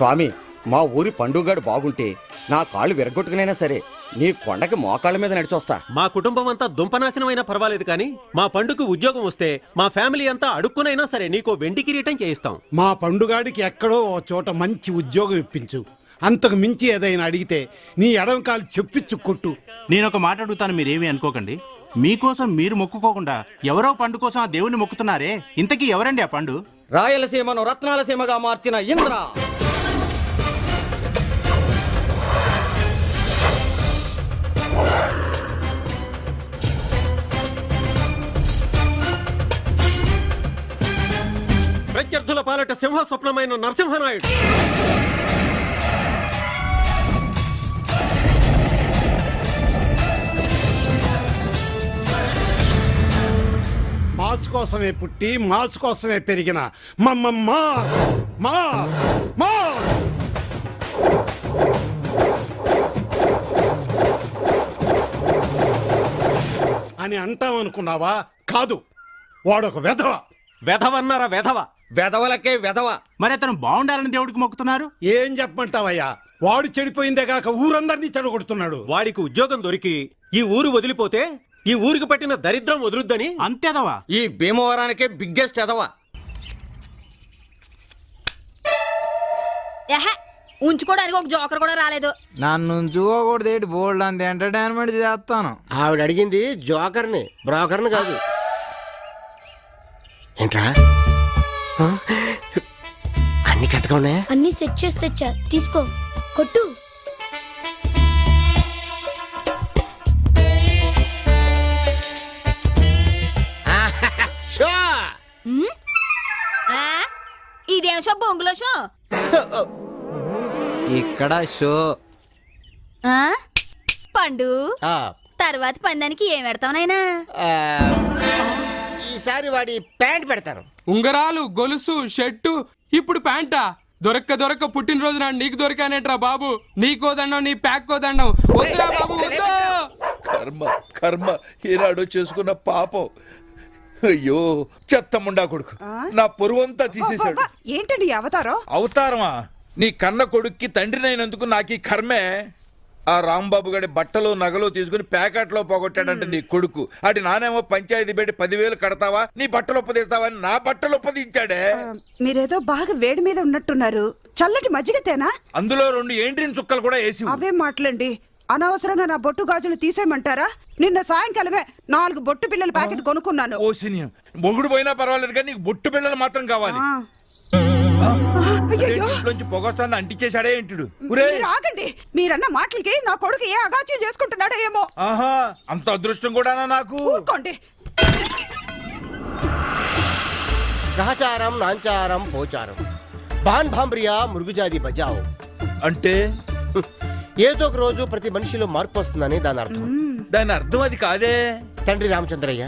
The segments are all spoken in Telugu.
స్వామి, మా ఊరి పండుగాడు బాగుంటే నా కాళ్ళు విరగొట్టుకునైనా సరే నీ కొండకి మోకాళ్ళ మీద నడిచొస్తా. మా కుటుంబం అంతా దుంపనాశనమైనా పర్వాలేదు కానీ మా పండుకు ఉద్యోగం వస్తే మా ఫ్యామిలీ అంతా అడుక్కునైనా సరే నీకో వెండి కిరీటం చేయిస్తాం. మా పండుగాడికి ఎక్కడో ఓ చోట మంచి ఉద్యోగం ఇప్పించు. అంతకు మించి ఏదైనా అడిగితే నీ ఎడమ కాలు చెప్పిచ్చు కొట్టు. నేను ఒక మాట అడుగుతాను, మీరేమీ అనుకోకండి. మీకోసం మీరు మొక్కుకోకుండా ఎవరో పండు కోసం ఆ దేవుని మొక్కుతున్నారే, ఇంతకీ ఎవరండి ఆ పండు? రాయలసీమను రత్నాలసీమగా మార్చిన ఇంద్ర. ప్రత్యర్థుల పాలట సింహ స్వప్నమైన నరసింహనాయుడు. మాస్ కోసమే పుట్టి మాస్ కోసమే పెరిగిన అని అంటామనుకున్నావా? కాదు, వాడొక వెధవ. వెధవన్నారా? వెధవ వెధవలకే వెధవ. మరి అతను బాగుండాలని దేవుడికి మొక్కుతున్నారు. ఏం చెప్పమంటావయ్యా, వాడు చెడిపోయిందే కాక ఊరందరినీ చెడగొడుతున్నాడు. వాడికి ఉద్యోగం దొరికి ఈ ఊరు వదిలిపోతే ఈ ఊరికి పట్టిన దరిద్రం వదులుద్దని అంతేదవా? ఈ భీమవరానికే బిగ్గెస్ట్ ఎదవ. ఉంచుకోవడానికి ఒక జోకర్ కూడా రాలేదు. నన్ను ఉంచుకోకూడదు ఏంటి? బోల్డ్ అంత ఎంటర్టైన్మెంట్ చేస్తాను. ఆవిడ అడిగింది జోకర్ని, బ్రోకర్ని కాదు. ఏంట్రా అన్ని కరెక్ట్గా ఉన్నాయా? అన్ని సెట్ చేసి తెచ్చా, తీసుకో, కొట్టు. ఇదేం షో? బొంగులో షో. ఇక్కడ షో. పండు తర్వాత పందానికి ఏం పెడతావు నాయనా? ఈసారి వాడి ప్యాంట్ పెడతాను. ఉంగరాలు, గొలుసు, షర్టు, ఇప్పుడు ప్యాంటా? దొరక్క పుట్టినరోజు నాడు నీకు దొరికానేట్రా బాబు. నీకో దండం, నీ ప్యాక్ కో దండం. వద్దురా బాబు, వద్దు. కర్మ ఈనాడు చేసుకున్న పాపం. అయ్యో చెత్తముండా కొడుకు నా పొరువంతా తీసేశాడు. ఏంటండి అవతారం? అవతారమా? నీ కన్న కొడుక్కి తండ్రినైనందుకు నాకు ఈ కర్మే. ఆ రాంబాబు గడి బట్టలు నగలు తీసుకుని ప్యాకెట్లో పోగొట్టాడంటే నీ కొడుకు. అటు నానేమో పంచాయతీ పెట్టి 10,000 కడతావా, నీ బట్టలు ఒప్పదీస్తావా అని నా బట్టలు ఒప్పదించాడే. మీరేదో బాగా వేడి మీద ఉన్నట్టున్నారు. చల్లటి మజ్జిగతేనా? అందులో 2 ఏంట్రిన్ చుక్కలు కూడా వేసి. అవేం మాటలండి. అనవసరంగా నా బొట్టు గాజులు తీసేయమంటారా? నిన్న సాయంకాలమే 4 బొట్టు పిల్లల ప్యాకెట్ కొనుక్కున్నాను. ఓ సినియం, మొగుడు పోయినా పర్వాలేదు కానీ నీకు బొట్టు పిల్లలు మాత్రం కావాలి. పొగొస్తాను అంటించేశాడే ఏంటుడు. ఆగండి, మీరన్న మాటలకి నా కొడుకు ఏ అగాచ్యం చేసుకుంటున్నాడో ఏమో. ఆహా, అంత అదృష్టం కూడా నాకు. ఊరుకోండి. గ్రహచారం, నాంచారం, పోచారం, బాన్ భాంబ్రియా, మృగుజాది బజావ్ అంటే ఏదో ఒక రోజు ప్రతి మనిషిలో మార్పు వస్తుందని దాని అర్థం. దాని అర్థం అది కాదే తండ్రి రామచంద్రయ్య.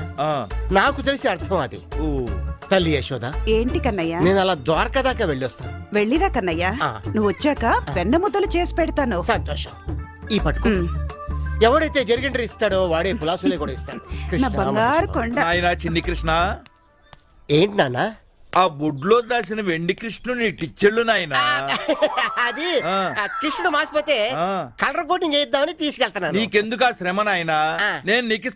నాకు తెలిసి అర్థం అది. తల్లి యశోద. ఏంటి కన్నయ్య? నేను అలా ద్వారకా దాకా వెళ్ళొస్తాను. వెళ్ళిరా కన్నయ్య, నువ్వు వచ్చాక వెన్న ముద్దలు చేసి పెడతాను. సంతోషం. ఈ పట్టుకో. ఎవడైతే జరిగిండ్రి ఇస్తాడో వాడే పులాసులే కూడా ఇస్తాడు. నా బంగారు కొండ. ఆయన చిన్ని కృష్ణ. ఏంటి నాన్న? ఆ బుడ్లో దాసిన వెండి కృష్ణుని టిచ్చెళ్ళు నాయన. అది కృష్ణుడు మాసిపోతే కలర్ కోటింగ్ చేద్దామని తీసుకెళ్తాను. నీకెందుకు ఆ శ్రమ నాయన? నేను నీకు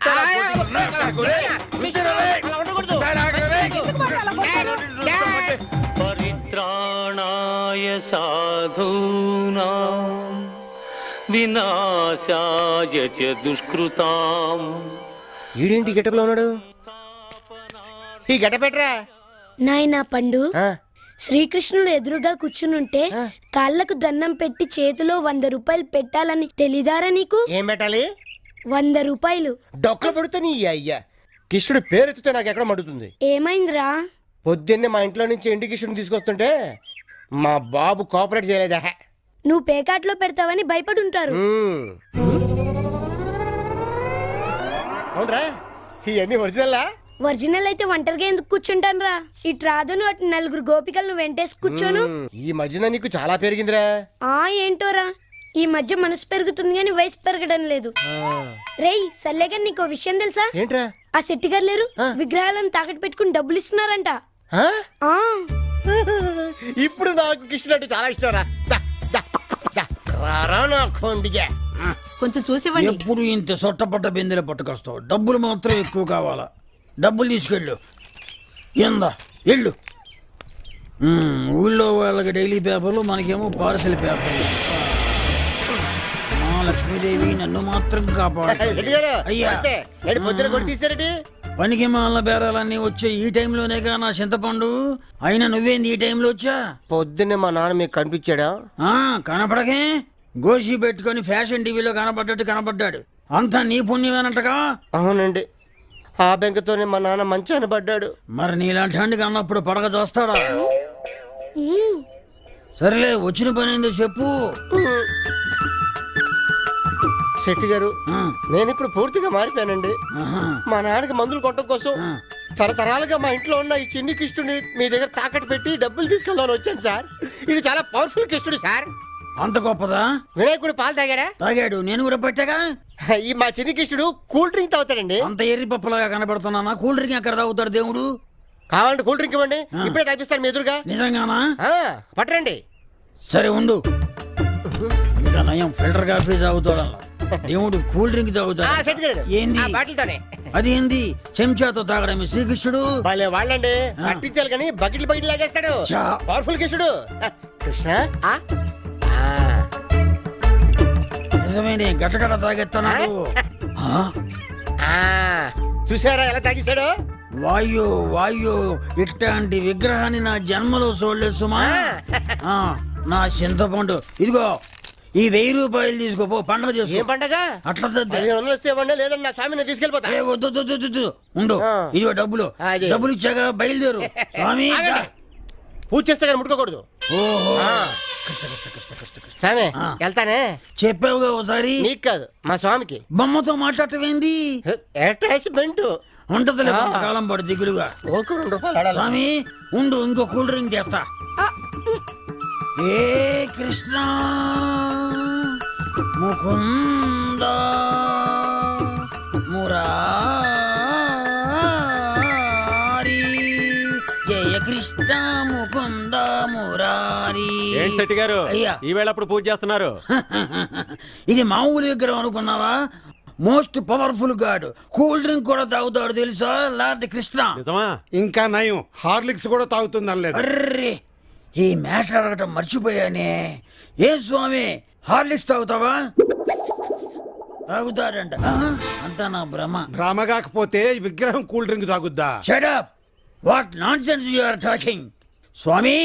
పరిత్రాణాయ సాధూనాం వినాశాయ చ దుష్కృతాం. ఈడేంటి గెటప్లో ఉన్నాడు? ఈ గెటపెట్రా నాయనా పండు. శ్రీకృష్ణుడు ఎదురుగా కూర్చునుంటే కాళ్ళకు దండం పెట్టి చేతిలో 100 రూపాయలు పెట్టాలని తెలీదారా నీకు? ఏం పెట్టాలి? 100 రూపాయలు. డొక్కలు పడితే నీ అయ్యా కృష్ణుడు పేరెత్తితే నాకు ఎక్కడ మడుతుంది. ఏమైందిరా? పొద్దున్నే మా ఇంట్లో నుంచి ఎండి కృష్ణుడు తీసుకొస్తుంటే మా బాబు కోఆపరేట్ చేయలేదా? నువ్వు పేకాట్లో పెడతావని భయపడుంటారు. అవునరా, ఇవన్నీ ఒరిజినల్లా? ఒరిజినల్ అయితే ఒంటరిగా ఎందుకు కూర్చుంటాను రా? ఇటు రాదును అటు 4 గోపికలను వెంటేసి కూర్చోను. ఈ మధ్యన నీకు చాలా పెరిగిందిరా. ఏంటోరా, ఈ మధ్య మనసు పెరుగుతుంది కానీ వయసు పెరగడం లేదు. రేయ్ సల్లేగా నీకు విషయం తెలుసా? ఏంట్రా? ఆ శెట్టి గారు లేరు, విగ్రహాలను తాకట్టు పెట్టుకుని డబ్బులు ఇస్తున్నారంట. ఇప్పుడు నాకు కృష్ణుడు అంటే చాలా ఇష్టం రా దా, దా, దా. రారా నా కొండిగా కొంచెం చూసివ్వండి. ఎప్పుడు ఇంత సొట్టపట్ట బిందెలు పట్టుకొస్తావు, డబ్బులు మాత్రం ఎక్కువ కావాలా? డబ్బులు తీసుకెళ్ళు. ఎందా వెళ్ళు. ఊళ్ళో వాళ్ళకి డైలీ పేపర్లు, మనకేమో పార్సల్ పేపర్లు. మా లక్ష్మీదేవి నన్ను మాత్రం కాపాడు. అయ్యా పొద్దున కొట్టి తీసారటి పనికి మాల బేరాలన్నీ వచ్చే ఈ టైంలోనేగా నా చింతపండు. అయినా నువ్వేంది ఈ టైంలో వచ్చా? పొద్దున్నే మా నాన్న మీకు కనిపించాడా? కనపడకే, గోషి పెట్టుకొని ఫ్యాషన్ టీవీలో కనపడ్డట్టు కనపడ్డాడు. అంతా నీ పుణ్యమేనంటగా? అవునండి, ఆ బెంకతోనే మా నాన్న మంచి అనబడ్డాడు. మరి నీలాంటి హండికి అన్నప్పుడు పడగ చేస్తాడా? సరేలే, వచ్చిన పని ఏందో చెప్పు. శెట్టి గారు, నేను ఇప్పుడు పూర్తిగా మారిపోయానండి. మా నాన్నకి మందులు కొట్టడం కోసం తరతరాలుగా మా ఇంట్లో ఉన్న ఈ చిన్ని కృష్ణుని మీ దగ్గర తాకట్టు పెట్టి డబ్బులు తీసుకెళ్దామని వచ్చాను సార్. ఇది చాలా పవర్ఫుల్ కృష్ణుడు సార్. అంత గొప్పదా? వినాయకుడు పాలు తాగాడా? తాగాడు, నేను కూడా పెట్టాగా. ఈ మా చిన్ని కృష్ణుడు కూల్ డ్రింక్ తాగుతాడండి. అంత ఎర్రి పప్పులాగా కనబడుతున్నానా? కూల్ డ్రింక్ ఎక్కడ తాగుతాడు దేవుడు? కావాలంటే కూల్ డ్రింక్ ఇవ్వండి, ఇప్పుడే తాగిస్తాను మీ ఎదురుగా. నిజంగానా? పట్టరండి. సరే ఉండు. ఇంకా నయం ఫిల్టర్ కాఫీ తాగుతాడు, దేవుడు కూల్ డ్రింక్ తాగుతాడు. ఏంది అది? ఏంది చెంచాతో తాగడమే శ్రీకృష్ణుడు? వాళ్ళే వాళ్ళండి, పట్టించాలి కానీ బకెట్లు బకెట్లు లాగేస్తాడు. పవర్ఫుల్ కృష్ణుడు. కృష్ణ నిజమే, నేను గట్టగట్ట తాగెత్తాను. చూసారా ఎలా తాగేశాడు? వాయు వాయు, ఇట్లాంటి విగ్రహాన్ని నా జన్మలో చూడలేదు సుమా. నా చింతపండు ఇదిగో, ఈ 1000 రూపాయలు తీసుకోపో, పండగ చేసుకో. ఏం పండగ? అట్లా లేదండి, నా స్వామిని తీసుకెళ్ళిపోతా. వద్దు, ఉండు. ఇదిగో డబ్బులు, డబ్బులు ఇచ్చాక బయలుదేరు. స్వామి పూజ చేస్తే కానీ ముట్టుకోకూడదు. ఓహో, స్వామి వెళ్తానే. చెప్పావుగా ఒకసారి. నీకు కాదు, మా స్వామికి. బొమ్మతో మాట్లాడటమేంది? అటాచ్మెంట్ ఉంటది కాలం పడు దిగులుగా. స్వామి ఉండు, ఇంకో కూల్ డ్రింక్ చేస్తా. ఏ కృష్ణ ముకుంద మురారి, జయ కృష్ణ ముకుంద మురారి. ఏంటి శెట్టి గారు, అయ్యా ఈవేళ అప్పుడు పూజ చేస్తున్నారు? ఇది మామూలు విగ్రహం అనుకున్నావా? Most powerful God. Cool drink కూడా తాగుతాడు తెలుసా, లార్డ్ కృష్ణ. నిజమా? ఇంకా నయం, హార్లిక్స్ కూడా తాగుతుంది. అర్రే, ఈ మ్యాటర్ అడగటం మర్చిపోయానే. ఏం స్వామి, హార్లిక్స్ తాగుతావా? తాగుతాడంట. అంతా నా భ్రమ. భ్రమ కాకపోతే విగ్రహం కూల్ డ్రింక్ తాగుద్దా? Shut up, what nonsense you are talking. స్వామి,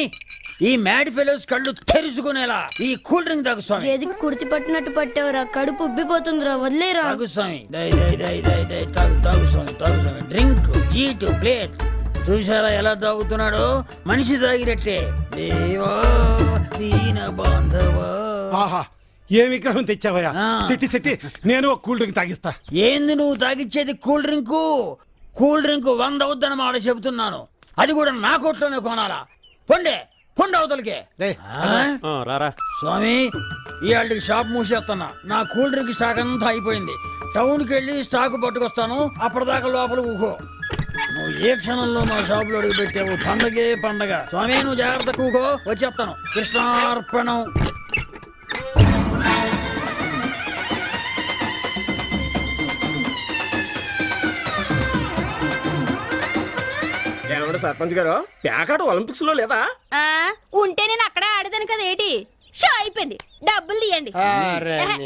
ఈ మ్యాడ్ ఫెలోస్ కళ్ళు తెరుచుకునేలా ఈ కూల్ డ్రింక్ తాగు స్వామి. ఏది కుర్తి పట్టినట్టు పట్టేవరా, కడుపు ఉబ్బిపోతుందిరా, వదిలేరా. తాగు స్వామి, తాగు స్వామి, తాగు స్వామి. Drink, eat, plate. చూసారా ఎలా తాగుతున్నాడు? మనిషి తాగినట్టే. దేవా దీన బాంధవా. ఆహా, ఏ విగ్రహం తెచ్చావయ్యా? సిట్టి సిట్టి, నేను ఒక కూల్ డ్రింక్ తాగిస్తా. ఏంది నువ్వు తాగిచ్చేది? Cool drink. కూల్ డ్రింక్ 100 అవుద్దని మాట చెబుతున్నాను. అది కూడా నా కొట్లోనే కొనాలా? పొండే అవతలికే. రారా స్వామి, ఇవాళకి షాప్ మూసేస్తున్నా. నా కూల్ డ్రింక్ స్టాక్ అంతా అయిపోయింది. టౌన్కి వెళ్ళి స్టాక్ పట్టుకొస్తాను. అప్పటిదాకా లోపల ఊకో. నువ్వు ఏ క్షణంలో మా షాపులో అడుగు పెట్టావు, పండగే పండగ. స్వామి నువ్వు జాగ్రత్త, కూకో, వచ్చేస్తాను. కృష్ణార్పణం. సర్పంచ్ గారు, ప్యాకాట్ ఒలింపిక్స్ లో లేదా? ఉంటే నేను అక్కడే ఆడదాను కదా. ఏంటి షో అయిపోయింది, డబ్బులు తీయండి.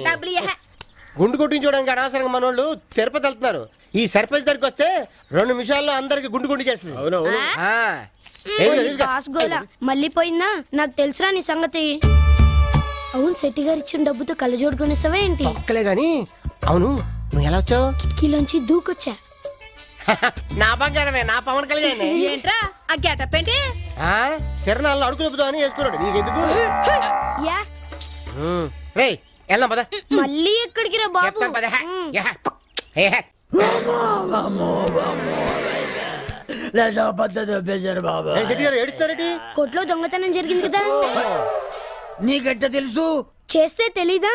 డబ్బులు గుండు కొట్టించుకోవడానికి అనవసరంగా మనోళ్ళు తిరుపతి వెళ్తున్నారు. ఈ సర్పంచ్ దగ్గరికి వస్తే 2 నిమిషాల్లో అందరికి గుండు చేస్తుంది. మళ్ళీ పోయిందా? నాకు తెలుసురా నీ సంగతి. అవును, శెట్టి గారు ఇచ్చిన డబ్బుతో కళ్ళజోడు కొనేసావా ఏంటి? ఒక్కలే గాని. అవును, నువ్వు ఎలా వచ్చావు? కిటికీలోంచి దూకొచ్చా. నా బంగారమే, నా పవన్ కళ్యాణ్. ఏంట్రా ఆ గెటప్ ఏంటి? తిరణాలను అడుగు చెబుతామని వేసుకున్నాడు. నీకెందుకు? రేయ్ వెళ్దాం పద. మళ్ళీ ఎక్కడికి రా బాబు? ఏడుస్తారేటి? కొట్లో దొంగతనం జరిగింది కదా. నీకెట్ట తెలుసు? చేస్తే తెలీదా?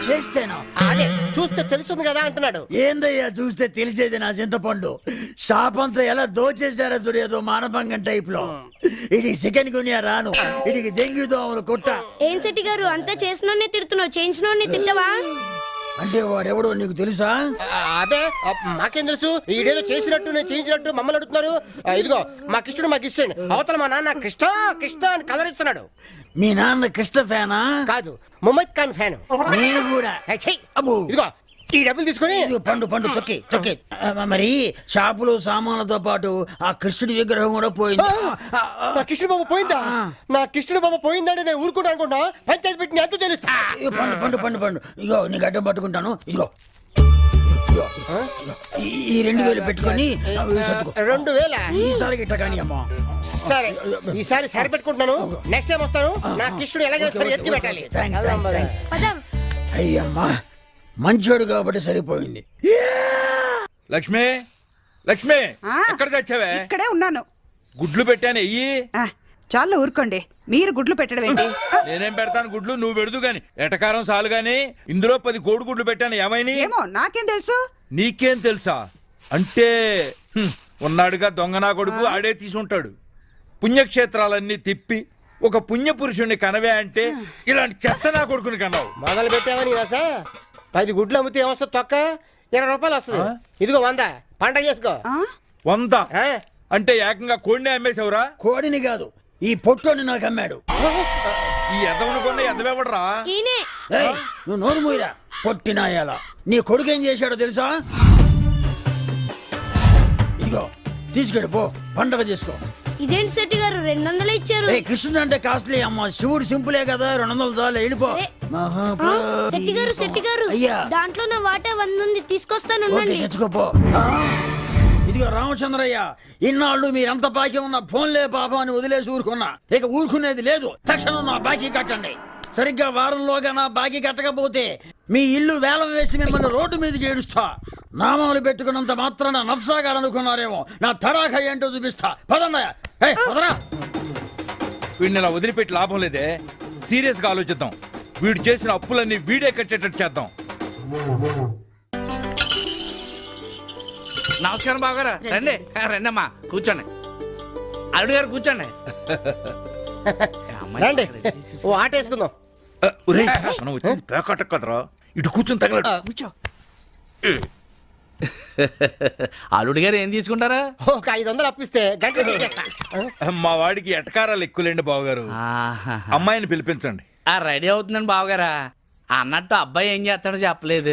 చేస్తేనా? అదే చూస్తే తెలుస్తుంది కదా అంటున్నాడు. ఏందయ్యా చూస్తే తెలిసేది నా చింతపండు. షాప్ అంతా ఎలా దోచేశారో చూడేదో మానభంగం టైప్ లో. ఇది చికెన్ గునియా రాను, ఇది డెంగ్యూ దోమలు కుట్ట. ఏం శెట్టి గారు అంతా చేసినోడిని తిడుతున్నావు, చేయించినోడిని తిట్టవా? అంటే వాడెవడో నీకు తెలుసా? అదే మాకేం తెలుసు, ఈడేదో చేసినట్టు నేను చేయించినట్టు మమ్మల్ని అడుగుతున్నారు. ఇదిగో మా కృష్ణుడు మాకు ఇస్తాడు, అవతల మా నాన్న కృష్ణ కృష్ణ అని కలరిస్తున్నాడు. మీ నాన్న కృష్ణ ఫ్యానా? కాదు, ముమైత్ ఖాన్ ఫ్యాన్. నేను కూడా. అబ్బో ఇదిగో ఈ డబ్బులు తీసుకొని పండు పండు తొక్కి తొక్కి. మరి షాపులు సామాన్లతో పాటు ఆ కృష్ణుడి విగ్రహం కూడా పోయింది. నా కృష్ణుడు బాబు పోయిందా? నా కృష్ణుడు బాబు పోయిందంటే నేను ఊరుకుంటా అనుకుంటా. పంచాయతీ పెట్టి ఎంత తెలుస్తా. పండు పండు పండు పండు ఇగో నీకు అడ్డం పట్టుకుంటాను. ఇదిగో ఈ 2000 పెట్టుకొని 2000 ఈసారి గిట్ట కానీ అమ్మా. సరే ఈసారి సరి పెట్టుకుంటున్నాను. నెక్స్ట్ టైం వస్తాను. నా కృష్ణుడు ఎలాగైనా సరే ఎత్తి పెట్టాలి. అయ్యమ్మా మంచోడు కాబట్టి సరిపోయింది. లక్ష్మి లక్ష్మి ఎక్కడ చచ్చావే? ఇక్కడే ఉన్నాను. గుడ్లు పెట్టాను ఎయ్యి. చాలా ఊరుకోండి, మీరు గుడ్లు పెట్టడం ఏంటి? నేనేం పెడతాను గుడ్లు, నువ్వు పెడదు గాని. ఎటకారం చాలు గాని. ఇందులో 10 కోడి గుడ్లు పెట్టాను, ఏమైనా? ఏమో నాకేం తెలుసు. నీకేం తెలుసా అంటే ఉన్నాడుగా దొంగ నా కొడుకు, ఆడే తీసుంటాడు. పుణ్యక్షేత్రాలన్నీ తిప్పి ఒక పుణ్యపురుషుణ్ణి కనవే అంటే ఇలాంటి చెత్త నా కొడుకుని కన్నావు. మొదలు పెట్టావని రాసా. 10 గుడ్లు అమ్మితే ఏమొస్తుంది? తొక్క 20 రూపాయలు వస్తుంది. ఇదిగో 100 పండగ చేసుకో. 100 అంటే ఏకంగా కోడిని అమ్మేశావురా? కోడిని కాదు, ఈ పొట్టోని నాకు అమ్మాడు. ఈ ఎదవను కొన్న ఎదవేవడరా? నువ్వు నోరు మూయరా పొట్టినాయాల. నీ కొడుకు ఏం చేశాడో తెలుసా? ఇదిగో తీసుకెడు పో, పండగ చేసుకో. ఇదేంటి శెట్టి గారు 200 ఇచ్చారు? కృష్ణుడు అంటే కాస్ట్లీ అమ్మ, శివుడు సింపులే కదా, 200 చాలు, వెళ్ళిపో. శెట్టి గారు అయ్యా, దాంట్లో నా వాటా 100 ఉంది, తీసుకొస్తాను. తెచ్చుకోపో. ఇదిగో రామచంద్రయ్య, ఇన్నాళ్ళు మీరంత బాకీ ఉన్న ఫోన్లే పాపం అని వదిలేసి ఊరుకున్నా. ఇక ఊరుకునేది లేదు. తక్షణం నా బాకీ కట్టండి. సరిగ్గా వారంలోగా నా బాకీ కట్టకపోతే మీ ఇల్లు వేలం వేసి మిమ్మల్ని రోడ్డు మీదకి ఏడుస్తా. నామాలు పెట్టుకున్నంత మాత్రాన నఫ్సాగాడనుకున్నారేమో, నా తడాఖ ఏంటో చూపిస్తా. పదన్నయ్య. వీడిని ఇలా వదిలిపెట్టి లాభం లేదే. సీరియస్ గా ఆలోచిద్దాం. వీడు చేసిన అప్పులన్నీ వీడే కట్టేటట్టు చేద్దాం. నమస్కారం బావగారు. రండి రండి అమ్మా, కూర్చోండి. అల్లుడు గారు కూర్చోండి. రండి ఓ ఆట వేసుకుందాం. మనం వచ్చింది పేకాట కదరా, ఇటు కూర్చొని తగలడు. కూర్చో. అల్లుడు గారు ఏం తీసుకుంటారా? ఒక 500 అప్పిస్తే గంట చేస్తా. మా వాడికి ఎటకారాలు ఎక్కువలేండి బావగారు. అమ్మాయిని పిలిపించండి. రెడీ అవుతుందండి బావగారా. అన్నట్టు అబ్బాయి ఏం చేస్తాడో చెప్పలేదు.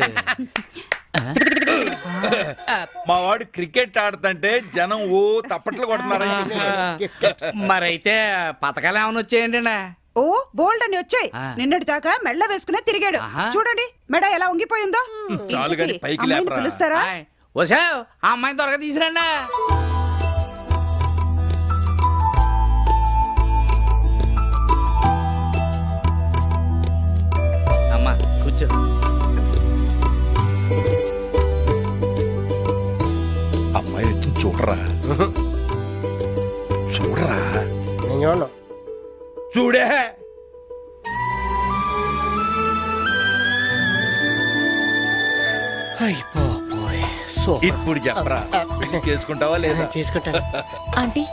మా వాడు క్రికెట్ ఆడుతుంటే జనం ఓ తప్పట్లు కొడుతున్నారని. మరైతే పథకాలు ఏమైనా వచ్చాయండి? ఓ బోల్డ్ అని వచ్చాయి. నిన్నటి దాకా మెళ్ళ వేసుకునే తిరిగాడు. చూడండి మెడ ఎలా ఉంగిపోయిందో. చాలు గాని పైకి లేపరా. పిలుస్తారా? వసా ఆ అమ్మాయిని త్వరగా తీసుకురండి. అమ్మా కూర్చో. అమ్మాయి వచ్చింది చూడరా. చూడరా. చూడే. ఇప్పుడు చెప్పరా, చేసుకుంటావా లేదా? చేసుకుంటాను. ఆంటీ,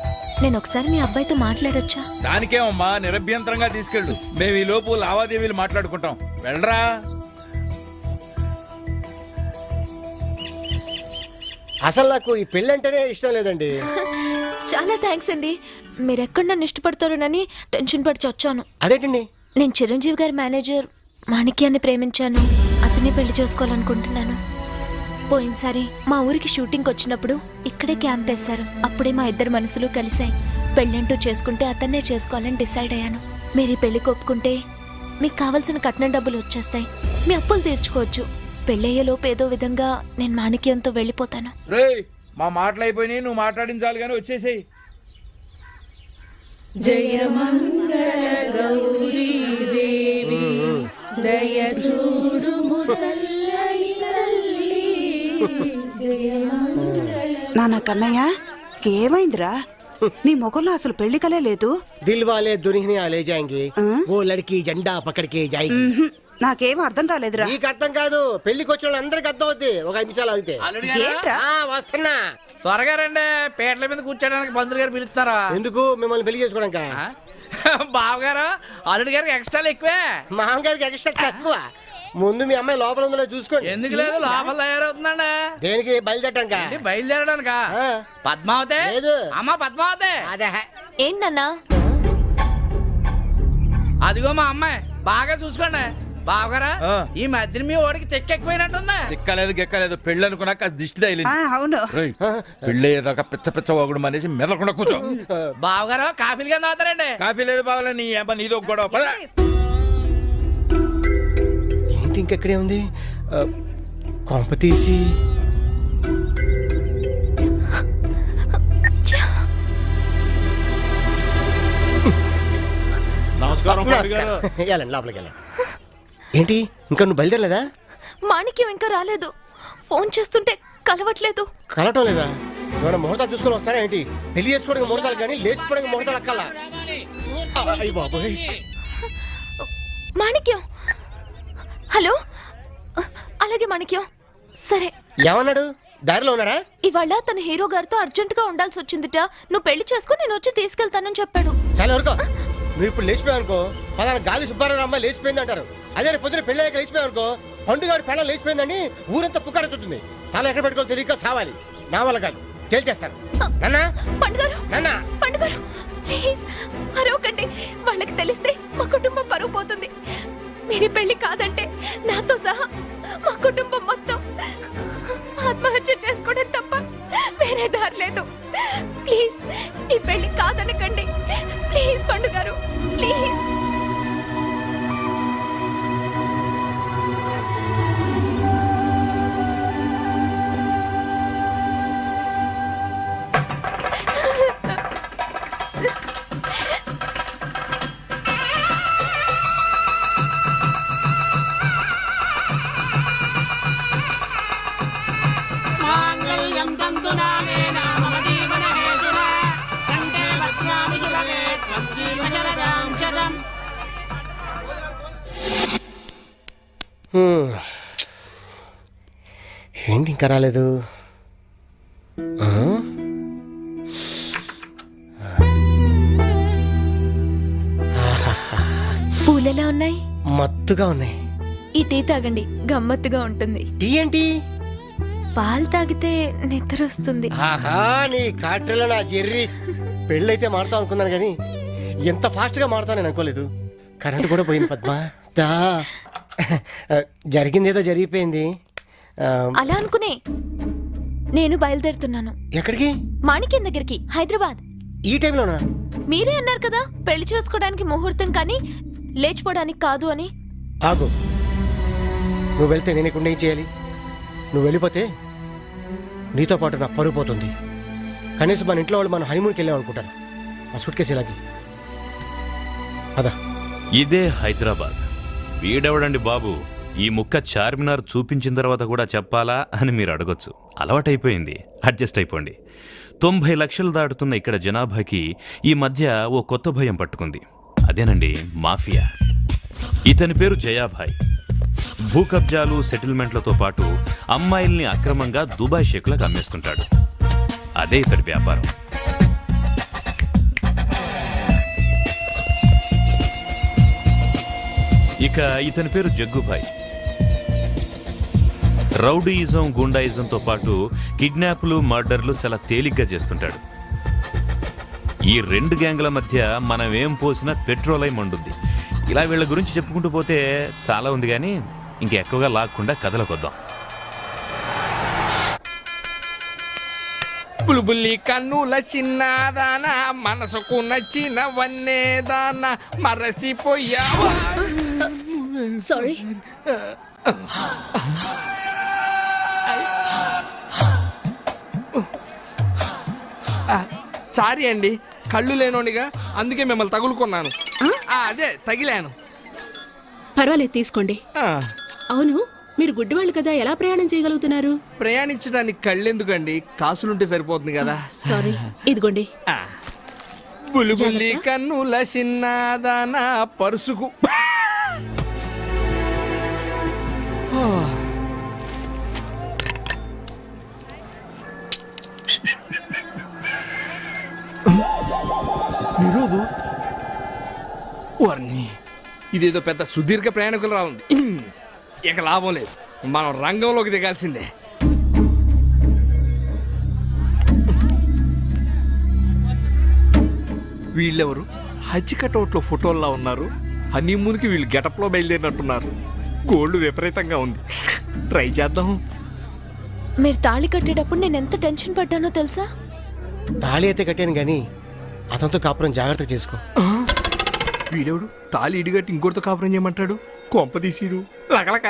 నేను ఒకసారి మీ అబ్బాయితో మాట్లాడొచ్చా? దానికేమమ్మా, నిరభ్యంతరంగా తీసుకెళ్ళు. మేము ఈ లోపు లావాదేవీలు మాట్లాడుకుంటాం. వెళ్ళరా. అసలు నాకు ఈ పెళ్ళి అంటేనే ఇష్టం లేదండి. చాలా థ్యాంక్స్ అండి. మీరెక్కడ నన్ను ఇష్టపడతారోనని టెన్షన్ పడి చచ్చాను. అదేంటండి? నేను చిరంజీవి గారి మేనేజర్ మాణిక్యాన్ని ప్రేమించాను. అతనే పెళ్లి చేసుకోవాలనుకుంటున్నాను. పోయినసారి మా ఊరికి షూటింగ్ వచ్చినప్పుడు ఇక్కడే క్యాంప్ వేశారు. అప్పుడే మా ఇద్దరు మనసులు కలిశాయి. పెళ్ళంటూ చేసుకుంటే అతన్నే చేసుకోవాలని డిసైడ్ అయ్యాను. మీరు ఈ పెళ్లికి ఒప్పుకుంటే మీకు కావాల్సిన కట్నం డబ్బులు వచ్చేస్తాయి. మీ అప్పులు తీర్చుకోవచ్చు. పెళ్ళయ్యేలోపు ఏదో విధంగా నేను మాణిక్యంతో వెళ్ళిపోతాను. రేయ్, మా మాటలు అయిపోయినాయి, నువ్వు మాట్లాడించాలి కానీ వచ్చేసేయి. జయ మంగళ గౌరీ దేవి దయ చూడుము చల్లని తల్లి. జయ మంగళ. నాన్న కన్నయ్య ఏమైందిరా? నీ ముఖంలో అసలు పెళ్లి కలే లేదు. దిల్ వాలే దునియా లే జాయేంగే, ఓ లడ్కీ జెండా పకడ్ కే జాయేగి. నాకేం అర్థం కాలేదురా. నీకు అర్థం కాదు, పెళ్లికి వచ్చిన వాళ్ళందరికీ అర్థం అవుద్ది. ఒక 5 నిమిషాలు ఆగితే. ఏంట్రా? వస్తున్నా. త్వరగా రండి, పేటల మీద కూర్చోడానికి పంతులు గారు పిలుస్తారా? ఎందుకు? మిమ్మల్ని పెళ్లి చేసుకోవడానికి. బావగారు అల్లుడి గారికి ఎక్స్ట్రాలు ఎక్కువే, మామగారికి ఎక్స్ట్రా తక్కువ. ముందు మీ అమ్మాయి లోపల ఉందో చూసుకోండి. ఎందుకు లేదు, లోపల తయారవుతుందండి. దేనికి? బయలుదేరటానికా? బయలుదేరడానికా? పద్మావతి అమ్మా, పద్మావతి. అదే ఏంటన్నా? అదిగో మా అమ్మాయి, బాగా చూసుకోండి. బావగారా, ఈ మధ్యన మీ ఓడికి తెక్కెక్కుపోయినట్టుందా? తిక్కలేదు గెక్కలేదు, పెళ్ళి అనుకున్నాక దిష్టి తగిలింది. అవును. పెళ్ళి ఏదాకా పిచ్చ పిచ్చ ఒకడు మనేసి మెదలకుండా కూర్చో. బావగారు కాఫీలు కింద అవుతారండి. కాఫీ లేదు బావలే, నీ అబ్బా నీదో గొడవ. పద. ఏంటి ఇంకెక్కడే ఉంది? కొంప తీసి వెళ్ళండి, లోపలికి వెళ్ళండి. ఏంటి ఇంకా నువ్వు బయలుదేరలేదా? మాణిక్యం ఇంకా రాలేదు. ఫోన్ చేస్తుంటే కలవట్లేదు. కలవటం లేదా? ఏమైనా ముహూర్తాలు చూసుకొని వస్తారా ఏంటి? పెళ్లి చేసుకోవడానికి ముహూర్తాలు కానీ లేచిపోవడానికి ముహూర్తాలు అక్కల్లా. అయ్య బాబోయ్. మాణిక్యం, హలో. అలాగే మాణిక్యం, సరే. ఏమన్నాడు? దారిలో ఉన్నాడా? ఇవాళ తన హీరో గారితో అర్జెంట్ గా ఉండాల్సి వచ్చిందిట. నువ్వు పెళ్లి చేసుకుని నేను వచ్చి తీసుకెళ్తానని చెప్పాడు. చాలా వరకు నువ్వు ఇప్పుడు లేచిపోయావు అనుకో, పలానా గాలి సుబ్బారావు అమ్మాయి లేచిపోయింది అంటారు. అదే పొద్దున పెళ్ళి అయ్యాక లేచిపోయావు అనుకో, పండుగాడు పెళ్ళ లేచిపోయిందని ఊరంతా పుకారెత్తుతుంది. తల ఎక్కడ పెట్టుకోవాలి తెలియక సావాలి. నా వల్ల కాదు, తేల్చేస్తాను. నాన్న, పండుగారు, నాన్న, పండుగారు ప్లీజ్ అరవకండి. వాళ్ళకి తెలిస్తే మా కుటుంబం పరువు పోతుంది. మీరు పెళ్లి కాదంటే నాతో సహా మా కుటుంబం మొత్తం ఆత్మహత్య చేసుకోవడం తప్ప వేరే దారి లేదు. ప్లీజ్ ఈ పెళ్లి కాదనకండి. Please పండుగారు, please. ఏంటి ఇంకా రాలేదు? పూలెలా ఉన్నాయి? మత్తుగా ఉన్నాయి. ఈ టీ తాగండి, గమ్మత్తుగా ఉంటుంది. టీ ఏంటి? పాలు తాగితే నిద్ర వస్తుంది. ఆహా, నీ కాట్రలో నా జెర్రీ. పెళ్ళైతే మారుతావు అనుకున్నాను కానీ ఎంత ఫాస్ట్ గా మారుతావు నేను అనుకోలేదు. కరెంట్ కూడా పోయింది పద్మా. దా, జరిగిందేదో జరిగిపోయింది. అలా అనుకునే నేను బయలుదేరుతున్నాను. ఎక్కడికి? మాణిక్యం దగ్గరికి, హైదరాబాద్. ఈ టైంలోనా? మీరే అన్నారు కదా పెళ్లి చేసుకోవడానికి ముహూర్తం కానీ లేచిపోవడానికి కాదు అని. ఆగు, నువ్వు వెళ్తే నేను ఇక్కడ ఏం చేయాలి? నువ్వు వెళ్ళిపోతే నీతో పాటు నా పరువు పోతుంది. కనీసం మన ఇంట్లో వాళ్ళు మనం హనీమూన్కి వెళ్ళాం అనుకుంటారు. ఆ సూట్ కేసు ఇలాగే అదా. ఇదే హైదరాబాద్. వీడెవడండి బాబు, ఈ ముక్క చార్మినార్ చూపించిన తర్వాత కూడా చెప్పాలా అని మీరు అడగొచ్చు. అలవాటైపోయింది, అడ్జస్ట్ అయిపోండి. 90 లక్షలు దాటుతున్న ఇక్కడ జనాభాకి ఈ మధ్య ఓ కొత్త భయం పట్టుకుంది. అదేనండి మాఫియా. ఇతని పేరు జయాభాయ్. భూ కబ్జాలు, సెటిల్మెంట్లతో పాటు అమ్మాయిల్ని అక్రమంగా దుబాయ్ షేకులకు అమ్మేస్తుంటాడు. అదే ఇతడి వ్యాపారం. ఇక ఇతని పేరు జగ్గుభాయ్. రౌడీయిజం, గుండాయిజంతో పాటు కిడ్నాప్లు, మర్డర్లు చాలా తేలిగ్గా చేస్తుంటాడు. ఈ 2 గ్యాంగ్ల మధ్య మనం ఏం పోసినా పెట్రోలై మండుద్ది. ఇలా వీళ్ళ గురించి చెప్పుకుంటూ పోతే చాలా ఉంది, కానీ ఇంకెక్కువగా లాక్కుండా కథలకొద్దాం. బుల్బుల్లి కన్నుల చిన్నదానా, మనసుకు నచ్చిన వన్నేదానా, మరసిపోయావా? సారీ. సారీ అండి, కళ్ళు లేనోనిగా అందుకే మిమ్మల్ని తగులుకున్నాను. అదే తగిలాను. పర్వాలేదు, తీసుకోండి. అవును, మీరు గుడ్డివాళ్ళు కదా, ఎలా ప్రయాణం చేయగలుగుతున్నారు? ప్రయాణించడానికి కళ్ళెందుకండి, కాసులుంటే సరిపోతుంది కదా. సారీ, ఇదిగోండి. బుల్బుల్లి కన్నుల చిన్నదానా, పరుసుకు నిరోబు వర్ణి ఇదేదో పెద్ద సుదీర్ఘ ప్రయాణికులు రావుంది. ఇక లాభం లేదు, మనం రంగంలోకి దిగాల్సిందే. వీళ్ళెవరు హజ్ కటౌట్లో ఫోటోల్లో ఉన్నారు? హనీమూన్కి వీళ్ళు గెటప్లో బయలుదేరినట్టున్నారు. గోల్డ్ విపరీతంగా ఉంది, ట్రై చేద్దాం. మీరు తాళి కట్టేటప్పుడు నేను ఎంత టెన్షన్ పడ్డానో తెలుసా? తాళి అయితే కట్టాను కానీ అతనితో కాపురం జాగ్రత్తగా చేసుకో. వీడెవడు తాళి ఇడిగట్టి ఇంకోటితో కాపురం చేయమంటాడు? కొంప తీసిడు లగలక.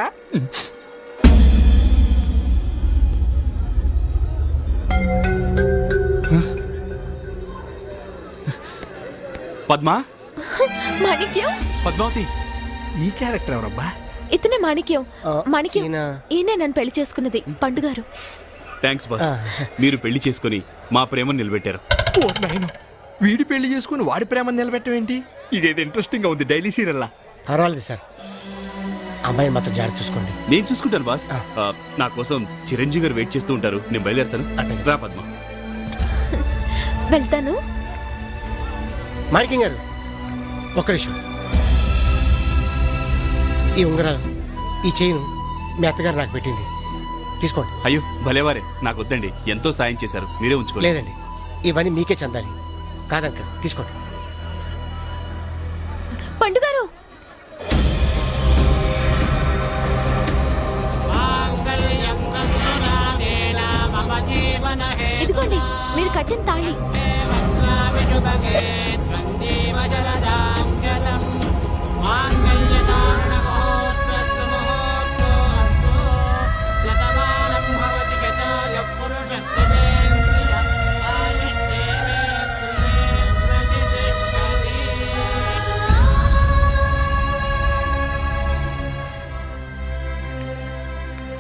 పద్మా, మాణిక్యం, పద్మావతి, ఈ క్యారెక్టర్ ఎవరబ్బా? ఇతనే మాణిక్యం. మాణిక్యం ఈయనే నన్ను పెళ్లి చేసుకున్నది, పండుగారు. Thanks boss. మీరు పెళ్లి చేసుకుని మా ప్రేమను నిలబెట్టారు. ఓ నాయనా, వీడి పెళ్లి చేసుకుని వాడి ప్రేమను నిలబెట్టమేంటి? ఇదేదో ఇంట్రెస్టింగ్ గా ఉంది, డైలీ సీరియల్లా. పర్వాలేదు సార్, అమ్మాయిని మాత్రం జాగ్రత్త చూసుకోండి. నేను చూసుకుంటాను బాస్. నా కోసం చిరంజీవి గారు వెయిట్ చేస్తూ ఉంటారు, నేను బయలుదేరుతాను. రా పద్మ. వెళ్తాను. మాణిక్యం గారు ఒక్క నిమిషం. ఈ ఉంగరాలు, ఈ చైను మీ అత్తగారు నాకు పెట్టింది, తీసుకోండి. అయ్యో భలేవారే, నాకు వద్దండి. ఎంతో సాయం చేశారు, మీరే ఉంచుకోండి. లేదండి, ఇవన్నీ మీకే చెందాలి. కాదండి, తీసుకోండి. పండుగారు, ఇదిగోండి మీరు కట్టిన తాళి.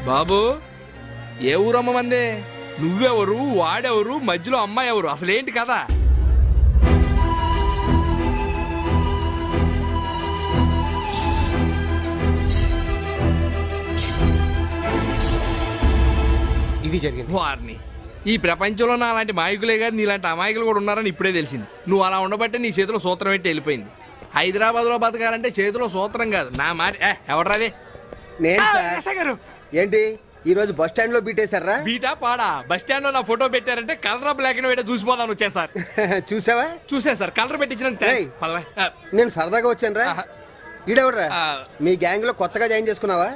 బాబు, ఏ ఊరమ్మ మందే? నువ్వెవరు, వాడెవరు, మధ్యలో అమ్మాయి ఎవరు? అసలేంటి కదా? ఇది జరిగింది. వారిని ఈ ప్రపంచంలో నా అలాంటి మాయకులే కాదు, నీలాంటి అమాయకులు కూడా ఉన్నారని ఇప్పుడే తెలిసింది. నువ్వు అలా ఉండబట్టే నీ చేతిలో సూత్రం పెట్టి వెళ్ళిపోయింది. హైదరాబాద్లో బతకాలంటే చేతిలో సూత్రం కాదు, నా మాట. ఎవడ్రాది? నేను ఏంటి ఈ రోజు బస్ స్టాండ్ లో బీటేశారా? బీటా పాడా? బస్ స్టాండ్ లో నా ఫోటో పెట్టారంటే కలర్ బ్లాక్ అండ్ వైట్ చూసిపోదాను వచ్చా సార్. చూసావా? చూసాను సార్, కలర్ పెట్టించిన. నేను సరదాగా వచ్చాను రా. ఈడెవడరా? మీ గ్యాంగ్ లో కొత్తగా జాయిన్ చేసుకున్నావా?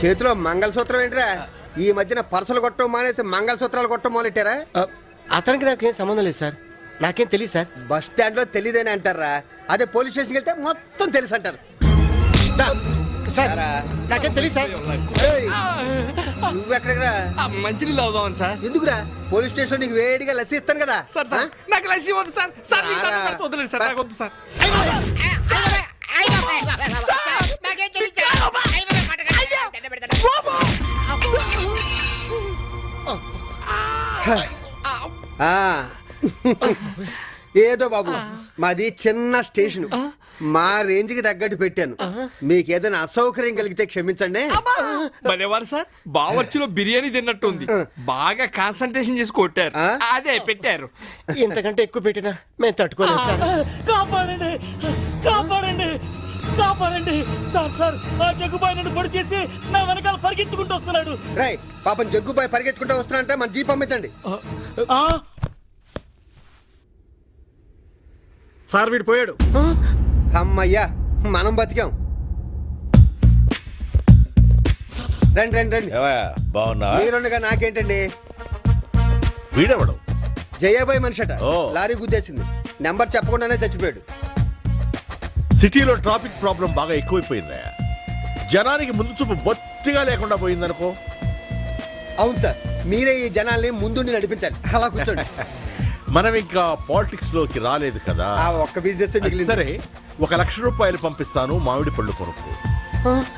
చేతిలో మంగళసూత్రం ఏంట్రా? ఈ మధ్యన పర్సలు కొట్టడం మానేసి మంగళసూత్రాలు కొట్టడం మొదలెట్టారా? అతనికి నాకేం సంబంధం లేదు సార్, నాకేం తెలియదు సార్. బస్ స్టాండ్ లో తెలియదని అంటారా? అదే పోలీస్ స్టేషన్కి వెళ్తే మొత్తం తెలుసు అంటారు. నాకేం తెలియదు సార్. నువ్వెక్కడికిరా? మంచినీళ్ళు అవుదామని సార్. ఎందుకురా? పోలీస్ స్టేషన్ నీకు వేడిగా లస్సీ ఇస్తాను కదా. సార్ సార్ నాకు లస్సీ వద్దు సార్. సార్ వద్దు సార్, నాకు వద్దు సార్. ఏదో బాబు, మాది చిన్న స్టేషన్, మా రేంజ్ కి తగ్గట్టు పెట్టాను. మీకు ఏదైనా అసౌకర్యం కలిగితే క్షమించండి. భలేవారు సార్, బావర్చిలో బిర్యానీ తిన్నట్టుంది. బాగా కాన్సన్ట్రేషన్ చేసి కొట్టారు, అదే పెట్టారు. ఇంతకంటే ఎక్కువ పెట్టినా మేము తట్టుకోలేదు సార్. కాపాడండి, కాపాడండి, కాపాడండి సార్. సార్ ఆ జగ్గుబాయ్ నన్ను పొడి చేసి నా వెనకాల పరిగెత్తుకుంటూ వస్తున్నాడు. రై పాపం జగ్గుబాయ్ పరిగెత్తుకుంటూ వస్తున్నా, మన జీప్ పంపించండి. సార్ వీడు పోయాడు. అమ్మయ్యా, మనం బతికాం. రండి రండి రండి. బాగున్నా? మీరుండగా నాకేంటండి? వీడెవడు? జయాబాయ్ మనిషట, లారీ గుద్దేసింది, నెంబర్ చెప్పకుండానే చచ్చిపోయాడు. సిటీలో ట్రాఫిక్ ప్రాబ్లం బాగా ఎక్కువైపోయిందా? జనానికి ముందు చూపు బొత్తిగా లేకుండా పోయిందనుకో. అవును సార్, మీరే ఈ జనాల్ని ముందుండి నడిపించాలి. అలా కూర్చోండి. మనం ఇంకా పాలిటిక్స్ లోకి రాలేదు కదా. ఒక్క బిజినెస్ సరే, 1 లక్ష రూపాయలు పంపిస్తాను, మామిడి పళ్ళు కొనుక్కో.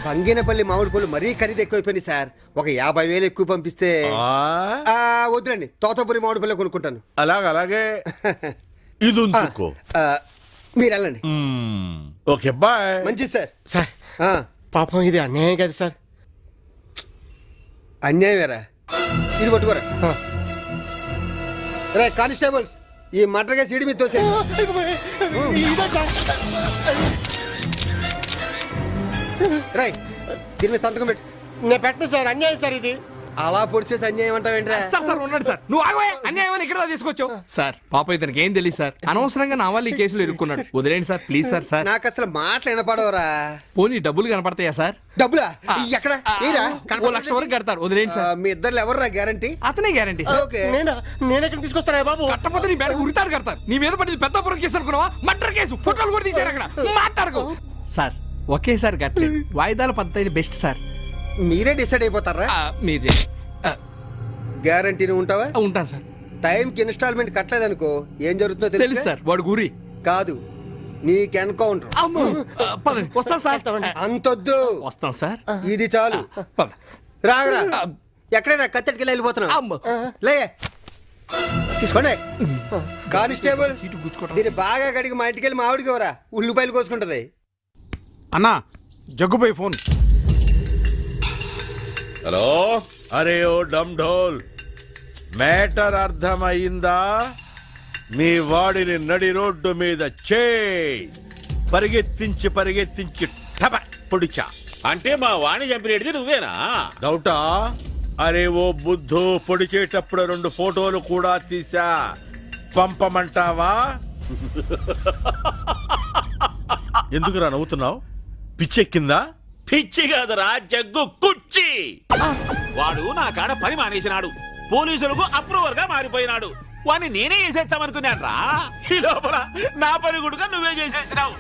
బంగినపల్లి మామిడి పళ్ళు మరీ ఖరీదు ఎక్కువైపోయింది సార్. ఒక 50,000 ఎక్కువ పంపిస్తే. వద్దులండి, తోతపురి మామిడి పళ్ళు కొనుక్కుంటాను. అలాగే ఇది ఉంచుకో. మీరు వెళ్ళండి. Okay bye. మంచిది సార్. సార్ పాపం ఇది అన్యాయం కదా సార్. అన్యాయమేరా, ఇది పట్టుకోరా. రే కానిస్టేబుల్స్, ఈ మటర్గా సీడి మీద తోసే. రై దీని మీద సంతకం పెట్టు. నేను పెట్టను సార్, అన్యాయం సార్ ఇది. అలా పొడిచేసి అన్యాయం అంటావేంట్రా? సార్ ఉండండి సార్, నువ్వు ఆగవే. అన్యాయం ఇక్కడ తీసుకొచ్చావు సార్. పాప ఇతనికి ఏం తెలియదు సార్, అనవసరంగా నా వాళ్ళు ఈ కేసులో ఇరుక్కున్నాడు. వదిలేండి సార్ ప్లీజ్ సార్. సార్ నాకు అసలు మాటలు వినపడవరా. పోనీ డబ్బులు కనపడతాయా సార్? డబ్బులా? ఎక్కడ? ఏరా? 1,00,000 వరకు కడతారు. వదిలేండి సార్. మీ ఇద్దరు ఎవర్రా గ్యారంటీ? అతనే గ్యారంటీ సార్. నేను ఎక్కడ తీసుకొస్తారా బాబు? కట్టపోతే నీ బ్యాగ్ ఉరితాడు కడతారు. నీ మీద పడింది పెద్దాపురం కేసు అనుకున్నావా? Murder case. ఫోటోలు కూడా తీశారు అక్కడ. మాట్లాడుకో సార్. ఒకేసారి కట్టలేదు, వాయిదాల పద్ధతి బెస్ట్ సార్. మీరే డిసైడ్ అయిపోతారా? మీరే. గ్యారంటీ నువ్వు ఉంటావా? ఉంటాను సార్. టైంకి ఇన్స్టాల్మెంట్ కట్టలేదనుకో ఏం జరుగుతుందో తెలుసు సార్. వాడు గురి కాదు, నీకు ఎన్కౌంటర్. వస్తాం సార్. అంతొద్దు, వస్తాం సార్. ఇది చాలు. రాగరా, ఎక్కడైనా కత్తెట్టుకెళ్ళి వెళ్ళిపోతున్నావు. లే తీసుకోండి. కానిస్టేబుల్ దీన్ని బాగా కడిగి మా ఇంటికి వెళ్ళి మా ఆవిడికి ఎవరా ఉల్లిపాయలు కోసుకుంటది. అన్నా జగ్గుబాయ్ ఫోన్. హలో, అరే ఓ డమ్ ఢోల్, మ్యాటర్ అర్థమైందా? మీ వాడిని నడి రోడ్డు మీద పరిగెత్తించి పొడిచా. అంటే మా వాణి చంపినది నువ్వేనా? డౌటా? అరే ఓ బుద్ధు, పొడిచేటప్పుడు 2 ఫోటోలు కూడా తీసా, పంపమంటావా? ఎందుకురా నవ్వుతున్నావు? పిచ్చెక్కిందా? పిచ్చి కాదురా, జగ్గు కుచ్చి. వాడు నా కాడ పని మానేసినాడు, పోలీసులకు అప్రూవర్ గా మారిపోయినాడు. వాడిని నేనే చేసేస్తామనుకున్నాను రా. ఈ లోపల నా పని కూడా నువ్వే చేసేసినావు.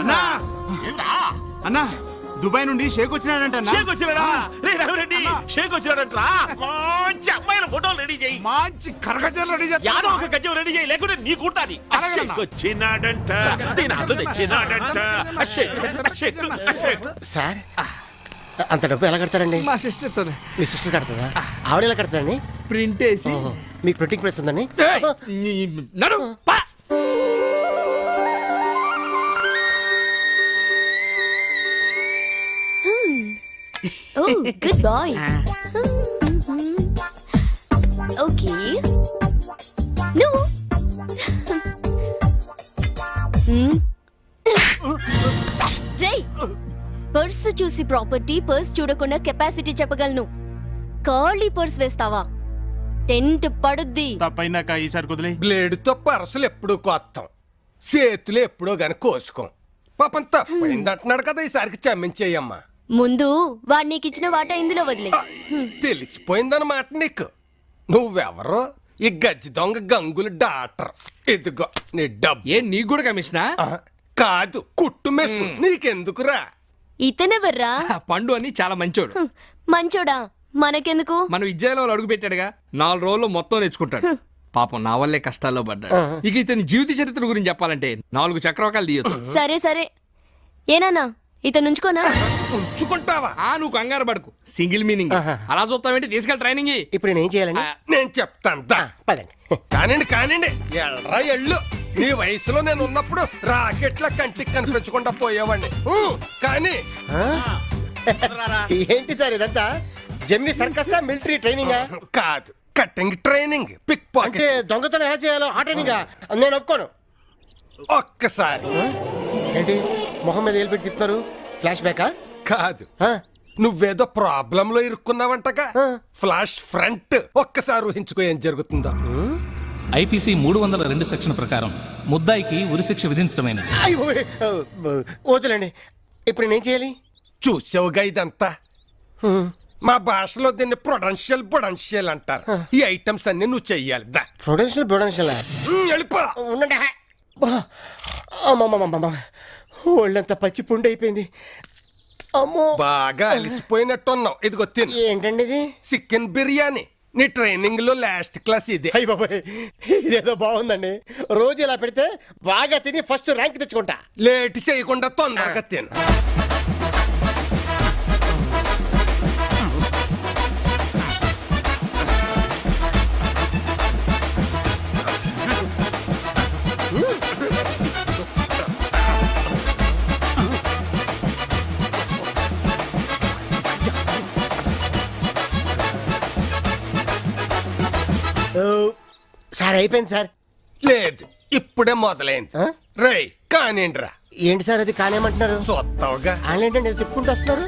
అన్నా అన్నా, దుబాయ్ నుండి షేక్ వచ్చినాడంట. షేక్ వచ్చినాడా? రే రఘురెడ్డి, షేక్ వచ్చినాడంట్రా. మంచి అమ్మాయిల ఫోటోలు రెడీ చేయి. మంచి కరగజలు రెడీ చేయి. యాదో ఒక గజ్జం రెడీ చేయి, లేకుంటే నీ కుర్తాది. షేక్ వచ్చినాడంట, తినాలు తెచ్చినాడంట. సార్ అంత డబ్బు ఎలా కడతారండి? మా సిస్టర్. మీ సిస్టర్ కడతారా? ఆవిడ ఎలా కడతారండి? ప్రింట్ వేసి. మీకు ప్రింటింగ్ ప్రెస్ ఉందండి? నడు. Oh, good boy. Okay. No. Ray, purse చూసి ప్రాపర్టీ, పర్స్ చూడకుండా కెపాసిటీ చెప్పగలను. ఖాళీ పర్స్ వేస్తావా? టెంట్ పడుద్ది. తప్పైనాక ఈసారి కుదిలే. బ్లేడుతో పర్సులు ఎప్పుడూ కొత్తాం, చేతులు ఎప్పుడో గాని కోసుకోం. పాపం తప్పైందంటున్నాడు కదా, ఈసారికి క్షమించేయమ్మా. ముందు వాడు నీకు ఇచ్చిన వాటా ఇందులో వదిలే. తెలిసిపోయిందన్నమాట నీకు. నువ్వెవరో? ఈ గజ్జి దొంగ గంగులు డాక్టర్. ఇదిగో నీ డబ్బు. ఏ నీకు కూడా కమిషనా? కాదు, కుట్టు మెస్. నీకెందుకురా? ఇతనెవర్రా? పండు అని చాలా మంచోడు. మంచోడా? మనకెందుకు? మనం విద్యాలయంలో అడుగు పెట్టాడుగా, 4 రోజుల్లో మొత్తం నేర్చుకుంటాడు. పాపం నా వల్లే కష్టాల్లో పడ్డాడు. ఇక ఇతని జీవిత చరిత్ర గురించి చెప్పాలంటే 4 చక్రవాకాలు తీయొచ్చు. సరే సరే, ఏనానా ఇతను ఉంచుకోనా? ఉంచుకుంటావా? నువ్వు కంగారు పడకు, సింగిల్ మీనింగ్. అలా చూస్తావేంటి? తీసుకెళ్ళి ట్రైనింగ్. ఇప్పుడు నేను ఏం చేయాలండి? నేను చెప్తాను. కానివ్వండి ఎల్రా ఎళ్ళు. నీ వయసులో నేను ఉన్నప్పుడు రాకెట్ల కంటికి కనిపించకుండా పోయేవాడిని. కానీ ఏంటి సార్ ఇదంతా? జమ్మి సర్కసా, మిలిటరీ ట్రైనింగా? కాదు, కట్టింగ్ ట్రైనింగ్. Pick pocket. అంటే దొంగతనం ఎలా చేయాలో ఆ ట్రైనింగా? నేను ఒప్పుకోను. ఒక్కసారి ఏంటి మొహం మీద ఏలు పెట్టి తిప్పుతారు? ఫ్లాష్ బ్యాకా? కాదు, నువ్వేదో ప్రాబ్లం లో ఇరుక్కున్నావంటగా. Flash front. ఒక్కసారి ఊహించుకో ఏం జరుగుతుందో. ఐపీసీ 302 సెక్షన్ ప్రకారం ముద్దాయికి ఉరిశిక్ష విధించడమైనది. వద్దులేండి, ఇప్పుడు నేనేం చేయాలి? చూసావుగా ఇదంతా. మా భాషలో దీన్ని ప్రొడెన్షియల్ అంటారు. ఈ ఐటమ్స్ అన్ని నువ్వు చెయ్యాలి. ప్రొడెన్షియల్ వెళ్ళిపో. ఉండండి. ఒళ్ళంతా పచ్చి పుండి అయిపోయింది. అమ్మో, బాగా అలిసిపోయినట్టున్నావు. ఇదిగో తిను. ఏంటండి ఇది? చికెన్ బిర్యానీ. నీ ట్రైనింగ్ లో లాస్ట్ క్లాస్ ఇది. అయ్య బాబాయ్, ఇదేదో బాగుందండి. రోజు ఇలా పెడితే బాగా తిని ఫస్ట్ ర్యాంక్ తెచ్చుకుంటా. లేట్ చేయకుండా తొందరగా తిను. సార్ అయిపోయింది సార్. లేదు ఇప్పుడే మొదలైంది. రై కానిండ్రా. ఏంటి సార్ అది కానేమంటున్నారు? చూస్తావుగా. ఏంటండి తిప్పుకుంటూ వస్తున్నారు.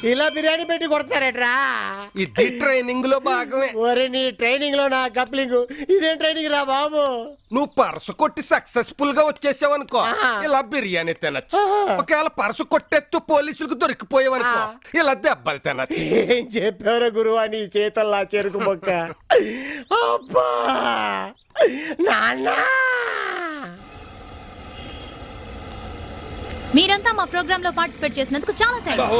ఇలా బిర్యానీ పెట్టి కొడతారేట్రా? ఇది ట్రైనింగ్ లో భాగమే. ఒరే నీ ట్రైనింగ్ లో నా కప్లింగ్ ఇదేం ట్రైనింగ్ రా బాబు? నువ్వు పర్సు కొట్టి సక్సెస్ఫుల్ గా వచ్చేసావనుకో ఇలా బిర్యానీ తినచ్చు. ఒకవేళ పర్సు కొట్టెత్తు పోలీసులకు దొరికిపోయావనుకో ఇలా దెబ్బలు తినచ్చు. ఏం చెప్పారో గురువా నీ చేతల్లా చెరుకు మొక్క. అబ్బా నాన్న. మీరంతా మా ప్రోగ్రామ్ లో పార్టిసిపేట్ చేసినందుకు చాలా థాంక్స్.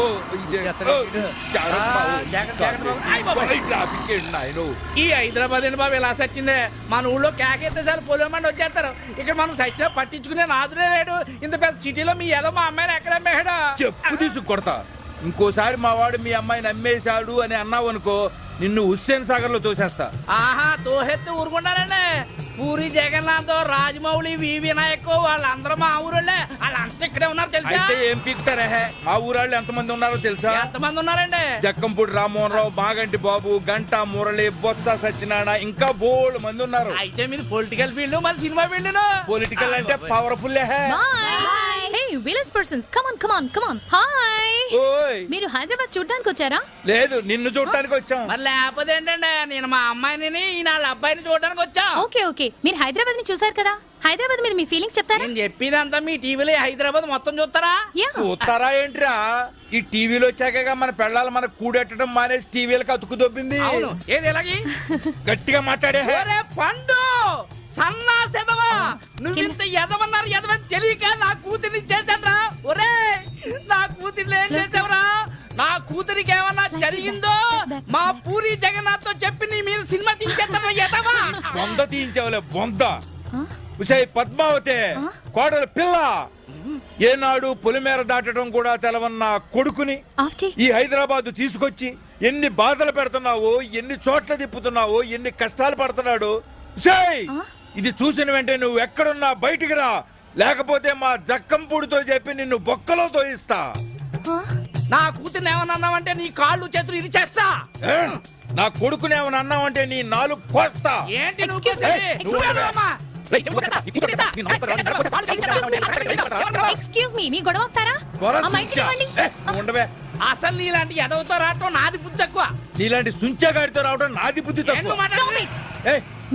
ఈ హైదరాబాద్ ఏంటి బాబు ఇలా సచ్చిందే? మన ఊళ్ళో కేకేస్తే సార్ పొలమండి వచ్చేస్తారు. ఇక్కడ మనం సచ్చిన పట్టించుకునే నాదుడే లేడు. ఇంత పెద్ద సిటీలో మీ ఏదో మా అమ్మాయిని ఎక్కడ అమ్మేడా? చెప్పు తీసుకొడతా. ఇంకోసారి మా వాడు మీ అమ్మాయిని అమ్మేశాడు అని అన్నావు అనుకో నిన్ను హుస్సేన్ సాగర్ లో తోసేస్తా. ఆహా తోహెత్తి ఊరుకుంటారండి. పూరి జగన్నాథ్, రాజమౌళి, వి వినాయక్ వాళ్ళందరూ మా ఊరోళ్ళే. వాళ్ళంతా ఇక్కడే ఉన్నారు తెలుసా? అయితే ఏం పీకుతారే? మా ఊరాళ్ళు ఎంతమంది ఉన్నారో తెలుసా? ఎంతమంది ఉన్నారండి? జక్కంపూడి రామ్మోహన్ రావు, మాగంటి బాబు, గంటా మురళి, బొత్స సత్యనారాయణ ఇంకా బోల్డ్ మంది ఉన్నారు. అయితే మీరు పొలిటికల్ ఫీల్డ్ మళ్ళీ సినిమా ఫీల్డ్. పొలిటికల్ అంటే powerful. Hey village persons come on come on come on. Hi. ఓయ్ మీరు హైదరాబాద్ చూడడానికి వచ్చారా? లేదు నిన్ను చూడడానికి వచ్చాం. మరి లేకపోతే ఏంటండి? నేను మా అమ్మాయిని ఈయన వాళ్ళ అబ్బాయిని చూడడానికి వచ్చా. ఓకే ఓకే మీరు హైదరాబాద్ ని చూసారు కదా, హైదరాబాద్ మీద మీ ఫీలింగ్స్ చెప్తారా? నేను చెప్పినంతా మీ టీవీలో హైదరాబాద్ మొత్తం చూస్తారా? చూస్తారా ఏంట్రా? ఈ టీవీలో వచ్చాక మన పెళ్ళాలి మనకు కూడెట్టడం మానేసి టీవీలకు అతుకు దొబ్బింది. అవును ఏది ఎలాగి గట్టిగా మాట్లాడే. పండు సన్నా సెదవా నువ్వింత ఎదవన్నారు ఎదవని తెలియక నా కూతుర్ని చేశాడ్రా. ఒరే నా కూతుర్ని ఏం చేసావురా? నా కూతురికి ఏమన్నా జరిగిందో మా పూరి జగన్నాథ్ తో చెప్పి నీ మీద సినిమా తీసేస్తారా ఎదవా? బొంద తీయించావులే బొంద. ఉషయ్ పద్మావతి కోడల పిల్ల ఏనాడు పొలిమేర దాటడం కూడా తెలవన్న కొడుకుని ఈ హైదరాబాద్ తీసుకొచ్చి ఎన్ని బాధలు పెడుతున్నావో, ఎన్ని చోట్ల తిప్పుతున్నావో, ఎన్ని కష్టాలు పడుతున్నాడు. ఉషయ్ ఇది చూసిన వెంటనే నువ్వు ఎక్కడున్నా బయటికి రా, లేకపోతే మా జక్కంపూడితో చెప్పి నిన్ను బొక్కలో తోయిస్తా. నా కూతుర్ని ఏమన్నా అన్నావంటే నీ కాళ్ళు చేతులు ఇరిచేస్తా. నా కొడుకుని ఏమన్నా అన్నావంటే నీ నాలుగు కోస్తా. ఏంటి ఎక్స్క్యూజ్ మీ మీ గొడవ అవుతారా? ఉండవే. అసలు నీలాంటి ఎదవతో రావటం నాది బుద్ధి తక్కువ. నీలాంటి సుంచగాడితో రావడం నాది బుద్ధి తక్కువ.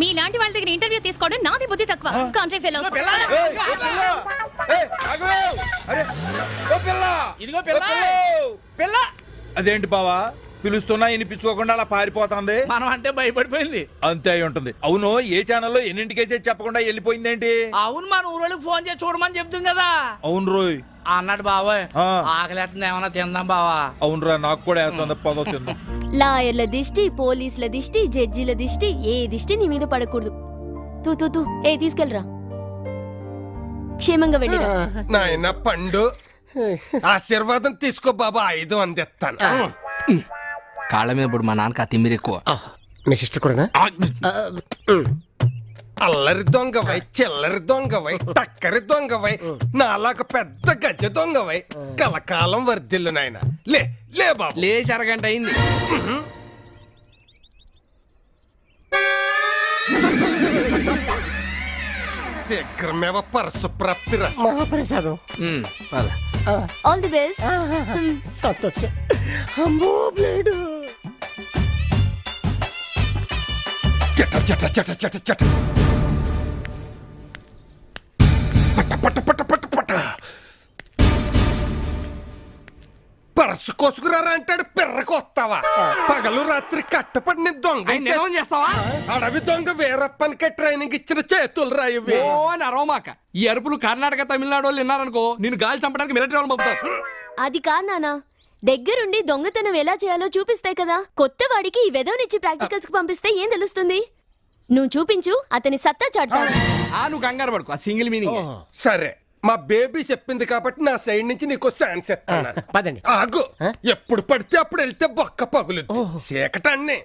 మీలాంటి వాళ్ళ దగ్గర ఇంటర్వ్యూ తీసుకోవడం నాది బుద్ధి తక్కువ. Country fellows. ఇదిగో పిల్ల. అదేంటి బావా పిలుస్తున్నా వినిపించుకోకుండా అలా పారిపోతుంది? మనం అంటే భయపడిపోయింది. అంతే అయి ఉంటుంది. అవును ఏ ఛానల్లో ఎన్నింటికేసేది చెప్పకుండా వెళ్ళిపోయిందేంటి? అవును మన ఊరోళ్ళకి ఫోన్ చేసి చూడమని చెప్తుంది కదా. అవును రోయ్ అన్నాడు బాబాయ్. ఆకలేస్తుంది ఏమన్నా తిందాం బావా. అవునురా నాకు కూడా వేస్తుంది. పదో తిందాం. లాయర్ల దిష్టి, పోలీసుల దిష్టి, జడ్జిల దిష్టి, ఏ దిష్టి నీ మీద పడకూడదు. తూ ఏ తీసుకెళ్ళరా, క్షేమంగా వెళ్ళిరా. నాయన పండు ఆశీర్వాదం తీసుకో బాబా. 5 అందిస్తాను. కాళ్ళ మీద ఇప్పుడు మా నాన్నకి ఆ తిమ్మిరి ఎక్కువ. మీ సిస్టర్ కూడా అల్లరి దొంగవై, చిల్లరి దొంగవై, టక్కరి దొంగవై, నాలాగ పెద్ద గజ దొంగవై కలకాలం వర్ధిల్లు నాయన. లే లే బాబు. లేచి అరగంట అయింది. శీఘ్రమేవ పరసు ప్రాప్తి మహాప్రసాదం. All the best. సంతోషం. అమ్మో బ్లేడు. చట చట చట చట చట పట పట పట పట పట. పరసు కోసుకురారా అంటాడు, పిర్రకు వస్తావా? పగలు రాత్రి కట్టపడిన దొంగ చేస్తావా? అడవి దొంగ వీరప్పనికే ట్రైనింగ్ ఇచ్చిన చేతులు రాయవి. ఓ నరవమాక. ఈ అరుపులు కర్ణాటక తమిళనాడు వాళ్ళు విన్నారనుకో నిన్ను గాలి చంపడానికి మిలిటరీ వాళ్ళు పంపుతారు. అది కాదు నాన్న, దగ్గరుండి దొంగతనం ఎలా చేయాలో చూపిస్తే కదా. కొత్త వాడికి ఈ వెదవనిచ్చి ప్రాక్టికల్స్ కి పంపిస్తే ఏం తెలుస్తుంది? నువ్వు చూపించు, అతని సత్తా చాటుతాడు. నువ్వు కంగారు పడుకో. ఆ సింగిల్ మీనింగ్. సరే మా బేబీ చెప్పింది కాబట్టి నా సైడ్ నుంచి నీకు ఛాన్స్ ఇస్తాను. పదండి. ఆగు. ఎప్పుడు పడితే అప్పుడు వెళ్తే బొక్క పగులు చీకటాన్ని.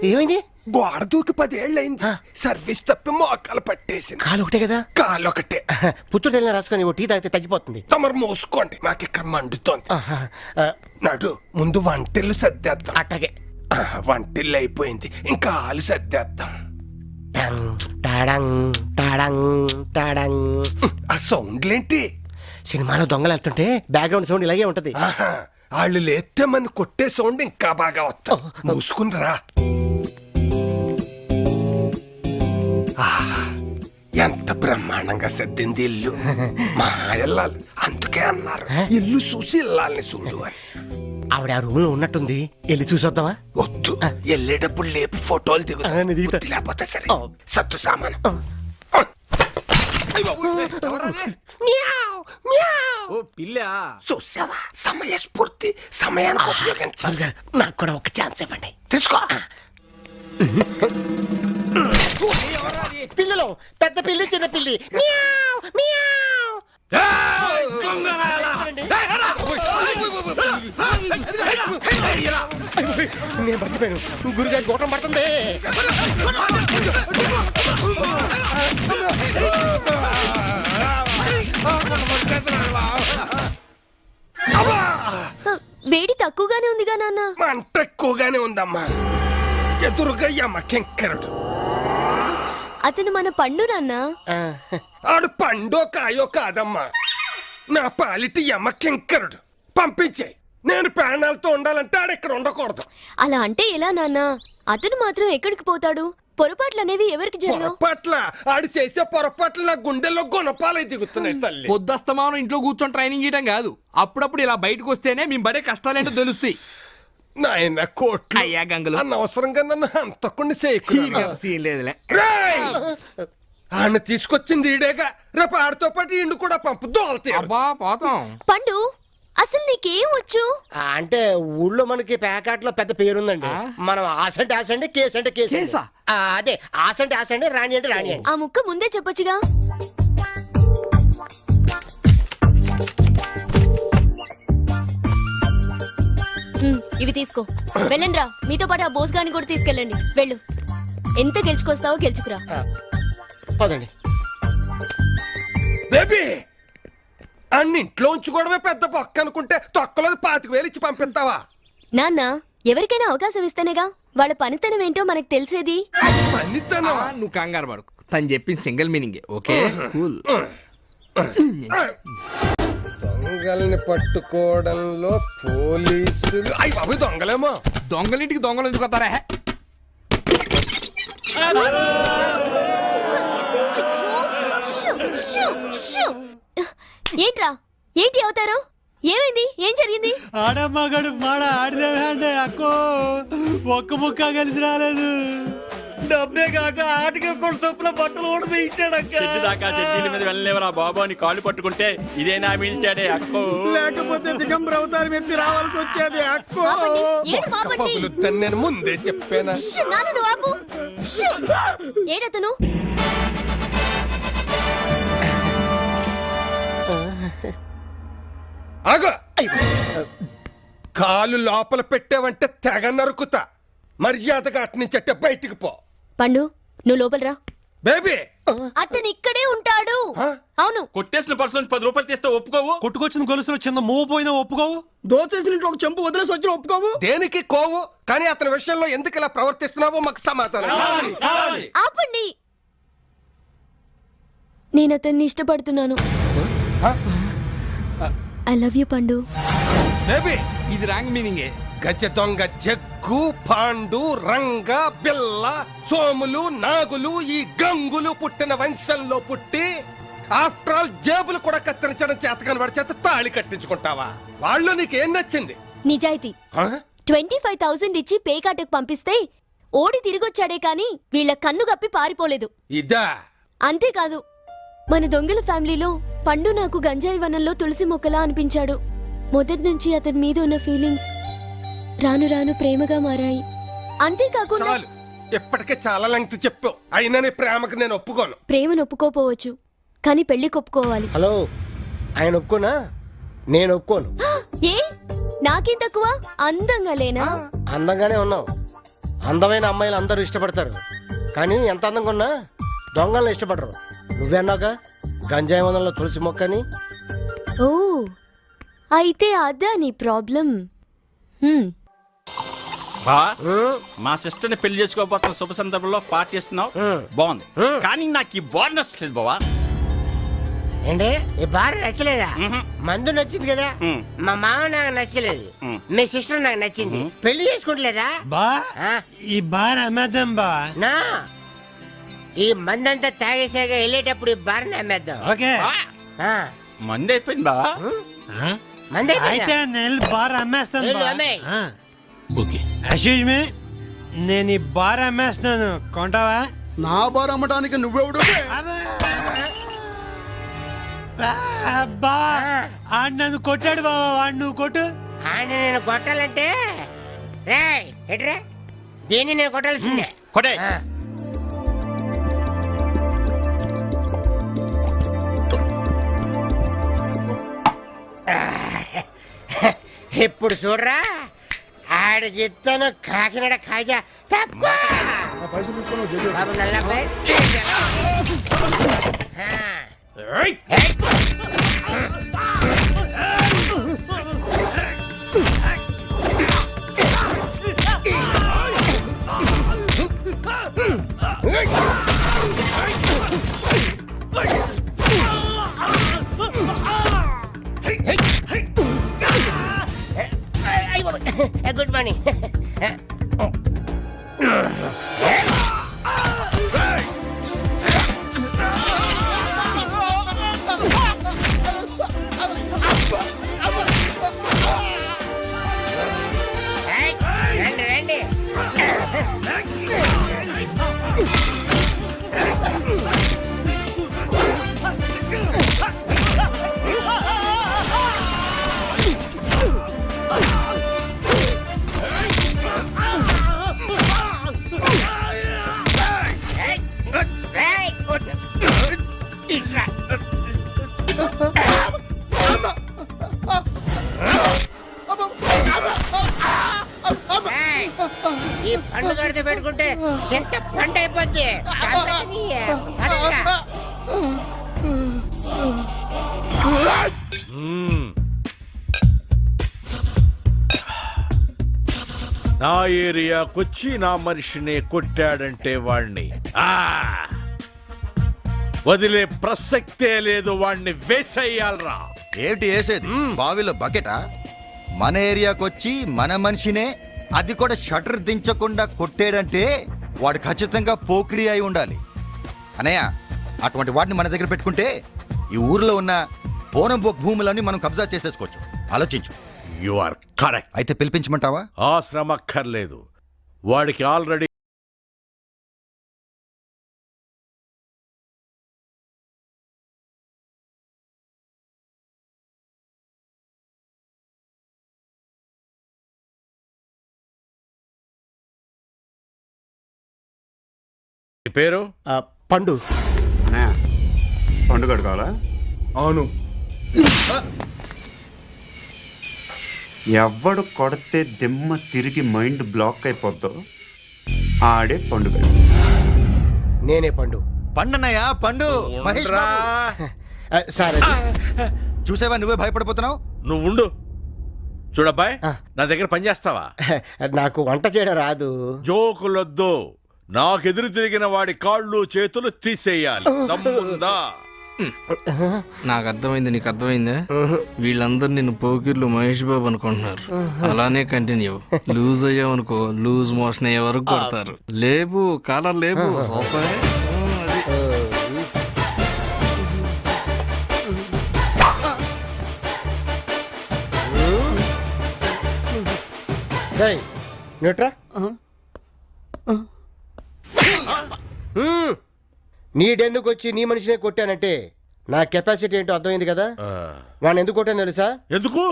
ఏమైంది? గోడ దూకి 10 ఏళ్ళైంది. సర్వీస్ తప్పి మోకాలు పట్టేసింది. కాలు ఒకటే కదా? కాలు ఒకటే. పుత్తూరు తెల్లిన రాసుకొని ఓ టీ తాగితే తగ్గిపోతుంది. తమరు మోసుకోండి, మాకు ఇక్కడ మండుతోంది. నడు ముందు వంటిల్లు సర్దేద్దాం. అట్టగే. వంటిల్లు అయిపోయింది, ఇంకా ఆలు సర్దేద్దాం. ఆ సౌండ్లేంటి? సినిమాలో దొంగలు వెళ్తుంటే బ్యాక్గ్రౌండ్ సౌండ్ ఇలాగే ఉంటది. వాళ్ళు లేస్తే మన కొట్టే సౌండ్ ఇంకా బాగా వస్తా. మూసుకుందిరా. ఎంత బ్రహ్మాండంగా సర్దింది ఇల్లు. మా ఇల్లాలు అందుకే అన్నారు ఇల్లు చూసి ఇల్లాలని చూడు అని. ఆవిడ ఆ రూమ్ లో ఉన్నట్టుంది, వెళ్ళి చూసొద్దామా? వద్దు, వెళ్ళేటప్పుడు లేపి ఫోటోలు దిగుతా. లేకపోతే సరే సత్తు సామాను. చూసావా, సమయస్ఫూర్తి, సమయానికి ఉపయోగించాలి. నాకు కూడా ఒక ఛాన్స్ ఇవ్వండి. తీసుకో. పిల్లలు, పెద్ద పిల్లి, చిన్న పిల్లి. నేను బతికిపోయాను. గురుగారి గోటం పడుతుంది. వేడి తక్కువగానే ఉందిగా నాన్న. మంట ఎక్కువగానే ఉందమ్మా. ఎదురుగా యమ కింకరుడు. అతను మన పండు నాన్న. ఆడు పండో కాయో కాదమ్మా, నా పాలిటి యమ కింకరుడు. పంపించే. నేను ప్రాణాలతో ఉండాలంటే ఆడు ఇక్కడ ఉండకూడదు. అలా అంటే ఎలా నాన్న? అతను మాత్రం ఎక్కడికి పోతాడు? పొరపాట్లు అనేవి ఎవరికి జరగవు. పొరపాట్ల ఆడు చేసే పొరపాట్లు నా గుండెల్లో గుణపాలై దిగుతున్నాయి తల్లి. పొద్దుస్తమానం ఇంట్లో కూర్చొని ట్రైనింగ్ చేయడం కాదు, అప్పుడప్పుడు ఇలా బయటకు వస్తేనే మేము పడే కష్టాలేంటో తెలుస్తాయి. నాయన కోట్లు అయ్యా గంగలు అనవసరంగా నన్ను అంతకుండా చేయలేదులే. ఆయన తీసుకొచ్చింది ఈడేగా, రేపు ఆడితో పాటు ఇండు కూడా పంపు దోల్తాయి. పండు, అసలు నీకేం వచ్చు? అంటే ఊళ్ళో మనకి ప్యాకెట్లో పెద్ద పేరుందండి. మనం ఆసంటే ఆసండి, కేసు అంటే కేసు. అదే ఆసంటే ఆసండి, రాణి అంటే రాణి. ఆ ముక్క ముందే చెప్పొచ్చుగా. ఇవి తీసుకో, వెళ్ళండి రా. మీతో పాటు ఆ బోస్ గాని కూడా తీసుకెళ్ళండి. వెళ్ళు, ఎంత గెలుచుకొస్తావో గెలుచుకురా. పదండి. బేబీ, అన్నింట్లో ఉంచుకోవడమే పెద్ద పక్క అనుకుంటే తొక్కలో 25,000 ఇచ్చి పంపిస్తావా? నాన్న, ఎవరికైనా అవకాశం ఇస్తేనేగా వాళ్ళ పనితనం ఏంటో మనకు తెలిసేది. నువ్వు కంగారు పడుకు, తను చెప్పింది సింగిల్ మీనింగ్. Okay cool. దొంగల్ని పట్టుకోవడంలో పోలీసులు అవి దొంగలేమో. దొంగలింటికి దొంగలు ఎందుకు వస్తారా? ఏంట్రా, ఏంటి అవుతారు? ఏమైంది? ఏం జరిగింది? ఆడమ్మగాడు మాడ ఆడిదే అక్కో, ఒక్క ముక్క కలిసి రాలేదు. డబ్బే కాక ఆటకి కొన్ని చొప్పున బట్టలు కూడా తీయించాడక్క. చెట్టు దాకా చెట్ల మీద వెళ్ళలేవరా బాబు అని కాళ్ళు పట్టుకుంటే ఇదేనా మిల్చాడే అక్కో. లేకపోతే దిగంబర అవతారం ఎత్తి రావాల్సి వచ్చేది అక్కో. నేను ముందే చెప్పాను. ఏడతను కాలు లోపల పెట్టావంటే తెగ నరుకుతా. మర్యాదగా అట్నుంచట్టే బయటికి పో. పండు, నువ్వు లోపల రా. బేబీ, అతను ఇక్కడే ఉంటాడు. అవును. కొట్టేసిన పర్సు నుంచి 10 రూపాయలు తీస్తే ఒప్పుకోవు? కొట్టుకొచ్చిన గొలుసులో చిన్న మూవ్ పోయినా ఒప్పుకోవు? దోచేసిన ఇంట్లో ఒక చెంపు వదిలేసి వచ్చిన ఒప్పుకోవు? దేనికి కోవు? కానీ అతని విషయంలో ఎందుకు ఇలా ప్రవర్తిస్తున్నావో మాకు సమాధానం. ఆపండి, నేను అతన్ని ఇష్టపడుతున్నాను. ఐ లవ్ యూ పండు. బేబీ, ఇది రాంగ్ మీనింగే. గజ దొంగ జగ్గు, పాండు, రంగ, బిల్ల, సోములు, నాగులు, ఈ గంగులు పుట్టిన వంశంలో పుట్టి ఆఫ్టర్ ఆల్ జేబులు కూడా కత్తిరించడం చేతకాని వాడి చేత తాళి కట్టించుకుంటావా? వాళ్ళు నీకేం నచ్చింది? నిజాయితీ. 25,000 ఇచ్చి పేకాటకు పంపిస్తే ఓడి తిరిగొచ్చాడే కాని వీళ్ళ కన్ను గప్పి పారిపోలేదు. ఇదా అంతేకాదు మన దొంగల ఫ్యామిలీలో పండు నాకు గంజాయి వనంలో తులసి మొక్కలా అనిపించాడు. మొదటి నుంచి అతని మీద ఉన్న ఫీలింగ్స్ రాను రాను ప్రేమగా మారాయి. అంతేకాకుండా చాలు, ఇప్పటికే చాలా లెంగ్త్ చెప్పు. అయినా నీ ప్రేమకు నేను ఒప్పుకోను. ప్రేమను ఒప్పుకోపోవచ్చు కానీ పెళ్లికి ఒప్పుకోవాలి. హలో, ఆయన ఒప్పుకోనా? నేను ఒప్పుకోను. ఏ నాకేం తక్కువ? అందంగా లేనా? అందంగానే ఉన్నావు. అందమైన అమ్మాయిలు అందరూ ఇష్టపడతారు, కానీ ఎంత అందంగా ఉన్నా దొంగలను ఇష్టపడరు. నువ్వన్నాక గంజాయి వనంలో తులసి మొక్కని. ఓ అయితే అదా నీ ప్రాబ్లం. బా మా సిస్టర్ ని పెళ్లి చేసుకోబోతున్న శుభ సందర్భంలో పార్టీ ఇస్తున్నావు, బాగుంది. కానీ నాకు ఈ బోనస్ లేదు బావా. ఏంటి ఈ బార్ నచ్చలేదా? మందు నచ్చింది కదా, మా మామ నాకు నచ్చలేదు, మీ సిస్టర్ నాకు నచ్చింది. పెళ్లి చేసుకుంటలేదా? బా ఈ బార్ అమ్మేద్దాం బా. నా ఈ మందంతా తాగేసాక వెళ్ళేటప్పుడు ఈ బార్ని అమ్మేద్దాం. ఓకే మంది అయిపోయింది బా. మంది అయితే నేను బార్ అమ్మేస్తాను వెళ్ళు, బా. అమ్మేయ్. ఓకే ఎక్స్క్యూజ్ మీ, నేను ఈ బార్ అమ్మేస్తున్నాను, కొంటావా? నా బార్ అమ్మటానికి నువ్వెవడు? బా ఆడు నన్ను కొట్టాడు బాబా, వాడు నువ్వు కొట్టు. ఆయన నేను కొట్టాలంటే రే ఎట్రా దీన్ని నేను కొట్టాల్సిందే. కొట్టే ఇప్పుడు చూడరా ఆడికి ఇస్తాను కాకినాడ కాజా. తప్పుకో బాబు నల్లబ్బాయి. Good morning. రండి రండి. ఈ పండు కడితే పెట్టుకుంటే చింత పండు అయిపోద్ది. నా ఏరియాకొచ్చి నా మనిషిని కొట్టాడంటే వాణ్ణి వదిలే ప్రసక్తే లేదు. వాణ్ణి వేసేయాలరా. ఏమిటి వేసేది? బావిలో బకెటా? మన ఏరియాకొచ్చి మన మనిషినే, అది కూడా షటర్ దించకుండా కొట్టాడంటే వాడు ఖచ్చితంగా పోకిరి అయి ఉండాలి. అనయ్య, అటువంటి వాడిని మన దగ్గర పెట్టుకుంటే ఈ ఊర్లో ఉన్న పోనంబోక్ భూములన్నీ మనం కబ్జా చేసేసుకోవచ్చు. ఆలోచించు. You are correct. అయితే పిలిపించమంటావా? ఆ శ్రమ అక్కర్లేదు. వాడికి ఆల్రెడీ పేరు పండు. పండుగ కావాలా? అవును. ఎవడు కొడితే దిమ్మ తిరిగి మైండ్ బ్లాక్ అయిపోద్దో ఆడే పండుగ. నేనే పండు. పండునయ్య పండు. మహేష్ సరే చూసావా, నువ్వే భయపడిపోతున్నావు. నువ్వు ఉండు. చూడబ్బాయ్, నా దగ్గర పని చేస్తావా? నాకు వంట చేయడం రాదు. జోకులొద్దు. నాకెదురు తిరిగిన వాడి కాళ్ళు చేతులు తీసేయాలి. దమ్ముందా? నాకు అర్థమైంది, నీకు అర్థమైందా? వీళ్ళందరూ నిన్ను పోకిర్లు మహేష్ బాబు అనుకుంటున్నారు. అలానే కంటిన్యూ. లూజ్ అయ్యావనుకో, లూజ్ మోషన్ అయ్యే వరకు కొడతారు. లేపు కాలర్ లేపు. న్యూట్రా నీ డెన్నుకు వచ్చి నీ మనిషినే కొట్టానంటే నా కెపాసిటీ ఏంటో అర్థమైంది కదా. వాడిని ఎందుకు కొట్టాను తెలుసా? ఎందుకు?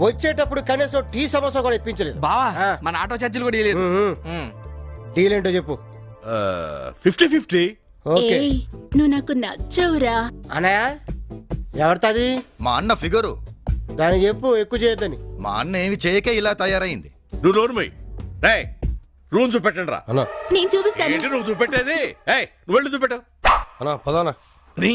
వచ్చేటప్పుడు కనీసం టీ సమోసా కూడా ఇప్పించలేదు. బావా మన ఆటో ఛార్జీలు కూడా ఇవ్వలేదు. డీల్ ఏంటో చెప్పు. 50-50. ఓకే. ఏయ్, నువ్వు నాకు నచ్చవురా. అనయా ఎవరిది? మా అన్న ఫిగరు. దాన్ని చెప్పు ఎక్కువ చేయొద్దని. మా అన్న ఏమి చేయకే ఇలా తయారైంది. నువ్వు నోరుమై. రేయ్ రూమ్ చూపెట్టండి రా. నేను చూపిస్తాను. ఏంటి నువ్వు చూపెట్టేది? ఏయ్ నువ్వు వెళ్ళి చూపెట్టావు అన్నా పదానా. నీ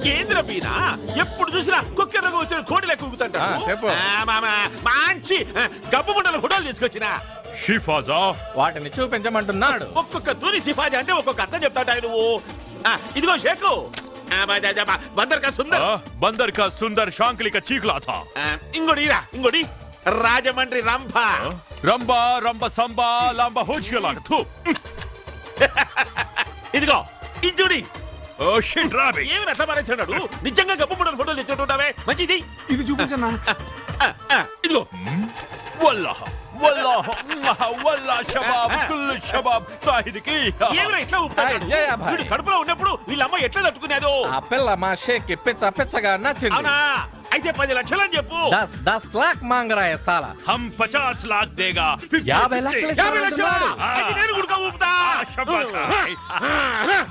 కేంద్ర పీన ఎప్పుడు చూసినా కుక్కెరగా వచ్చిన కోడి లెక్క ఊగుతుంటాడు. మంచి గబ్బు ముండల ఫోటోలు తీసుకొచ్చిన షిఫాజా వాటిని చూపించమంటున్నాడు. ఒక్కొక్క తూరి సిఫాజా అంటే ఒక్కొక్క అర్థం చెప్తాడు నువ్వు. ఇదిగో షేకు బందర్ కా సుందర్ బందర్ కా సుందర్ శాంక్లిక చీకులా థా. ఇంకోటి రాజమండ్రి రంభ రంబ రంబ సంబ లంబ హోచిలా థు. ఇదిగో ఇంజుడి. Oh shit Robbie. ఏమి రథ మారేసాడు నిజంగా గబ్బు ముండల ఫోటోలు తెచ్చుంటావే. మంచిది ఇది చూపించన్నా. ఇదిగో والله والله والله شباب كل الشباب طاهدకి. ఏమిరా ఇట్లా ఊపుతాడు? వీడు కడుపులో ఉన్నప్పుడు వీళ్ళ అమ్మ ఎట్లా తట్టుకునేదో. ఆ పిల్ల మా షేక్ పిచ్చగా నచ్చింది. అవునా? అయితే 10 లక్షలు అని చెప్పు. 10 लाख मांग रहा है साला. हम 50 लाख देगा. 50 లక్షలు 50 లక్షలు అయితే నేను కూడా ఊపుతా.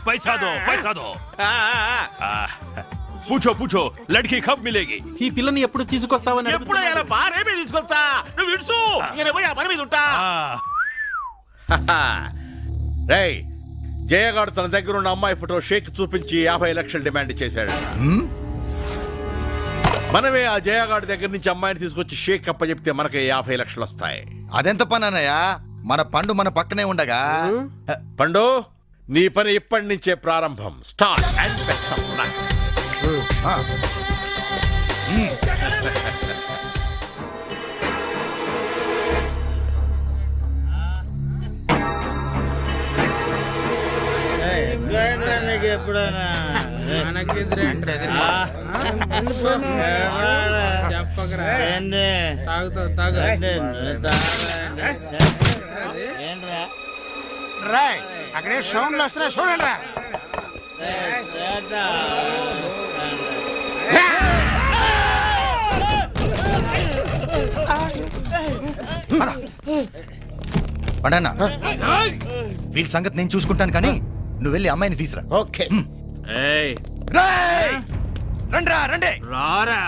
पैसा दो पूछो पूछो लड़की कब मिलेगी. ఈ పిల్లని ఎప్పుడు తీసుకొస్తావని ఎప్పుడు ఎలా బారేమే తీసుకొచ్చా. నువ్వు ఇడుసు నేను పోయి ఆ పని మీద ఉంటా. రేయ్ జయగాడు తన దగ్గర ఉన్న అమ్మాయి ఫోటో షేక్ చూపించి 50 లక్షలు డిమాండ్ చేశాడు. మనమే ఆ జయగాడి దగ్గర నుంచి అమ్మాయిని తీసుకొచ్చి షేక్ అప్ప చెప్తే మనకి 50 లక్షలు వస్తాయి. అదెంత పని అన్నయ్యా? మన పండు మన పక్కనే ఉండగా. పండు నీ పని ఇప్పటి నుంచే ప్రారంభం. Start and best of luck. ఎప్పుడైనా అక్కడే సౌండ్లు వస్తున్నా చూడండి రా. పండన్నా వీళ్ళ సంగతి నేను చూసుకుంటాను కానీ నువ్వు వెళ్ళి అమ్మాయిని తీసురా. ఓకే. రండ్రా రండి రారా.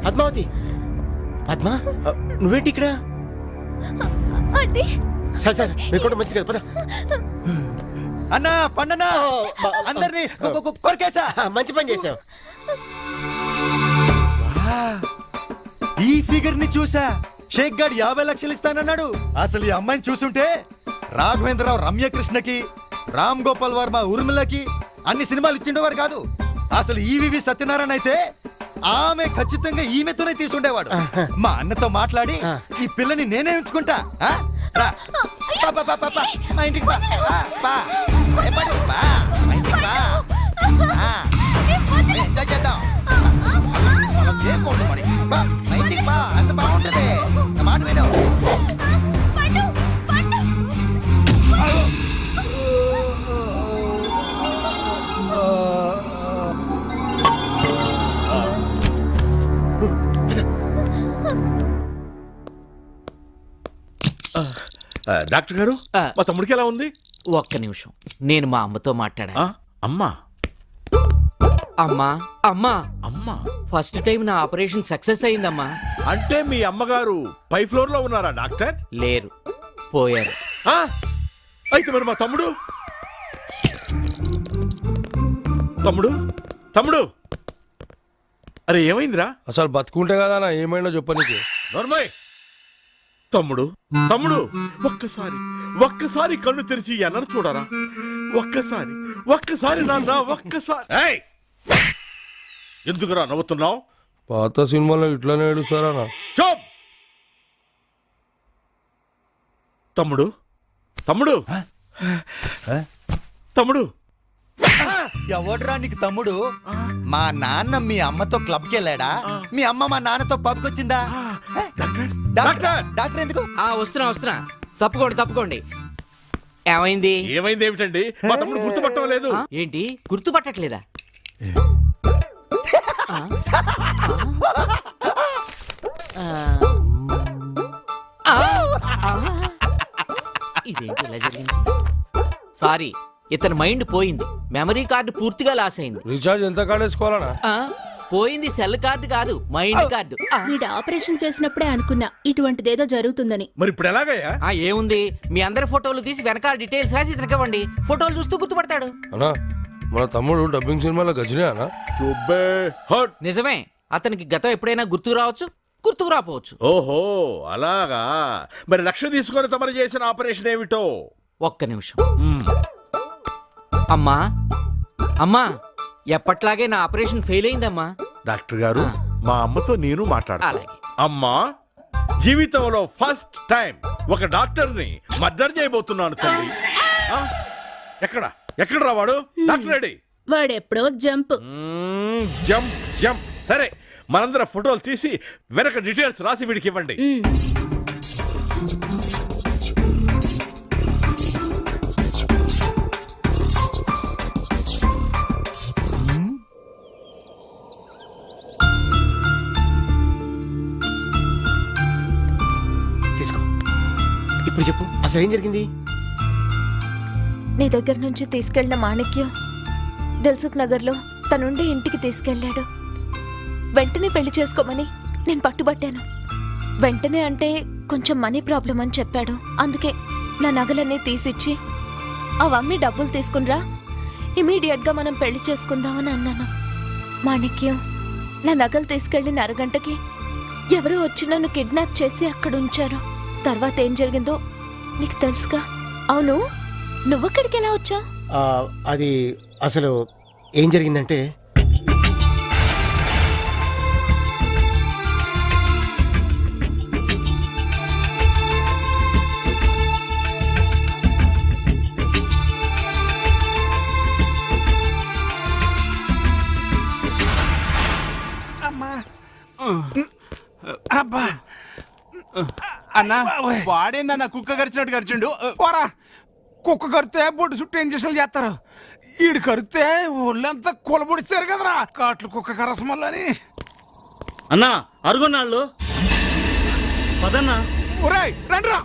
పద్మావతి పద్మా నువ్వేంటి ఇక్కడ? సరే సరే మీ కూడా మంచిది కదా పద. అన్నా పండన్నా అందరినీ కొరికేసా. మంచి పని చేసావు. ఈ ఫిగర్ ని చూసా షేక్ గాడు 50 లక్షలు ఇస్తానన్నాడు. అసలు ఈ అమ్మాయిని చూసుంటే రాఘవేంద్రరావు రమ్యకృష్ణకి, రామ్ గోపాల్ వర్మ ఉర్మిళకి అన్ని సినిమాలు ఇచ్చిండేవారు కాదు. అసలు ఈవివి సత్యనారాయణ అయితే ఆమె ఖచ్చితంగా ఈమెతోనే తీసుండేవాడు. మా అన్నతో మాట్లాడి ఈ పిల్లని నేనే ఉంచుకుంటా. ఆ? రా. పా, పా, పా, పా, పా. మా ఇంటికి పా. పా, పా. ఎప్పటికి పా. మా ఇంటికి పా. ఆ. ఎంజాయ్ చేద్దాం. చేయకూడదు మరి. పా. మా ఇంటికి పా. అంత బాగుంటది. నా మాట విను. డాక్టర్ గారు మా తమ్ముడికి ఎలా ఉంది? ఒక్క నిమిషం, నేను మా అమ్మతో మాట్లాడా. అమ్మా అమ్మా అమ్మా అమ్మా ఫస్ట్ టైం నా ఆపరేషన్ సక్సెస్ అయిందమ్మా. అంటే మీ అమ్మగారు పై ఫ్లోర్ లో ఉన్నారా డాక్టర్? లేరు, పోయారు. అయితే మరి మా తమ్ముడు తమ్ముడు తమ్ముడు అరే ఏమైందిరా? అసలు బతుకుంటే కదా నా ఏమైనా చెప్పనీకి. నోర్మయ్ తమ్ముడు తమ్ముడు ఒక్కసారి కన్ను తెరిచి అన్నను చూడరా. ఒక్కసారి నాన్న ఒక్కసారి. ఎందుకురా నవ్వుతున్నావు? పాత సినిమాలో ఇట్లానే ఏడుస్తారా? చూప్ తమ్ముడు తమ్ముడు తమ్ముడు ఎవడ్రా నీకు తమ్ముడు? మా నాన్న మీ అమ్మతో క్లబ్కి వెళ్ళాడా? మీ అమ్మ మా నాన్నతో పబ్కి వచ్చిందా? డాక్టర్ ఎందుకు? వస్తున్నా. తప్పుకోండి. ఏమైంది? ఏమైంది ఏమిటండి? మా తమ్ముడు గుర్తుపట్టడం లేదు. ఏంటి గుర్తుపట్టట్లేదా? ఇదేంటి ఇలా జరిగింది? సారీ, ఇతని మైండ్ పోయింది. మెమరీ కార్డు పూర్తిగా లాస్ అయింది. రీఛార్జ్ ఎంత కార్డు వేసుకోవాలనా? పోయింది సెల్ కార్డు కాదు, మైండ్ కార్డు. వీడు ఆపరేషన్ చేసినప్పుడే అనుకున్నా ఇటువంటిదేదో జరుగుతుందని. మరి ఇప్పుడు ఎలాగయ్యా? ఏముంది, మీ అందరి ఫోటోలు తీసి వెనకాల డీటెయిల్స్ రాసి ఇతనికివ్వండి. ఫోటోలు చూస్తూ గుర్తుపడతాడు. అన్నా మన తమ్ముడు డబ్బింగ్ సినిమాలో గజనీ అన్నా? నిజమే, అతనికి గతం ఎప్పుడైనా గుర్తుకు రావచ్చు, గుర్తుకు రాపోవచ్చు. ఓహో అలాగా. మరి లక్ష్యం తీసుకొని తమరు చేసిన ఆపరేషన్ ఏమిటో? ఒక్క నిమిషం. అమ్మా ఎప్పట్లాగే నా ఆపరేషన్ ఫెయిల్ అయిందమ్మా. డాక్టర్ గారు మా అమ్మతో నేను మాట్లాడాలి. అమ్మా, జీవితంలో ఫస్ట్ టైం ఒక డాక్టర్ని మర్డర్ చేయబోతున్నాను తల్లి. ఎక్కడ రావాడు? Doctor ready. వాడెప్పుడో జంప్. సరే, మనందరం ఫోటోలు తీసి వెనక డీటెయిల్స్ రాసి వీడికి ఇవ్వండి. తీసుకో. ఇప్పుడు చెప్పు, అసలు ఏం జరిగింది? నీ దగ్గర నుంచి తీసుకెళ్లిన మాణిక్యం దిల్సుఖ్ నగర్లో తనుండే ఇంటికి తీసుకెళ్లాడు. వెంటనే పెళ్లి చేసుకోమని నేను పట్టుబట్టాను. వెంటనే అంటే కొంచెం మనీ ప్రాబ్లం అని చెప్పాడు. అందుకే నా నగలన్నీ తీసిచ్చి అవన్నీ డబ్బులు తీసుకునిరా, ఇమీడియట్గా మనం పెళ్లి చేసుకుందామని అన్నాను. మాణిక్యం నా నగలు తీసుకెళ్లిన అరగంటకి ఎవరో వచ్చి నన్ను కిడ్నాప్ చేసి అక్కడ ఉంచారు. తర్వాత ఏం జరిగిందో నీకు తెలుసుగా. అవును, నువ్వక్కడికి ఎలా వచ్చావు? అది అసలు ఏం జరిగిందంటే, అన్నా వాడేందన్న కుక్క కరిచినట్టు కరిచిండు. పోరా, కుక్క కరితే బొడ్డు చుట్టూ ఇంజక్షన్లు చేస్తారు. ఈడు కరితే ఒళ్ళంతా కూలబొడిచారు కదరా కాట్లు కుక్క కరసమల్లని. అన్నా అరుగున్నాళ్ళు పదన్నా. ఒరేయ్ రండిరా.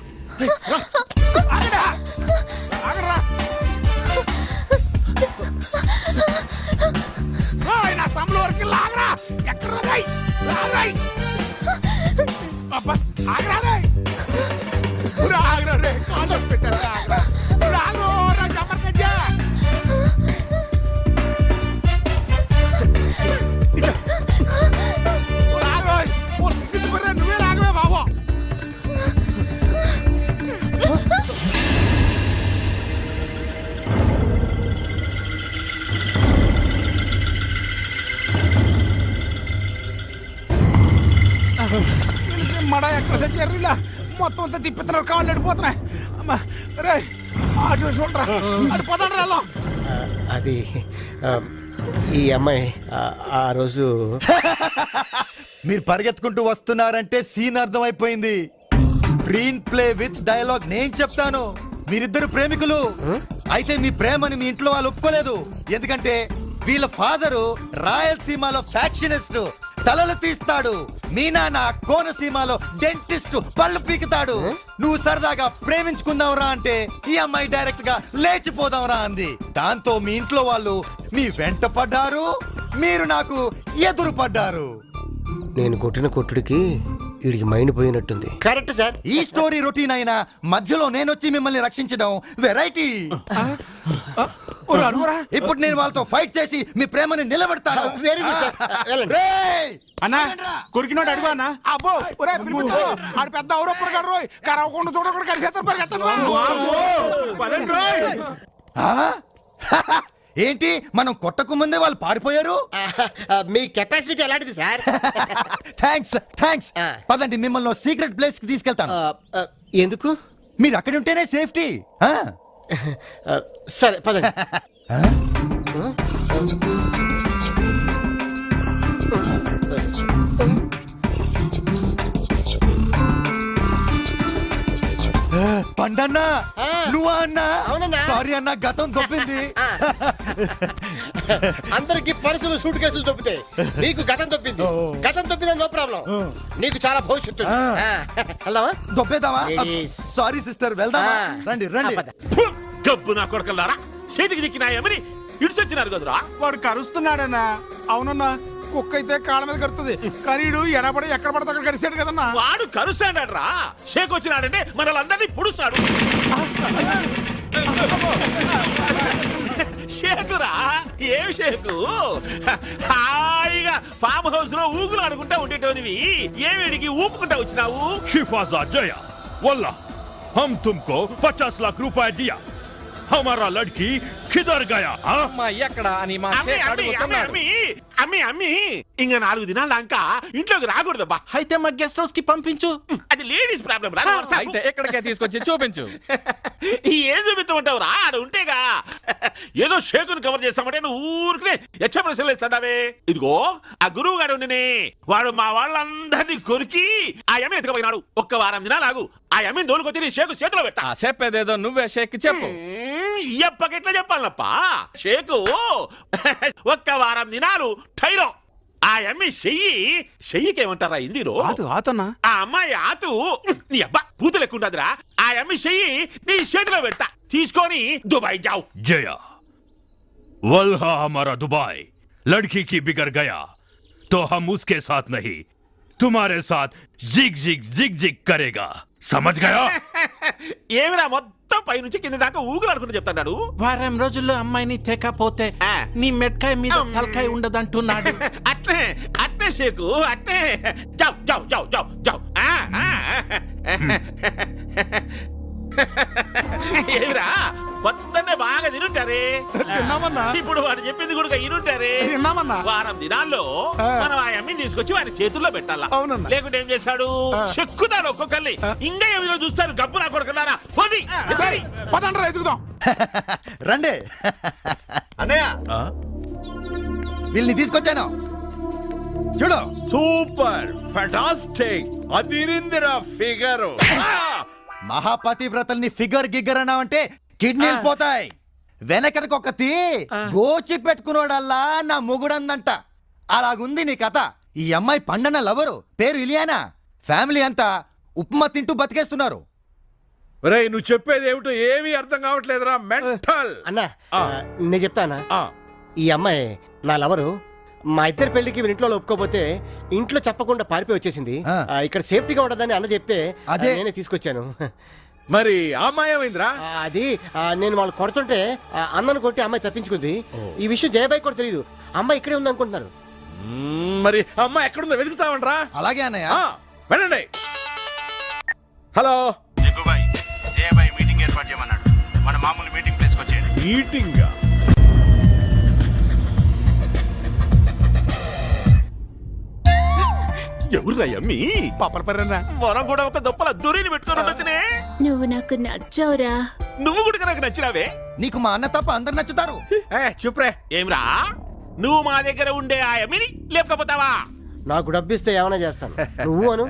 ఆగరా. నా సమ్ముల వరకు లాగరా. ఎక్కడ లాగరాయ్. ఆగరా రే, కాదు పెట్టారు. రాగో నా జబర్దస్త్. నువ్వే లాగవే బాబు. ఉన్నాడా ఎక్కడ సచ్చారు మొత్తం అంతా తిప్పుతున్నారు కాళ్ళు అడిపోతున్నాయి అమ్మా రే అటు చూడరా అటు పోతాడు రా అది ఈ అమ్మాయి ఆ రోజు మీరు పరిగెత్తుకుంటూ వస్తున్నారంటే సీన్ అర్థమైపోయింది. స్క్రీన్ ప్లే విత్ డైలాగ్ నేను చెప్తాను. మీరిద్దరు ప్రేమికులు అయితే మీ ప్రేమని మీ ఇంట్లో వాళ్ళు ఒప్పుకోలేదు. ఎందుకంటే వీళ్ళ ఫాదరు రాయలసీమలో ఫ్యాక్షనిస్ట్, తలలు తీస్తాడు. మీ నాన్న కోనసీమలో డెంటిస్ట్, పళ్ళు పీకుతాడు. నువ్వు సరదాగా ప్రేమించుకుందాంరా అంటే ఈ అమ్మాయి డైరెక్ట్ గా లేచిపోదాంరా అంది. దాంతో మీ ఇంట్లో వాళ్ళు మీ వెంట పడ్డారు, మీరు నాకు ఎదురు పడ్డారు. నేను కొట్టిన కొట్టుడికి వీడికి మైండ్ పోయినట్టుంది. Correct sir. ఈ స్టోరీ రొటీన్ అయినా మధ్యలో నేను వచ్చి మిమ్మల్ని రక్షించడం వెరైటీ. ఇప్పుడు నేను వాళ్ళతో ఫైట్ చేసి మీ ప్రేమని నిలబెడతాను. అన్నా కొరికినోడు అడుగు అన్నా. అబ్బో ఒరే ఆడు పెద్ద ఔరప్పుడు గడు రోయ్ కరవకుండా చూడకుండా కలిసేస్తారు పరిగెత్తండి. ఏంటి మనం కొట్టకు ముందే వాళ్ళు పారిపోయారు? మీ కెపాసిటీ ఎలాంటిది సార్? Thanks thanks. పదండి మిమ్మల్ని సీక్రెట్ ప్లేస్ కి తీసుకెళ్తాను. ఎందుకు? మీరు అక్కడ ఉంటేనే సేఫ్టీ. సరే పదండి. పండన్నా నువ్వా అన్నా? సారీ అన్నా, గతం దొబ్బింది. అందరికి పర్సులు సూట్ కేసులు దొబ్బితే నీకు గతం దొబ్బింది. గతం దొబ్బింది నో ప్రాబ్లం. నీకు చాలా భవిష్యత్తు. దొబ్బేద్దామా? సారీ సిస్టర్, వెళ్దామా? రండి రండి. గబ్బు నా కొడకల్లారా, చేతికి చిక్కినాయమని ఇడిచొచ్చినారు కదరా. వాడు కరుస్తున్నాడన్నా. అవునన్నా, కుక్క అయితే కాళ్ళ మీద కరుతుంది కానీ ఎడబడి ఎక్కడ పడితే అక్కడ కరిసాడు కదన్నా. వాడు కరుస్తాడరా, షేక్ వచ్చినాడంటే మనల్ని పుడుస్తాడు. షేకురా, ఏం షేకు? హాయిగా ఫామ్ హౌస్ లో ఊగులు ఆడుకుంటా ఉండేటోనివి ఏమిడికి ఊపుకుంటా వచ్చినావు? शिफाजा जया वल्ला हम तुमको 50 लाख रुपए दिया, हमारा लड़की किधर गया? అమ్మి ఇంకా 4 దినాల దాకా ఇంట్లోకి రాకూడదబ్బా. అయితే మా గెస్ట్ హౌస్ కి పంపించు. అది లేడీస్ ప్రాబ్లం రా. అయితే ఎక్కడికే తీసుకొచ్చి చూపించు. ఏం చూపిస్తామంటావు రా, ఆడ ఉంటేగా. ఏదో షేకుని కవర్ చేస్తామంటే నువ్వు ఊరికే యక్ష ప్రశ్నలు ఇస్తాడావే. ఇదిగో ఆ గురువు గారు ఉండినే, వాడు మా వాళ్ళందరినీ కొరికి ఆ యమ్మి ఎత్తుకపోయినాడు. 1 వారం దినాలు ఆగు, ఆ యమ్మిని దోలుకొచ్చి నీ షేకు చేతిలో పెట్టా. చెప్పేదేదో నువ్వే షేక్ చెప్పు. ఎప్పకెట్లా చెప్పాలప్పా? షేకు 1 వారం దినాలు టైరో. ఆ అమ్మి చెయ్యికేమంటారా హిందీలో? ఆ అమ్మాయి ఆతు నీ అబ్బా పూత లెక్కుంటదిరా. ఆ అమ్మి చెయ్యి నీ చేతిలో పెడతా, తీసుకొని దుబాయ్ जाओ. जया वल्हा हमारा दुबई लड़की की बिगड़ गया तो हम उसके साथ नहीं तुम्हारे साथ जिग जिग जिग जिग करेगा, समझ गया? ఏమిరా మొత్తం పైనుంచి కింద దాకా ఊగులు అనుకుంటూ చెప్తాడు. వారం రోజుల్లో అమ్మాయిని తెకపోతే నీ మెట్కాయ మీద తలకాయ ఉండదంటున్నాడు. అట్నే షేకు అట్నే. జావ్ జావ్ జావ్ జావ్ జావ్. ఏమిరా పొద్దున్నే బాగా తినుంటారే. ఇప్పుడు వాడు చెప్పింది కూడా ఇనుంటారే. వారం దినాల్లో మనం ఆ అమ్మిని తీసుకొచ్చి వారి చేతుల్లో పెట్టాలా. లేకుంటే ఏం చేస్తాడు? చెక్కుతాడు ఒక్కొక్కరిని. ఇంకా ఏమిలో చూస్తారు గబ్బు నా కొడుకున్నారా. పదండ్రా ఎదుగుదాం. రండి అన్నయ్య, వీళ్ళని తీసుకొచ్చాను చూడు. సూపర్ ఫెంటాస్టిక్, అదిరిందిరా ఫిగర్. మహాపతివ్రతల్ని ఫిగర్ గిగ్గర్ అన్నావంటే కిడ్నీలు పోతాయి. వెనకటికి ఒకటి గోచి పెట్టుకున్నాడల్లా నా మొగుడందంట. అలాగుంది నీ కథ. ఈ అమ్మాయి పండన లవరు, పేరు ఇలియానా. ఫ్యామిలీ అంతా ఉప్మా తింటూ బతికేస్తున్నారు. రేయ్ నువ్వు చెప్పేది ఏమిటో ఏమీ అర్థం కావట్లేదురా మెంటల్. అన్నా నేను చెప్తానా, ఈ అమ్మాయి నా లవరు. మా ఇద్దరి పెళ్లికి ఇంట్లో ఒప్పుకోపోతే ఇంట్లో చెప్పకుండా పారిపోయి వచ్చేసింది. ఇక్కడ సేఫ్టీగా ఉండదని అన్న చెప్తే అదే నేనే తీసుకొచ్చాను. మరి అమ్మాయి ఏమైందిరా? అది నేను వాళ్ళు కొడుతుంటే అన్నను కొట్టి అమ్మాయి తప్పించుకుంది. ఈ విషయం జయబాయ్ కూడా తెలియదు. అమ్మాయి ఇక్కడే ఉంది అనుకుంటున్నారు. మరి అమ్మాయి ఎక్కడుందో వెతుకుతామండ్రా. అలాగే అన్నయ్య, వెళ్ళండి. హలో జగ్గుబాయ్, జయబాయ్ మీటింగ్ ఏర్పాటు చేయమన్నాడు. మన మామూలు మీటింగ్ ప్లేస్కి వచ్చేయండి. మీటింగ్ ఎవరు అమ్మి పాపల పర్రన్నా మనం కూడా ఒక దొప్పల దూరిని పెట్టుకొని ఉండొచ్చునే. నువ్వు నాకు నచ్చావురా. నువ్వు కూడా నాకు నచ్చినావే. నీకు మా అన్న తప్ప అందరు నచ్చుతారు. చూప్రే. ఏమ్రా నువ్వు మా దగ్గర ఉండే ఆ అమ్మిని లేకపోతావా? నాకు డబ్బిస్తే ఏమైనా చేస్తాను. నువ్వు అను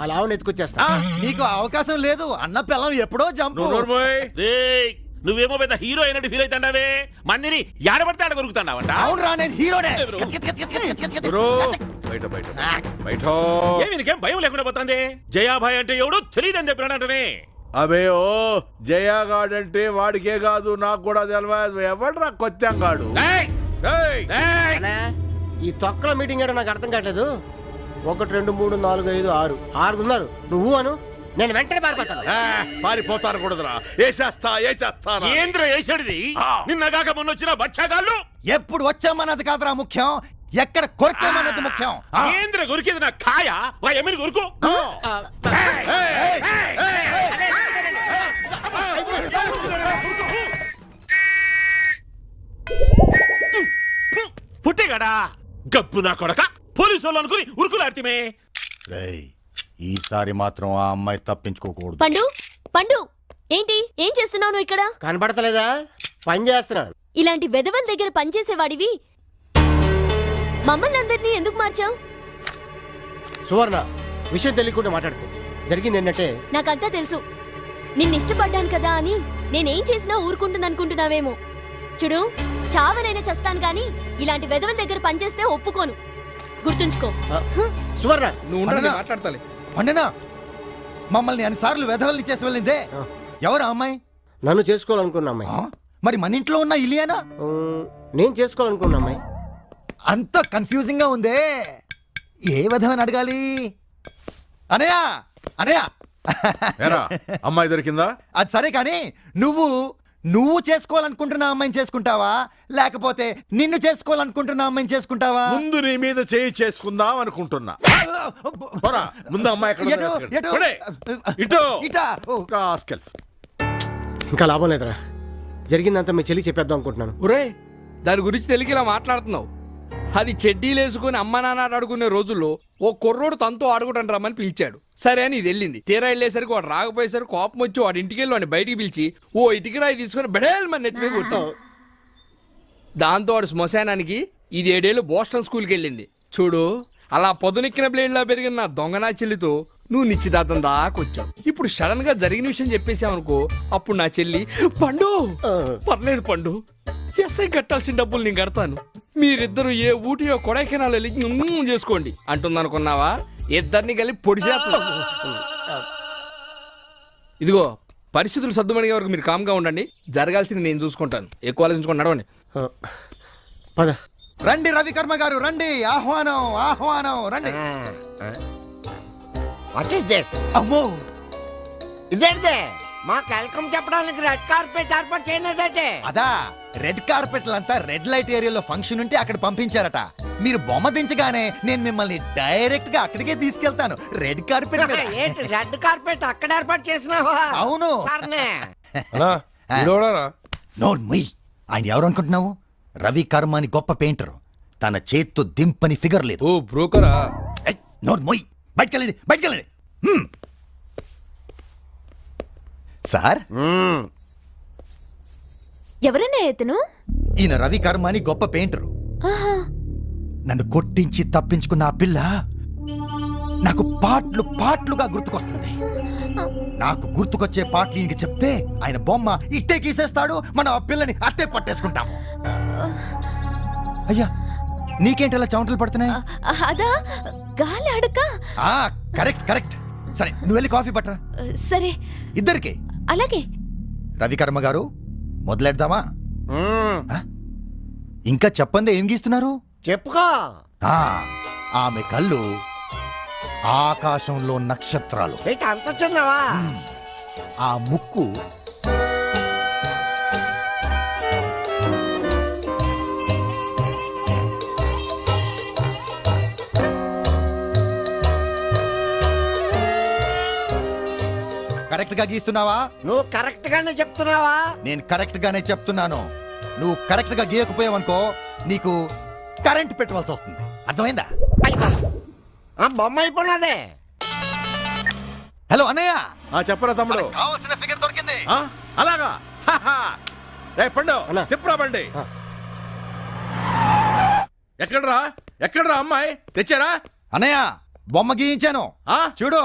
అలా ఎత్తుకొచ్చేస్తా. నీకు అవకాశం లేదు. అన్న పిల్లం ఎప్పుడో జంపు. రేయ్, నువ్వేమో పెద్ద హీరో అయినట్టు ఫీల్ అవుతాండావే. మందిని యాడబడితే ఆడ కొరుకుతాండావంట. అవునరా నేను హీరోనే. ఏమి నీకేం భయం లేకుండా పోతుంది? జయాభాయ్ అంటే ఎవడు తెలియదని చెప్పినాడంటనే. అబే ఓ జయాగాడంటే వాడికే కాదు నాకు కూడా తెలియదు. ఎవడరా కొత్తంగాడు? ఈ తొక్కల మీటింగ్ ఏంటో నాకు అర్థం కావట్లేదు. 1 2 3 4 5 6 6 ఉన్నారు. నువ్వు అను నేను వెంటనే పారిపోతాను. పారిపోతాను కూడదురా. ఏసేస్తా. ఏంద్ర ఏసాడిది? నిన్నగాక మొన్న వచ్చిన బచ్చాగాళ్ళు. ఎప్పుడు వచ్చామన్నది కాదురా ముఖ్యం, ఎక్కడ కొరికామన్నది ముఖ్యం. ఏంద్ర కొరికేది నా కాయ? వా ఎమ్మిని కొరుకు. పుట్టేగాడా గప్పు నా కొడక. పోలీసు వాళ్ళు అనుకుని ఉరుకులాడితే. ఈసారి మాత్రం ఆ అమ్మాయి తప్పించుకోకూడదు. పండు పండు ఏంటి ఏం చేస్తున్నావు నువ్వు ఇక్కడ? కనపడతలేదా? పని చేస్తున్నాను. ఇలాంటి వెధవల దగ్గర పనిచేసేవాడివి మమ్మల్ని అందరినీ ఎందుకు మార్చావు? సువర్ణ, విషయం తెలియకుండా మాట్లాడుకో. జరిగింది ఏంటంటే నాకంతా తెలుసు. నిన్ను ఇష్టపడ్డాను కదా అని నేనేం చేసినా ఊరుకుంటుందనుకుంటున్నావేమో. చూడు, చావనైనా చస్తాను కానీ ఇలాంటి వెధవల దగ్గర పనిచేస్తే ఒప్పుకోను. గుర్తుంచుకో. సువర్ణ నువ్వు మాట్లాడతాలే. పండనా మమ్మల్ని అన్నిసార్లు వెధవల్ని చేసి వెళ్ళిందే ఎవరు అమ్మాయి? నన్ను చేసుకోవాలనుకున్న అమ్మాయి. మరి మన ఇంట్లో ఉన్న ఇలియానా? నేను చేసుకోవాలనుకున్న అమ్మాయి. అంత కన్ఫ్యూజింగ్ గా ఉందే. ఏ విధమని అడగాలి? అనయా అనయా అమ్మాయి దొరికిందా? అది సరే కానీ నువ్వు చేసుకోవాలనుకుంటున్న అమ్మాయిని చేసుకుంటావా, లేకపోతే నిన్ను చేసుకోవాలనుకుంటున్న అమ్మాయిని చేసుకుంటావా? ముందు నీ మీద చేయి చేసుకుందాం అనుకుంటున్నా. ముందు అమ్మాయి ఇంకా లాభం లేదురా. జరిగిందంతా మీ చెల్లి చెప్పేద్దాం అనుకుంటున్నాను. ఒరే, దాని గురించి తెలియక ఇలా మాట్లాడుతున్నావు. అది చెడ్డీలు వేసుకుని అమ్మ నాన్న ఆడుకునే రోజుల్లో ఓ కుర్రోడు తనతో ఆడుకుంటాను రమ్మని పిలిచాడు. సరే అని ఇది వెళ్ళింది. తీరా వెళ్ళేసరికి వాడు రాకపోయేసరికి కోపం వచ్చి వాడి ఇంటికి వెళ్ళి వాడిని బయటికి పిలిచి ఓ ఇటుకరాయి తీసుకుని బెడేలు మన నెత్తిమీ కొట్టావు. దాంతో వాడు శ్మశానానికి ఇది 7 ఏళ్ళు బోస్టన్ స్కూల్కి వెళ్ళింది. చూడు, అలా పొదునెక్కిన బ్లేడ్లా పెరిగిన నా దొంగనా చెల్లితో నువ్వు నిశ్చితార్థం దాకొచ్చావు. ఇప్పుడు సడన్ గా జరిగిన విషయం చెప్పేసావనుకో, అప్పుడు నా చెల్లి పండు పర్లేదు పండు, ఎస్ఐ కట్టాల్సిన డబ్బులు నేను కడతాను, మీరిద్దరు ఏ ఊటియో కొడైకెనాల్ వెళ్ళి చేసుకోండి అంటుందనుకున్నావా? ఇద్దరిని కలిపి పొడి చేస్తా. ఇదిగో, పరిస్థితులు సర్దుమణిగే వరకు మీరు కామ్గా ఉండండి. జరగాల్సింది నేను చూసుకుంటాను. ఎక్కువ ఆలోచించుకొని నడవండి. రండి రవికర్మ గారు, రండి. ఆహ్వానం ఆహ్వానం, రండి. అమ్మో, ఇదేంటే మాకు వెల్కమ్ చెప్పడానికి రెడ్ కార్పెట్ ఏర్పాటు చేయలేదంటే? అదా, రెడ్ కార్పెట్లంతా రెడ్ లైట్ ఏరియాలో ఫంక్షన్ ఉంటే అక్కడ పంపించారట. మీరు బొమ్మ దించగానే నేను మిమ్మల్ని డైరెక్ట్ గా అక్కడికే తీసుకెళ్తాను. రెడ్ కార్పెట్ రెడ్ కార్పెట్ అక్కడ ఏర్పాటు చేసినావా? అవును. నోర్మయ్, ఆయన ఎవరు అనుకుంటున్నావు? రవి కర్మ అని గొప్ప పెయింటర్. తన చేత్తో దింపని ఫిగర్ లేదు. ఓ బ్రోకరా? నోర్మయ్, బయటకెళ్ళండి బయటకెళ్ళండి. సార్, ఎవరన్నా ఇతను? ఈయన రవి కర్మ అని గొప్ప పెయింటరు. నన్ను కొట్టించి తప్పించుకున్న ఆ పిల్ల నాకు పాటలుగా గుర్తుకొస్తుంది. నాకు గుర్తుకొచ్చే పాటలు ఈయనకి చెప్తే ఆయన బొమ్మ ఇట్టే గీసేస్తాడు. మనం ఆ పిల్లని అట్టే పట్టేసుకుంటాము. అయ్యా, నీకేంటి చెమటలు పడుతున్నాయి? అదా, గాలి అడక. Correct correct. సరే, నువ్వు వెళ్ళి కాఫీ పట్టరా. సరే, ఇద్దరికి. అలాగే. రవికర్మ గారు, మొదలెడదామా? ఇంకా చెప్పండి, ఏం గీస్తున్నారు? చెప్పుకో. ఆమె కళ్ళు ఆకాశంలో నక్షత్రాలు. అంత చిన్నవా? ఆ ముక్కు కరెక్ట్ గా గీస్తున్నావా? నువ్వు కరెక్ట్ గానే చెప్తున్నావా? నేను కరెక్ట్ గానే చెప్తున్నాను. నువ్వు కరెక్ట్ గా గీయకపోయావనుకో, నీకు కరెంట్ పెట్టవలసి వస్తుంది. అర్థమైందా? బొమ్మ అయిపోయినదే. హలో అన్నయ్య. చెప్పరా తమ్ముడు. కావాల్సిన ఫిగర్ దొరికింది. అలాగా రే పండు తిప్పురా బండి. ఎక్కడ్రా అమ్మాయి తెచ్చారా? అన్నయ్య బొమ్మ గీయించాను చూడు.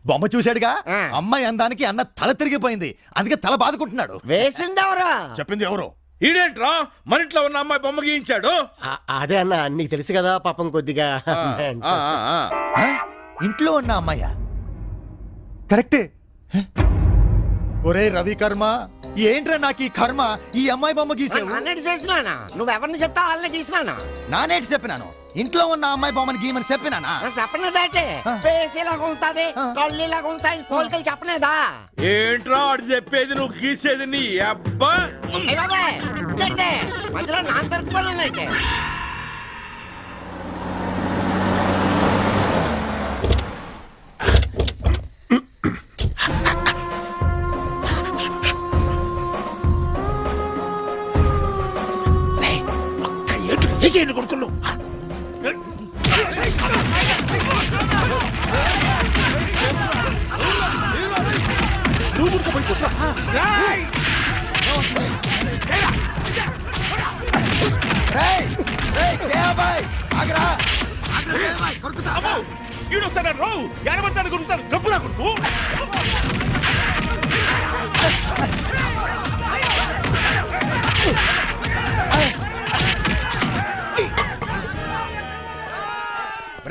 బొమ్మ చూశాడుగా, అమ్మాయి అందానికి అన్న తల తిరిగిపోయింది, అందుకే తల బాదుకుంటున్నాడు. వేసిందెవరా? చెప్పింది ఎవరు? ఈడేంట్రా మన ఇంట్లో ఉన్న అమ్మాయి బొమ్మ గీయించాడు? అదే అన్న, నీకు తెలుసు కదా పాపం కొద్దిగా. ఇంట్లో ఉన్న అమ్మాయ కరెక్టే. ఒరే రవి కర్మ, ఏంట్రా నాకు ఈ కర్మ, ఈ అమ్మాయి బొమ్మ గీసావు. అన్నట్టు చేసినానా? నువ్వెవరిని చెప్తా వాళ్ళని గీసినానా? నానేటి చెప్పినాను, ఇంట్లో ఉన్న అమ్మాయి బొమ్మని గీయమని చెప్పినానా? చెప్పనేదంటే పేసేలాగా ఉంటది, కళ్ళులాగా ఉంటాయి, కోలికలు చెప్పనేదా? ఏంట్రా ఆడు చెప్పేది, నువ్వు గీసేది నీ అబ్బా. మధ్యలో నా దొరికిపోయినట్టే. చేయండి కొడుకులు. నువ్వు పోయి కొట్టు. ఈడొస్తాడు రావు, ఎడబడతాడు కొడుతాడు, గబ్బులా కొడుకు.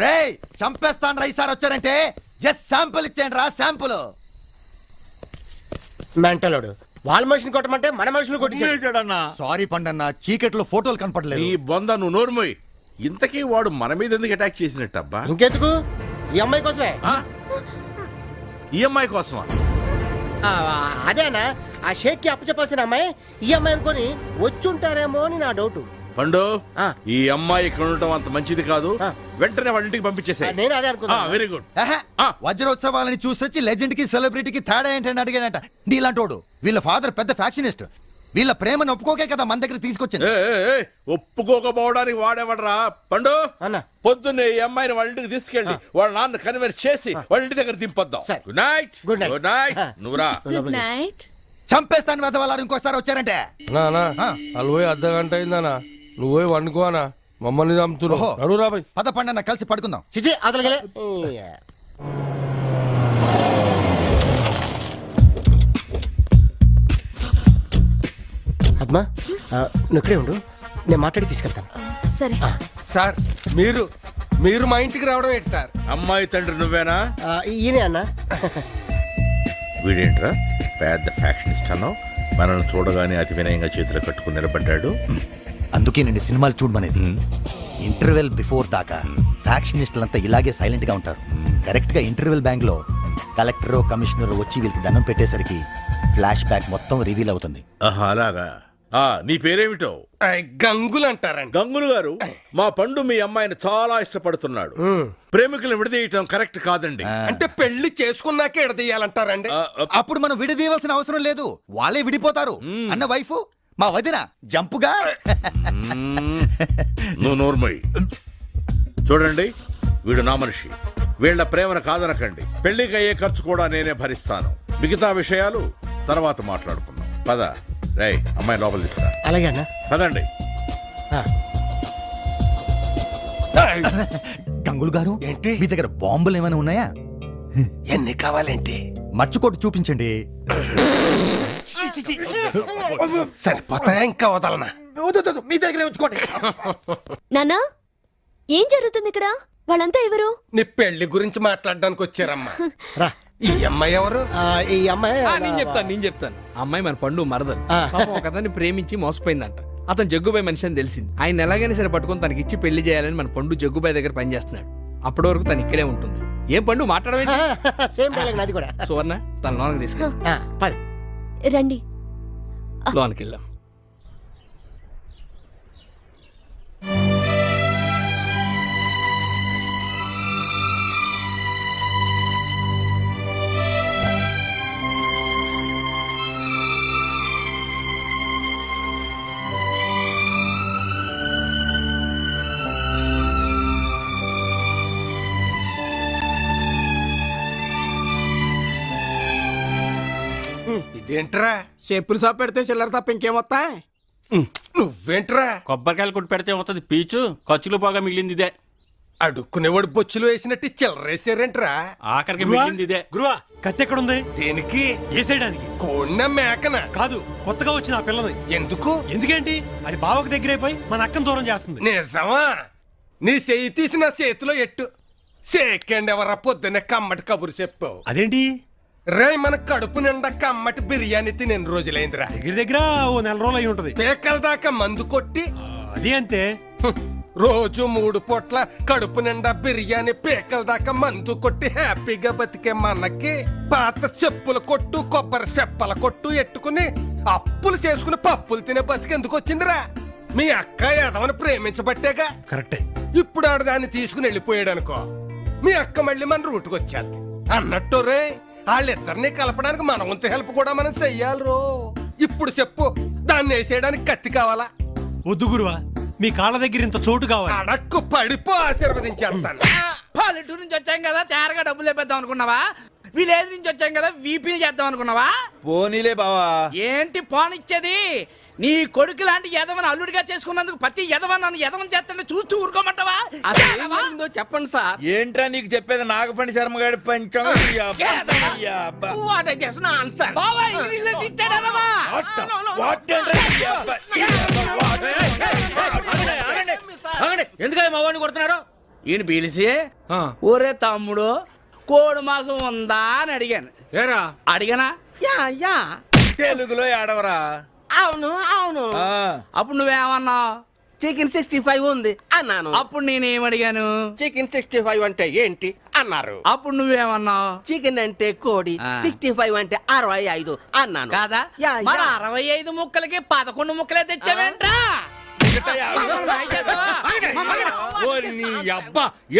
రే చంపేస్తాను రా, ఈసారి వచ్చారంటే జస్ట్ శాంపుల్ ఇచ్చేయండి రా, శాంపుల్. మెంటలోడు వాళ్ళ మనిషిని కొట్టమంటే మన మనుషులు కొట్టించాడన్నా. సారీ పండన్న, చీకట్లో ఫోటోలు కనపడలేదు. ఈ బొంద నువ్వు నోరుమోయ్. ఇంతకీ వాడు మన మీద ఎందుకు అటాక్ చేసినట్టు అబ్బా? ఇంకెందుకు, ఈ అమ్మాయి కోసమే. ఈ అమ్మాయి కోసమా? అదేనా, ఆ షేక్ కి అప్పచెప్పాల్సిన అమ్మాయి ఈ అమ్మాయి అనుకొని వచ్చుంటారేమో అని నా డౌట్. పండు, ఈ అమ్మాయి ఇక్కడ ఉండటం అంత మంచిది కాదు, వెంటనే వాళ్ళ ఇంటికి పంపించేసాయి. నేను అదే అనుకున్నా. Very good. వజ్రోత్సవాలని చూసొచ్చి లెజెండ్ కి సెలబ్రిటీకి తేడా ఏంటని అడిగానంట. నీలాంటోడు, వీళ్ళ ఫాదర్ పెద్ద ఫ్యాక్షనిస్ట్, వీళ్ళ ప్రేమను ఒప్పుకోకే కదా మన దగ్గర తీసుకొచ్చింది. ఒప్పుకోకపోవడానికి వాడేవాడరా పండు. పొద్దున్నే ఈ అమ్మాయిని వాళ్ళ ఇంటికి తీసుకెళ్ళి వాళ్ళ నాన్న కన్వర్స్ చేసి వాళ్ళ ఇంటి దగ్గర దింపొద్దాం. Good night. Good night. నువ్వురా. Good night. చంపేస్తాను వెదవాళ్ళు ఇంకోసారి వచ్చారంటే. వాళ్ళు పోయి అర్ధ గంట అయిందనా, నువ్వు పోయి వండుకోనా, మమ్మల్ని చంపుతున్నావు. నడురా పోయి. పద పండన్న కలిసి పడుకుందాం. చిచి అదలగలే. పద్మా, నువ్వు ఇక్కడే ఉండు, నేను మాట్లాడి తీసుకెళ్తాను. సరే సార్, మీరు మా ఇంటికి రావడం ఏంటి సార్? అమ్మాయి తండ్రి నువ్వేనా? ఈయనే అన్న. వీడేంట్రా పెద్ద ఫ్యాక్షనిస్ట్ అన్నావు, మనల్ని చూడగానే అతి వినయంగా చేతులు కట్టుకుని నిలబడ్డాడు. అందుకే నేను సినిమాలు చూడమనేది. ఇంటర్వెల్ బిఫోర్ దాకా ఫ్యాక్షనిస్టులంతా ఇలాగే సైలెంట్ గా ఉంటారు. కరెక్ట్ గా ఇంటర్వెల్ బ్యాంక్ లో కలెక్టర్ కమిషనర్ వచ్చి వీళ్ళకి దండం పెట్టేసరికి ఫ్లాష్ బ్యాక్ మొత్తం రివీల్ అవుతుంది. అలాగా. నీ పేరేమిటో? గంగులు అంటారండి. గంగులు గారు, మా పండు మీ అమ్మాయిని చాలా ఇష్టపడుతున్నాడు. ప్రేమికులను విడదీయటం కరెక్ట్ కాదండి. అంటే పెళ్లి చేసుకున్నాకే విడదీయాలంటారండి? అప్పుడు మనం విడదీయవలసిన అవసరం లేదు, వాళ్ళే విడిపోతారు. అన్న వైఫ్ మా వదిన జంపుగా. నువ్వు నోర్మోయ్. చూడండి, వీడు నా మనిషి, వీళ్ళ ప్రేమను కాదనకండి. పెళ్లికి అయ్యే ఖర్చు కూడా నేనే భరిస్తాను. మిగతా విషయాలు తర్వాత మాట్లాడుకుందాం. పద. రేయ్, అమ్మాయి లోపల తీసుకురా. అలాగే అన్న. పదండి. గంగులు గారు, ఏంటి మీ దగ్గర బాంబులు ఏమైనా ఉన్నాయా? ఎన్ని కావాలేంటి? మర్చికొట్టు చూపించండి. సరిపోతాయా ఇంకా వదలనా? మీ దగ్గరే ఉంచుకోండి. నానా ఏం జరుగుతుంది ఇక్కడ? వాళ్ళంతా ఎవరు? నీ పెళ్లి గురించి మాట్లాడడానికి వచ్చారమ్మా. రా. ఈ అమ్మాయి ఎవరు? ఈ అమ్మాయి నేను చెప్తాను. అమ్మాయి మన పండు మరదలు. పాపం ఒక అతన్ని ప్రేమించి మోసపోయిందంట. అతను జగ్గుబాయ్ మనిషి అని తెలిసింది. ఆయన ఎలాగైనా సరే పట్టుకొని తనకి ఇచ్చి పెళ్లి చేయాలని మన పండు జగ్గుబాయ్ దగ్గర పనిచేస్తున్నాడు. అప్పటి వరకు తను ఇక్కడే ఉంటుంది. ఏం పండు మాట్లాడవేంటి? సేమ్ డైలాగ్ నాది కూడా. సువర్ణ తన లోనకి తీసుకెళ్ళి రండి. లోనికి వెళ్ళాం. ఇదేంట్రా? చెప్పులు షాప్ పెడితే చిల్లర తప్ప ఇంకేమొస్తాయి? నువ్వేంట్రా? కొబ్బరికాయలు కొట్టి పెడితే అవుతుంది పీచు, ఖర్చులు పోగా మిగిలింది ఇదే. అడుక్కునేవాడు బొచ్చులు వేసినట్టు చిల్లరేసారేంట్రా? ఆఖరికి మిగిలింది ఇదే. గురువా కత్తి ఎక్కడుంది? దేనికి? వేసేయడానికి. కోడిన మేకన కాదు, కొత్తగా వచ్చిన ఆ పిల్లది. ఎందుకు? ఎందుకేంటి? అది బావకు దగ్గరైపోయి మన అక్కను దూరం చేస్తుంది. నిజమా? నీ చెయ్యి తీసి నా చేతిలో ఎట్టు. సేకండి ఎవరా పొద్దున్నే కమ్మటి కబురు చెప్పావు. అదేంటి? రే మన కడుపు నిండా కమ్మటి బిర్యానీ తిని ఎన్ని రోజులైందిరా? దగ్గర దగ్గర ఓ 4 రోజులు అయి ఉంటది. పేకల దాకా మందు కొట్టి అది అంతే. రోజు 3 పూట్ల కడుపు నిండా బిర్యానీ పేకల దాకా మందు కొట్టి హ్యాపీగా బతికే మనకి పాత చెప్పుల కొట్టు కొబ్బరి చెప్పల కొట్టు ఎట్టుకుని అప్పులు చేసుకుని పప్పులు తినే బతికి ఎందుకు వచ్చిందిరా? మీ అక్క ఎదవని ప్రేమించబట్టేగా. కరెక్టే. ఇప్పుడు ఆడు దాన్ని తీసుకుని వెళ్ళిపోయాడు అనుకో, మీ అక్క మళ్ళీ మన రూటుకు వచ్చేది. అన్నట్టు రే వాళ్ళిద్దరిని కలపడానికి మన వంతు హెల్ప్ కూడా మనం చెయ్యాలి రో. ఇప్పుడు చెప్పు, దాన్ని వేసేయడానికి కత్తి కావాలా? వద్దు గురువా, మీ కాళ్ళ దగ్గర ఇంత చోటు కావాలి. అడక్కు పడిపో, ఆశీర్వదించేస్తాను. పల్లెటూరు నుంచి వచ్చాం కదా, తేరగా డబ్బులు లేపేద్దాం అనుకున్నావా? విలేజ్ నుంచి వచ్చాం కదా, వీపీలు చేద్దాం అనుకున్నావా? పోనీలే బావా. ఏంటి పోనిచ్చేది? నీ కొడుకు లాంటి యదవని అల్లుడిగా చేసుకున్నందుకు ప్రతి యదవ నన్ను యదవం చేస్తుంటే చూస్తూ ఊరుకోమంటావా? చెప్పండి సార్. ఏంట్రా నీకు చెప్పేది? నాగపండి శర్మ గారి పంచం. ఎందుకని మా వాడిని కొడుతున్నారు? ఈయన పిలిచి ఒరే తమ్ముడు కోడి మాసం ఉందా అని అడిగాను. ఏరా అడిగానా? తెలుగులో ఏడవరా? అవును అవును. అప్పుడు నువ్వేమన్నావు? చికెన్ 65 ఉంది అన్నాను. అప్పుడు నేనేమడిగాను? చికెన్ 65 అంటే ఏంటి అన్నారు. అప్పుడు నువ్వేమన్నావు? చికెన్ అంటే కోడి, 65 అంటే 65 అన్నాను. కాదా? మరి 65 ముక్కలకి 11 ముక్కలే తెచ్చావేంట్రా?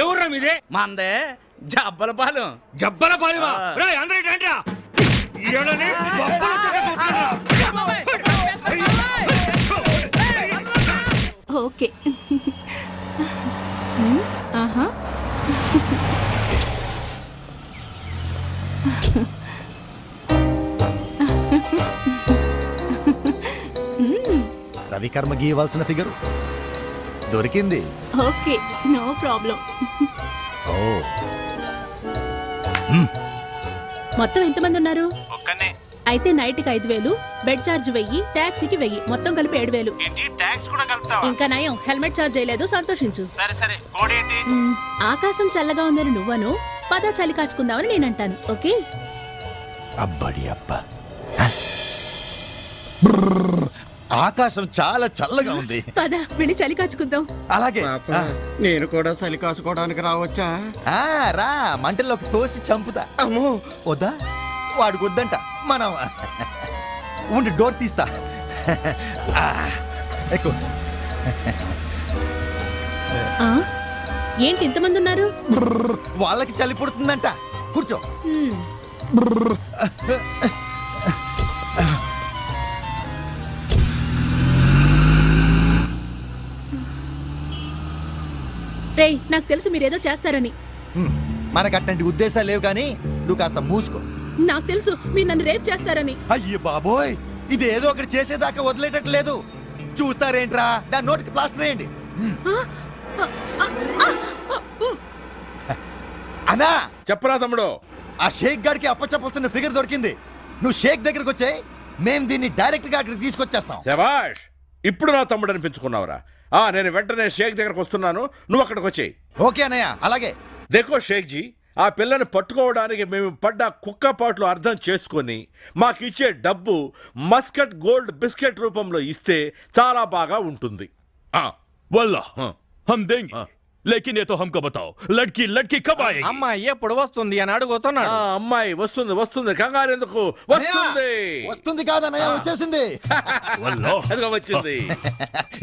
ఎవరు మీదే? మందే జబ్బలపాలెం. జబ్బలపాలెమా? ఓకే. ఆహా. రవికర్మ గీయవలసిన ఫిగర్ దొరికింది. Okay, no problem. ఓ మొత్తం ఎంతమంది ఉన్నారు? ఒక్కనే. అయితే నైట్కి 5000, బెడ్ ఛార్జ్ 1000, టాక్సీకి 1000, మొత్తం కలిపి 7000. ఏంటి టాక్స్ కూడా కలుపుతావా? ఇంకా నయం, హెల్మెట్ ఛార్జ్ చేయలేదు, సంతోషించు. సరే సరే, కోడి ఏంటి? ఆకాశం చల్లగా ఉందని నువ్వను, పద చలి కాచుకుందామని నేనంటాను. ఓకే? అబ్బడి అబ్బా, ఆకాశం చాలా చల్లగా ఉంది. పద వెళ్ళి చలి కాచుకుందాం. అలాగే. నేను కూడా చలి కాసుకోవడానికి రావచ్చా? రా, మంటల్లోకి తోసి చంపుతా. అమ్మో వద్దా? వాడికి వద్దంట. మనం ఉండి డోర్ తీస్తా. ఎక్కువ. ఏంటి ఇంతమంది ఉన్నారు? వాళ్ళకి చలి పుడుతుందంట. కూర్చో. రేయ్, నాకు తెలుసు మీరేదో చేస్తారని. మనకు అట్లాంటి ఉద్దేశాలు లేవు, కానీ నువ్వు కాస్త మూసుకో. నాకు తెలుసు మీరు నన్ను రేప్ చేస్తారని. అయ్యో బాబోయ్, ఇది ఏదో ఒకటి చేసేదాకా వదిలేటట్లేదు. చూస్తారేంట్రా, దాని నోటికి ప్లాస్టర్ వేయండి. అన్నా చెప్పరా తమ్ముడు. ఆ షేక్ గాడికి అప్పచెప్పాల్సిన ఫిగర్ దొరికింది. నువ్వు షేక్ దగ్గరకు వచ్చాయి, మేము దీన్ని డైరెక్ట్ గా అక్కడికి తీసుకొచ్చేస్తాం. శభాష్, ఇప్పుడు నా తమ్ముడు అనిపించుకున్నావురా. నేను వెంటనే షేక్ దగ్గరకు వస్తున్నాను, నువ్వు అక్కడికి వచ్చేయి. ఓకే అన్నయ్య, అలాగే. దేకో షేక్ జీ, ఆ పిల్లని పట్టుకోవడానికి మేము పడ్డ కుక్కపాట్లు అర్థం చేసుకొని మాకు ఇచ్చే డబ్బు మస్కట్ గోల్డ్ బిస్కెట్ రూపంలో ఇస్తే చాలా బాగా ఉంటుంది. वल्लाह हम देंगे, लेकिन ये तो हमको बताओ, लड़की लड़की कब आएगी? అమ్మాయి ఎప్పుడు వస్తుంది అని అడుగుతున్నాడు. అమ్మాయి వస్తుంది వస్తుంది, కంగారు ఎందుకు, వస్తుంది. వస్తుంది కాదన్నయ్య, వచ్చేసింది. అదిగో వచ్చింది.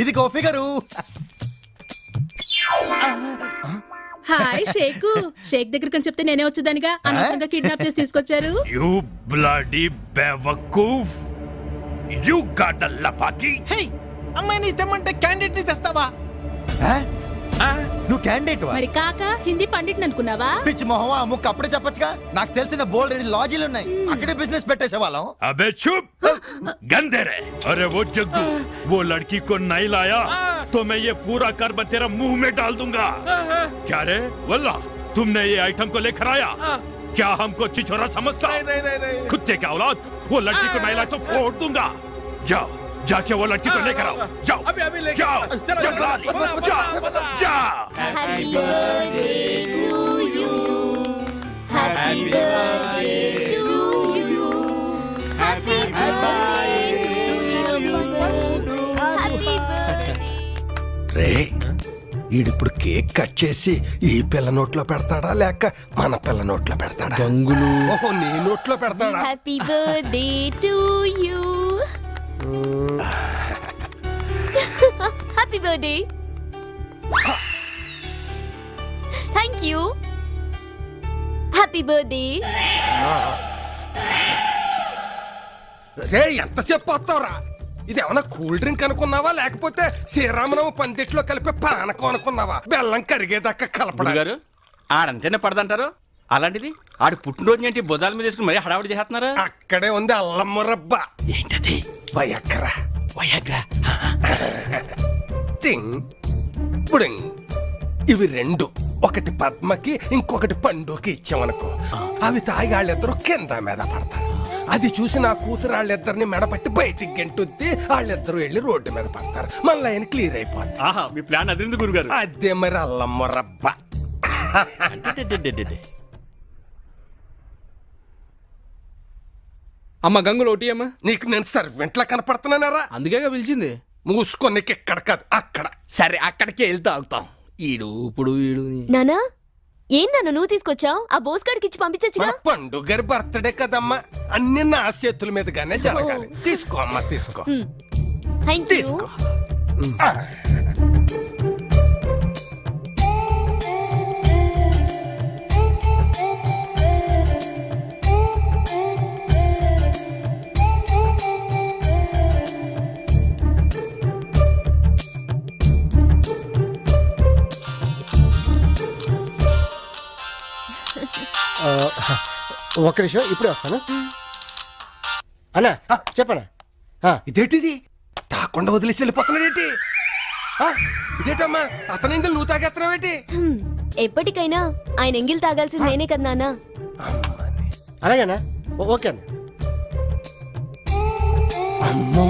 ఇదిగో ఫిగరు. హాయ్ షేకు. షేక్ దగ్గరికి అని చెప్తే నేనే వచ్చేదానిగా, అనవసరంగా కిడ్నాప్ చేసి తీసుకొచ్చారు. You bloody बेवकूफ! You got the lapaki? హే, అమ్మాయిని తెమ్మంటే క్యాండిడేట్ ని తెస్తావా? నువ్వు క్యాండిడేట్ మరి కాక హిందీ పండిట్ అనుకున్నావా? పిచ్చి మొహమా, ముక్క అప్పుడే చెప్పొచ్చుగా. నాకు తెలిసిన బోల్డ్ రెండు లాజీలు ఉన్నాయి, అక్కడే బిజినెస్ పెట్టేసే వాళ్ళం. अबे चुप, गंदे रे! अरे वो जग्गू, वो लड़की को नहीं लाया तो मैं ये पूरा कर्म तेरा मुंह में डाल दूंगा. क्या रे वल्ला, तुमने ये आइटम को लेकर आया? क्या हमको छिछोरा समझता? नहीं. कुत्ते क्या औलाद, वो लड़की को नहीं लाया तो फोड़ दूंगा. जाओ, जाके वो लड़की को लेकर आओ. जाओ अभी लेके जाओ, चलो, जंगलाली, जाओ. Happy birthday to you. Happy birthday to you. Happy birthday to you. Happy birthday. రే, ఈడిప్పుడు కేక్ కట్ చేసి ఈ పిల్ల నోట్లో పెడతాడా లేక మన పిల్ల నోట్లో పెడతాడా? గంగులు. ఓహో, నీ నోట్లో పెడతాడా? Happy birthday to you. Happy birthday. Thank you. Happy birthday. రే, ఎంతసేపు పోతావురా? ఇది ఏమన్నా కూల్ డ్రింక్ అనుకున్నావా లేకపోతే శ్రీరామనవ పందిట్లో కలిపే పానకం అనుకున్నావా? బెల్లం కరిగేదాకా కలపడా? గారు ఆడంటేనే పడదంటారు, అలాంటిది ఆడు పుట్టినరోజు ఏంటి భుజాల మీద తీసుకుని మరీ హడావుడి చేస్తున్నారు. అక్కడే ఉంది అల్లం మురబ్బ. ఏంటది? వయగ్రా. వయగ్రా. టింగ్ పుడింగ్. ఇవి రెండు, ఒకటి పద్మకి ఇంకొకటి పండుకి ఇచ్చామనుకో, అవి తాగి వాళ్ళిద్దరూ కింద మీద పడతారు. అది చూసి నా కూతురు వాళ్ళిద్దరిని మెడపట్టి బయటికి గెంటుద్ది, వాళ్ళిద్దరూ వెళ్ళి రోడ్డు మీద పడతారు. మన లైన్ క్లియర్ అయిపోద్ది. ఆహా, మీ ప్లాన్ అదిరింది గురుగారు. అదే మరి అల్లం మురబ్బ. అమ్మ గంగులు ఒకటి అమ్మ. నీకు నేను సర్వెంట్లా కనపడుతున్నానరా? అందుకే పిలిచింది. మూసుకో, నీకు ఎక్కడ కాదు అక్కడ. సరే, అక్కడికి వెళ్తా ఆగుతాం. ఇప్పుడు నానా, ఏం నాన్న నువ్వు తీసుకొచ్చావు? ఆ బోస్ గారికి ఇచ్చి పంపించచ్చుగా. పండు గారి బర్త్డే కదమ్మా, అన్ని నా చేతుల మీదుగానే జరగాలి. తీసుకో అమ్మా, తీసుకో. Thank you. తీసుకో. ఒక నిమిషం, ఇప్పుడే వస్తాను. అన్నా చెప్పనా? ఇదేంటిది తాకుండా వదిలేసి వెళ్ళిపోతున్నాడేంటి? ఇదేంటమ్మా, అతని ఇందులో నువ్వు తాగేస్తున్నావేంటి? ఎప్పటికైనా ఆయన ఎంగిల్ తాగాల్సింది నేనే కదా నాన్న. అలాగేనా? ఓకే అన్న. అమ్మో,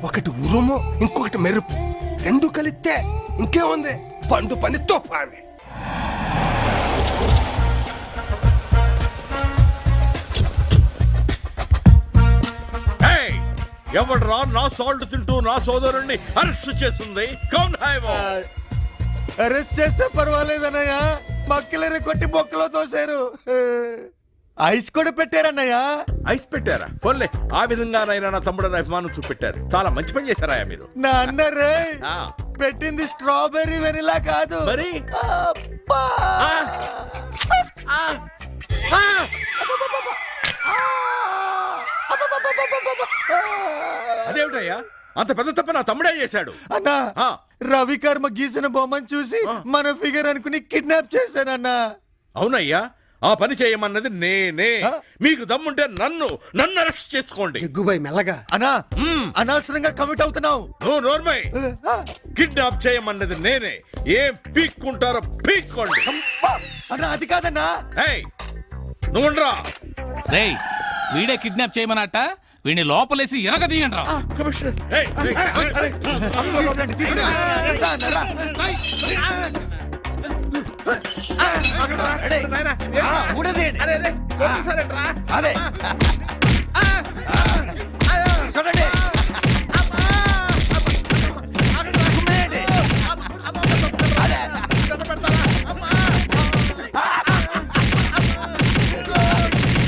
ఒకటి ఉరుము ఇంకొకటి మెరుపు, రెండు కలిస్తే ఇంకేముంది, పండు పని తోపాని. ఎవడ్రా నా సాల్ట్ తింటూ నా సోదరుణ్ణి అరెస్ట్ చేస్తుంది? కౌన్ హై వో? అరెస్ట్ చేస్తే పర్వాలేదన్నయ్య, మక్కలరే కొట్టి బొక్కలో తోసారు. ఐస్ కూడా పెట్టారన్నయ్య. ఐస్ పెట్టారా? పోన్లే, ఆ విధంగానైనా నా తమ్ముడు అభిమానం చూపెట్టారు. చాలా మంచి పని చేశారా మీరు. నా అన్నరే పెట్టింది స్ట్రాబెర్రీ వెనిలా కాదు మరి. అదేమిటయ్యా, అంత పెద్ద తప్ప నా తమ్ముడే చేశాడు. అన్నా, రవికర్మ గీసిన బొమ్మను చూసి మన ఫిగర్ అనుకుని కిడ్నాప్ చేశానన్నా. అవునయ్యా, ఆ పని చేయమన్నది నేనే. మీకు దమ్ముంటే నన్ను అరెస్ట్ చేసుకోండి. జగ్గుబాయ్ మెల్లగా. అన్నా, అనవసరంగా కమిట్ అవుతున్నావు. నోర్మై, కిడ్నాప్ చేయమన్నది నేనే. ఏం పీక్కుంటారో పీక్కోండి. అన్నా అది కాదన్నా. నువ్వు ఉండరా. రేయ్ వీడే కిడ్నాప్ చేయమన్నట్ట వీడిని లోపలేసి ఎరగదీయండి రా. కమిషనర్ అదే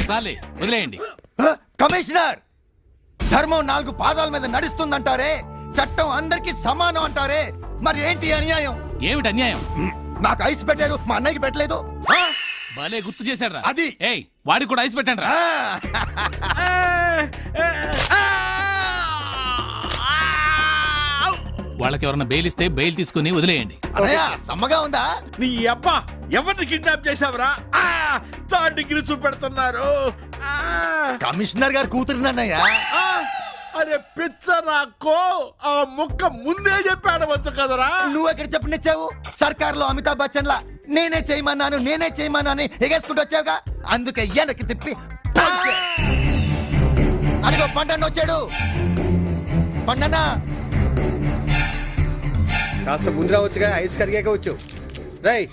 చాలే వదిలేయండి. కమిషనర్, ధర్మం 4 పాదాల మీద నడుస్తుందంటారే, చట్టం అందరికి సమానం అంటారే, మరి ఏంటి అన్యాయం? ఏమిటి అన్యాయం? నాకు ఐస్ పెట్టారు, మా అన్నయ్యకి పెట్టలేదు. భలే గుర్తు చేశాడు రా. అది ఏయ్ వాడికి కూడా ఐస్ పెట్టండి రా. వాళ్ళకి ఎవరన్నా బెయిల్ ఇస్తే బెయిల్ తీసుకుని వదిలేయండి. సమ్మగా ఉందా? నీ అబ్బ ఎవరిని కిడ్నాప్ చేసావురా? 3rd degree చూపెడుతున్నారు. కమిషనర్ గారు కూతురునన్నయ్య. అరే పిచ్చరాకో, ఆ ముక్క ముందే చెప్పాడవచ్చు కదరా. నువ్వు ఎక్కడ చెప్పనిచ్చావు? సర్కార్లో అమితాబ్ బచ్చన్ లా నేనే చేయమన్నాను ఎగేసుకుంటూ వచ్చావుగా, అందుకే వెనక్కి తిప్పి అదిగో పండన్న వచ్చాడు. పండన్న కాస్త ముందు రావచ్చుగా, ఐస్ కరిగాక వచ్చు. రై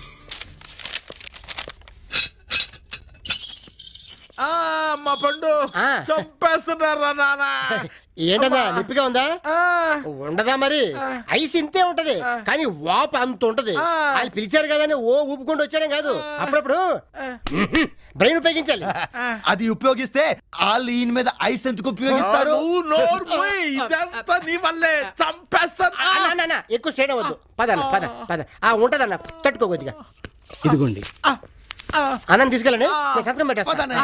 మా పండు చంపేస్తున్నారా నాన్న. ఏంటన్నా నిప్పిగా ఉందా? ఉండదా మరి? ఐస్ ఇంతే ఉంటది కానీ వాపు అంత ఉంటది. వాళ్ళు పిలిచారు కదా అని ఓ ఊపుకుంటూ వచ్చాడే కాదు, అప్పుడప్పుడు బ్రెయిన్ ఉపయోగించాలి. అది ఉపయోగిస్తే వాళ్ళు ఈయన మీద ఐస్ ఎందుకు ఉపయోగిస్తారు? ఇదంతా నీ వల్లే. చంపేస్తాను. ఎక్కువ స్టేట్ అవ్వద్దు. పద ఉంటదన్న, తట్టుకో కొద్దిగా. ఇదిగోండి అన్నం తీసుకెళ్ళండి, నేను సంతకం పెట్టేస్తాను.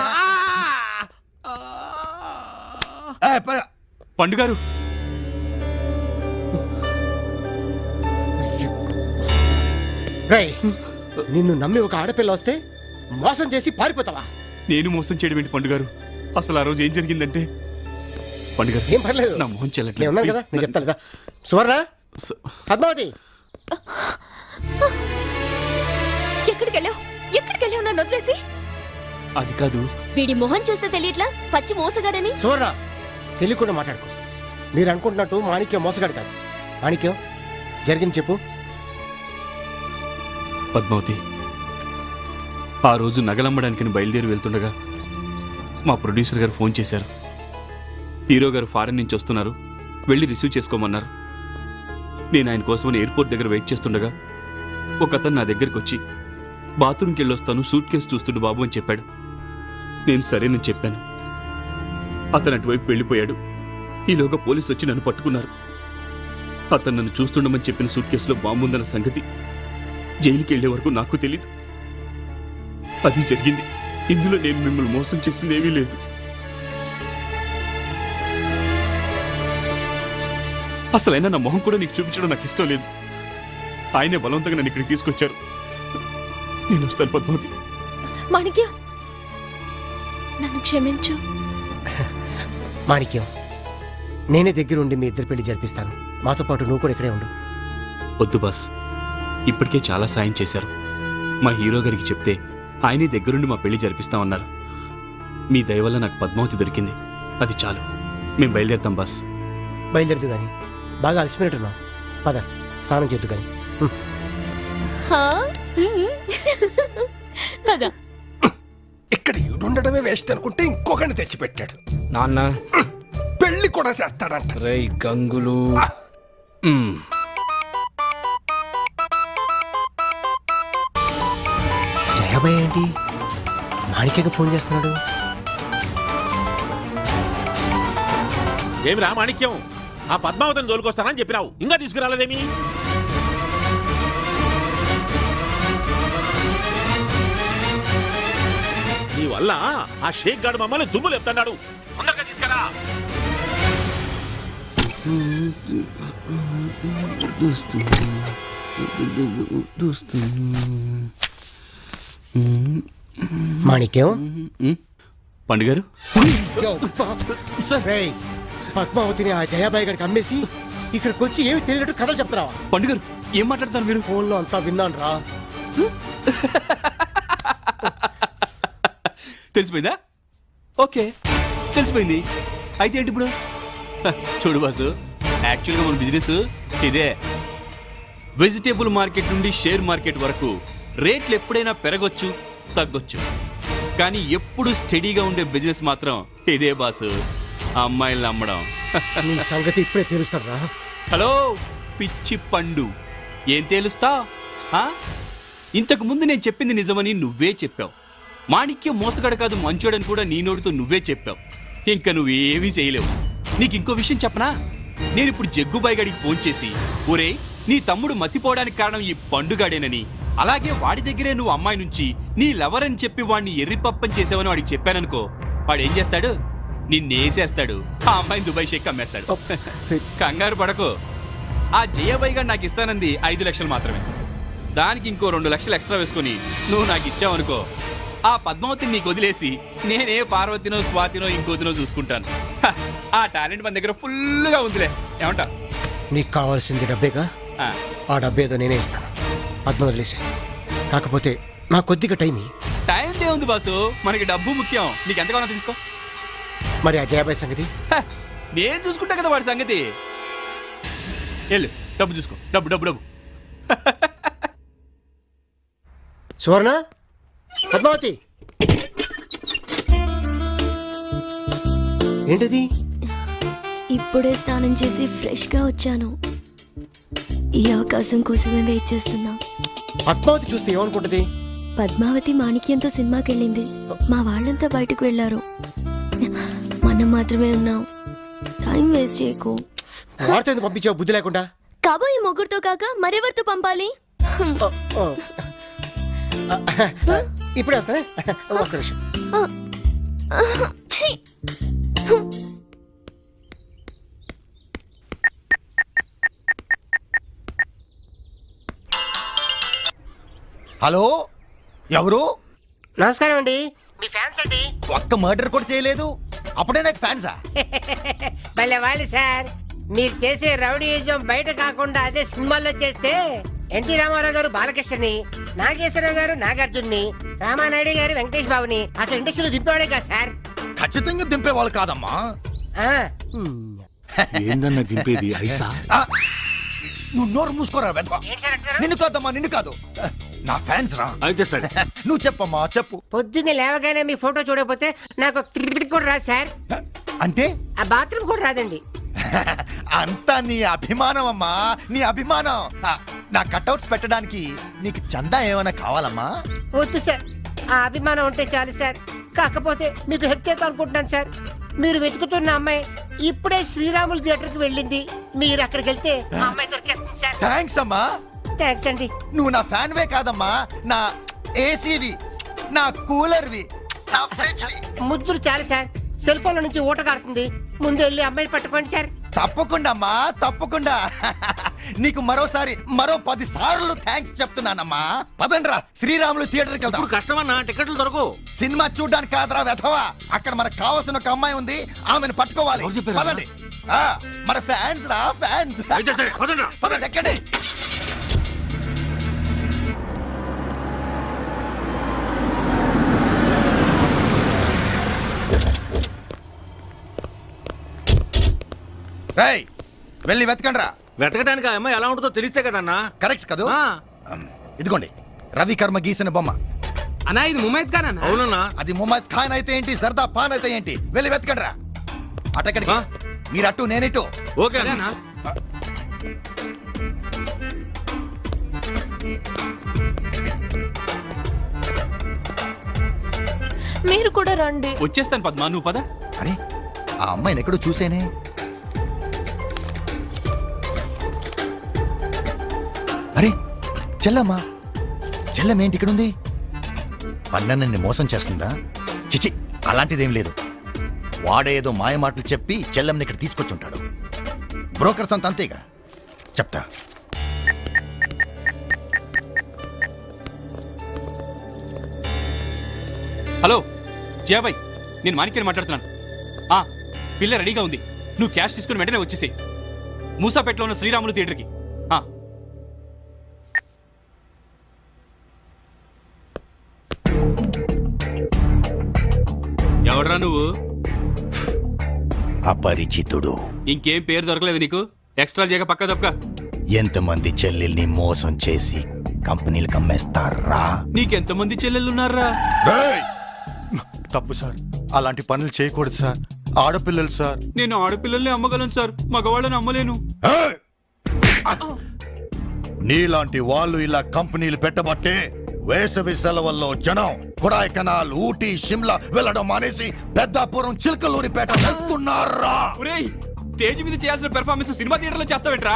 పండుగారు నిన్ను నమ్మి ఒక ఆడపిల్ల వస్తే మోసం చేసి పారిపోతావా? నేను మోసం చేయడం ఏంటి పండుగారు? అసలు ఆ రోజు ఏం జరిగిందంటే పండుగారు ఏం పర్లేదు, నా మొహం నేను ఉన్నాను కదా, నేను చెప్తాను కదా. సువర్ణ, పద్మావతి, ఎక్కడికెళ్ళావు నన్ను వదిలేసి? అది కాదు, వీడి మొహం చూస్తే తెలియట్లా పచ్చి మోసగాడని. సువర్ణ, తెలియకుండా మాట్లాడుకో. మీరు అనుకుంటున్నట్టు మాణిక్యం మోసగాడు కాదు. మాణిక్యం, జరిగింది చెప్పు. పద్మావతి, ఆ రోజు నగలమ్మడానికి బయలుదేరి వెళ్తుండగా మా ప్రొడ్యూసర్ గారు ఫోన్ చేశారు. హీరో గారు ఫారెన్ నుంచి వస్తున్నారు, వెళ్ళి రిసీవ్ చేసుకోమన్నారు. నేను ఆయన కోసమని ఎయిర్పోర్ట్ దగ్గర వెయిట్ చేస్తుండగా ఒక అతను నా దగ్గరికి వచ్చి బాత్రూమ్కి వెళ్ళొస్తాను, సూట్ కేసు చూస్తుండు బాబు అని చెప్పాడు. నేను సరేనని చెప్పాను. అతను అటువైపు వెళ్ళిపోయాడు. ఈలోగా పోలీసు వచ్చి నన్ను పట్టుకున్నారు. అతను నన్ను చూస్తుండమని చెప్పిన సూట్ కేసులో బాంబు ఉందన్న సంగతి జైలుకి వెళ్లే వరకు నాకు తెలీదు. అది జరిగింది. ఇందులో నేను మిమ్మల్ని మోసం చేసింది ఏమీ లేదు. అసలైనా నా మొహం కూడా నీకు చూపించడం నాకు ఇష్టం లేదు. ఆయనే బలవంతంగా నన్ను ఇక్కడికి తీసుకొచ్చారు. నేను వస్తాను పద్మావతి. మాణిక్యం, నన్ను క్షమించు. మాణిక్యం, నేనే దగ్గరుండి మీ ఇద్దరు పెళ్లి జరిపిస్తాను. మాతో పాటు నువ్వు కూడా ఇక్కడే ఉండు. వద్దు బాస్, ఇప్పటికే చాలా సాయం చేశారు. మా హీరో గారికి చెప్తే ఆయనే దగ్గరుండి మా పెళ్లి జరిపిస్తామన్నారు. మీ దయ వల్ల నాకు పద్మావతి దొరికింది, అది చాలు. మేము బయలుదేరుతాం బాస్. బయలుదేరదు కానీ బాగా అలసిపోయినట్టున్నావు. పద, స్నానం చేద్దు కానీ. ఇక్కడ ఈడుండడమే వేస్ట్ అనుకుంటే ఇంకొకరిని తెచ్చిపెట్టాడు. నాన్న పెళ్లి కూడా చేస్తాడంట. రై గంగులు, జయాబాయ్ ఏంటి మాణిక్యకి ఫోన్ చేస్తున్నాడు? ఏమి రా మాణిక్యం, ఆ పద్మావతిని తోలుకొస్తానని చెప్పినావు, ఇంకా తీసుకురాలేదేమి? నీ వల్ల ఆ షేక్ గాడు మమ్మల్ని దుమ్ములు ఎత్తున్నాడు. తొందరగా తీసుకురా. మాణిక్యం, పండుగారు, పద్మావతిని ఆ జయాబాయి గారికి అమ్మేసి ఇక్కడికి వచ్చి ఏమి తెలియనట్టు కథలు చెప్తున్నావా? పండుగారు ఏం మాట్లాడతారు మీరు? ఫోన్లో అంతా విన్నాను రా. తెలిసిపోయిందా? ఓకే, తెలిసిపోయింది. అయితే ఏంటి ఇప్పుడు? చూడు బాసు, యాక్చువల్గా మన బిజినెస్ ఇదే. వెజిటేబుల్ మార్కెట్ నుండి షేర్ మార్కెట్ వరకు రేట్లు ఎప్పుడైనా పెరగొచ్చు, తగ్గొచ్చు, కానీ ఎప్పుడు స్టడీగా ఉండే బిజినెస్ మాత్రం ఇదే బాసు. అమ్మాయిలను అమ్మడం. నీ సంగతి ఇప్పుడే తెలుస్తారా? హలో పిచ్చి పండు, ఏం తేలుస్తా? ఇంతకు ముందు నేను చెప్పింది నిజమని నువ్వే చెప్పావు. మాణిక్యం మోసగాడు కాదు, మంచోడని కూడా నీ నోటితో నువ్వే చెప్పావు. ఇంకా నువ్వేమీ చేయలేవు. నీకు ఇంకో విషయం చెప్పనా? నేను ఇప్పుడు జగ్గుబాయి గడికి ఫోన్ చేసి, ఒరే నీ తమ్ముడు మతిపోవడానికి కారణం ఈ పండుగాడేనని, అలాగే వాడి దగ్గరే నువ్వు అమ్మాయి నుంచి నీ లవర్ అని చెప్పి వాడిని ఎర్రిపప్పని చేసావని వాడికి చెప్పాననుకో, వాడు ఏం చేస్తాడు? నిన్నేసేస్తాడు. ఆ అమ్మాయిని దుబాయ్ షేక్ అమ్మేస్తాడు. కంగారు పడకు. ఆ జయబాయి గారు నాకు ఇస్తానంది 5 లక్షలు మాత్రమే. దానికి ఇంకో 2 లక్షలు ఎక్స్ట్రా వేసుకుని నువ్వు నాకు ఇచ్చావనుకో, ఆ పద్మావతిని నీకు వదిలేసి నేనే పార్వతినో స్వాతినో ఇంకోతినో చూసుకుంటాను. ఆ టాలెంట్ మన దగ్గర ఫుల్గా ఉందిలే. ఏమంటా? నీకు కావాల్సింది డబ్బేగా? ఆ డబ్బేదో నేనే ఇస్తాను. పద్మ వదిలేసే. కాకపోతే నా కొద్దిగా టైం ఉంది బాసు, మనకి డబ్బు ముఖ్యం. నీకు ఎంత కావాలో తీసుకో. మరి ఆ జయాబాయ్ సంగతి నేను చూసుకుంటా కదా వాడి సంగతి. వెళ్ళు, డబ్బు చూసుకో. డబ్బు డబ్బు డబ్బు. సువర్ణ, పద్మావతి, ఏంటిది? ఇప్పుడే స్నానం చేసి ఫ్రెష్గా వచ్చాను. ఈ అవకాశం కోసమే వెయిట్ చేస్తున్నా. పద్మావతి చూస్తే ఏమనుకుంటది? పద్మావతి మాణిక్యంతో సినిమాకి వెళ్ళింది. మా వాళ్ళంతా బయటకు వెళ్ళారు. మనం మాత్రమే ఉన్నాం. టైం వేస్ట్ చేయకు. వాడితో ఎందుకు పంపించావు బుద్ధి లేకుండా? కాబోయే మొగుడుతో కాక మరెవరితో పంపాలి? ఇప్పుడే వస్తానే. ఒక్క నిమిషం. హలో, ఎవరు? నమస్కారం అండి. మీ ఫ్యాన్స్ అండి. ఒక్క మర్డర్ కూడా చేయలేదు, అప్పుడే నాకు ఫ్యాన్సా? భలే వాళ్ళు సార్. మీరు చేసే రౌడీయిజం బయట కాకుండా అదే సినిమాల్లో చేస్తే ఎన్టీ రామారావు గారు బాలకృష్ణని, నాగేశ్వరరావు గారు నాగార్జున్ని, రామానాయుడు గారు వెంకటేష్ బాబుని అసలు ఇండస్ట్రీలో దింపేవాడే కదా సార్. ఖచ్చితంగా దింపేవాళ్ళు కాదమ్మా. ఏందన్నా దింపేది? ఐసా? నువ్వు నోరు మూసుకోరా వెధవ. నిన్ను కాదమ్మా, నిన్ను కాదు, నా ఫ్యాన్స్ రా. అయితే సరే, నువ్వు చెప్పమ్మా, చెప్పు. పొద్దున్నే లేవగానే మీ ఫోటో చూడకపోతే నాకు కూడా రాదు సార్. అంటే ఆ బాత్రూమ్ కూడా రాదండి. అంతా నీ అభిమానం అమ్మా, నీ అభిమానం. నా కట్అవుట్స్ పెట్టడానికి నీకు చందా ఏమైనా కావాలమ్మా? వద్దు సార్, ఆ అభిమానం ఉంటే చాలు సార్. కాకపోతే మీకు హెల్ప్ చేద్దాం అనుకుంటున్నాను సార్. మీరు వెతుకుతున్న అమ్మాయి ఇప్పుడే శ్రీరాములు థియేటర్ కి వెళ్ళింది. మీరు అక్కడికి వెళ్తే ఆ అమ్మాయి దొరికేస్తుంది సార్. థ్యాంక్స్ అమ్మా. థ్యాంక్స్ అండి. నువ్వు నా ఫ్యాన్వే కాదమ్మా, నా ఏసీవి, నా కూలర్వి, నా ఫ్రిడ్జ్వి. ముద్దులు చాలు సార్. సెల్ ఫోన్ నుంచి ఊట కారుతుంది. ముందు వెళ్ళి అమ్మాయిని పట్టుకోండి సార్. తప్పకుండా అమ్మా, తప్పకుండా. నీకు మరోసారి మరో 10 సార్లు థ్యాంక్స్ చెప్తున్నానమ్మా. పదండ్రా, శ్రీరాములు థియేటర్కి వెళ్దాం. కష్టమన్నా, టికెట్లు దొరకవు. సినిమా చూడ్డానికి కాదురా వెధవా, అక్కడ మనకు కావాల్సిన ఒక అమ్మాయి ఉంది, ఆమెను పట్టుకోవాలి. పదండి. మన ఫ్యాన్స్ రా, ఫ్యాన్స్. పదండి, ఎక్కండి. రేయ్, వెళ్ళి వెతకండి రా. వెతకడానికి ఆ అమ్మాయి ఎలా ఉంటుందో తెలిస్తే కదన్నా. కరెక్ట్ కదూ? ఇదిగోండి, రవి కర్మ గీసిన బొమ్మ. అన్నా ఇది ముమైద్ ఖాన్ అన్న. అవునన్నా. అది ముమైద్ ఖాన్ అయితే ఏంటి, జర్దా పాన్ అయితే ఏంటి, వెళ్ళి వెతకండి రా. అటెక్కడికి, మీరు అటు నేనిటు. ఓకే అన్నా. మీరు కూడా రండి. వచ్చేస్తాను పద్మా, నువ్వు పద. అరే, ఆ అమ్మాయిని ఎక్కడో చూసేనే. అరే, చెల్లమ్మా, చెల్లమ్మేంటి ఇక్కడ ఉంది? పన్నెండుని మోసం చేస్తుందా? చిచి, అలాంటిదేం లేదు. వాడే ఏదో మాయ మాటలు చెప్పి చెల్లెమ్మని ఇక్కడ తీసుకొచ్చుంటాడు. బ్రోకర్స్ అంత అంతేగా. చెప్తా. హలో జయబాయ్, నేను మాణిక్యాన్ని మాట్లాడుతున్నాను. పిల్ల రెడీగా ఉంది. నువ్వు క్యాష్ తీసుకుని వెంటనే వచ్చేసి మూసాపేటలో ఉన్న శ్రీరాములు థియేటర్కి. ఎవడరా నువ్వు? అపరిచితుడు. ఇంకేం పేరు దొరకలేదు నీకు? ఎక్స్ట్రా చేయక పక్క తప్పక. ఎంతమంది చెల్లెల్ని మోసం చేసి కంపెనీలకు అమ్మేస్తారా? నీకెంతమంది చెల్లెళ్ళున్నారా? తప్పు సార్, అలాంటి పనులు చేయకూడదు సార్. ఆడపిల్లలు సార్. నేను ఆడపిల్లల్ని అమ్మగలను సార్, మగవాళ్ళని అమ్మలేను. నీలాంటి వాళ్ళు ఇలా కంపెనీలు పెట్టబట్టే వేసవి సెలవుల్లో జనం కొడైకెనాల్, ఊటీ, షిమ్లా వెళ్ళడం మానేసి పెద్దాపురం, చిలకలూరిపేట వెళ్తున్నారా? స్టేజ్ మీద చేయాల్సిన పెర్ఫార్మెన్స్ సినిమా థియేటర్ లో చేస్తావేంట్రా?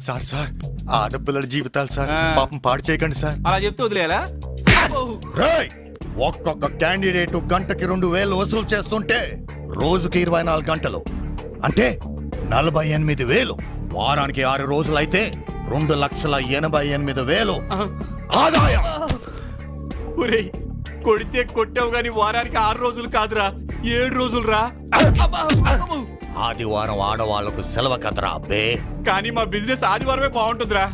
సార్ సార్, ఆడపిల్లల జీవితాలు సార్, పాపం పాడు చేయకండి సార్. అలా చెప్తే వదిలేయాలా? ఒక్కొక్క క్యాండిడేట్ గంటకి 2,000 వసూలు చేస్తుంటే రోజుకి 24 గంటలు అంటే 48,000. వారానికి 6 రోజులైతే 2,88,000 ఆదాయం. ఒరేయ్, కొడితే కొట్టావు గాని వారానికి 6 రోజులు కాదురా, 7 రోజులు రా. ఆదివారం ఆడవాళ్లకు సెలవు కదరా అబ్బే. కానీ మా బిజినెస్ ఆదివారమే బాగుంటుందిరా.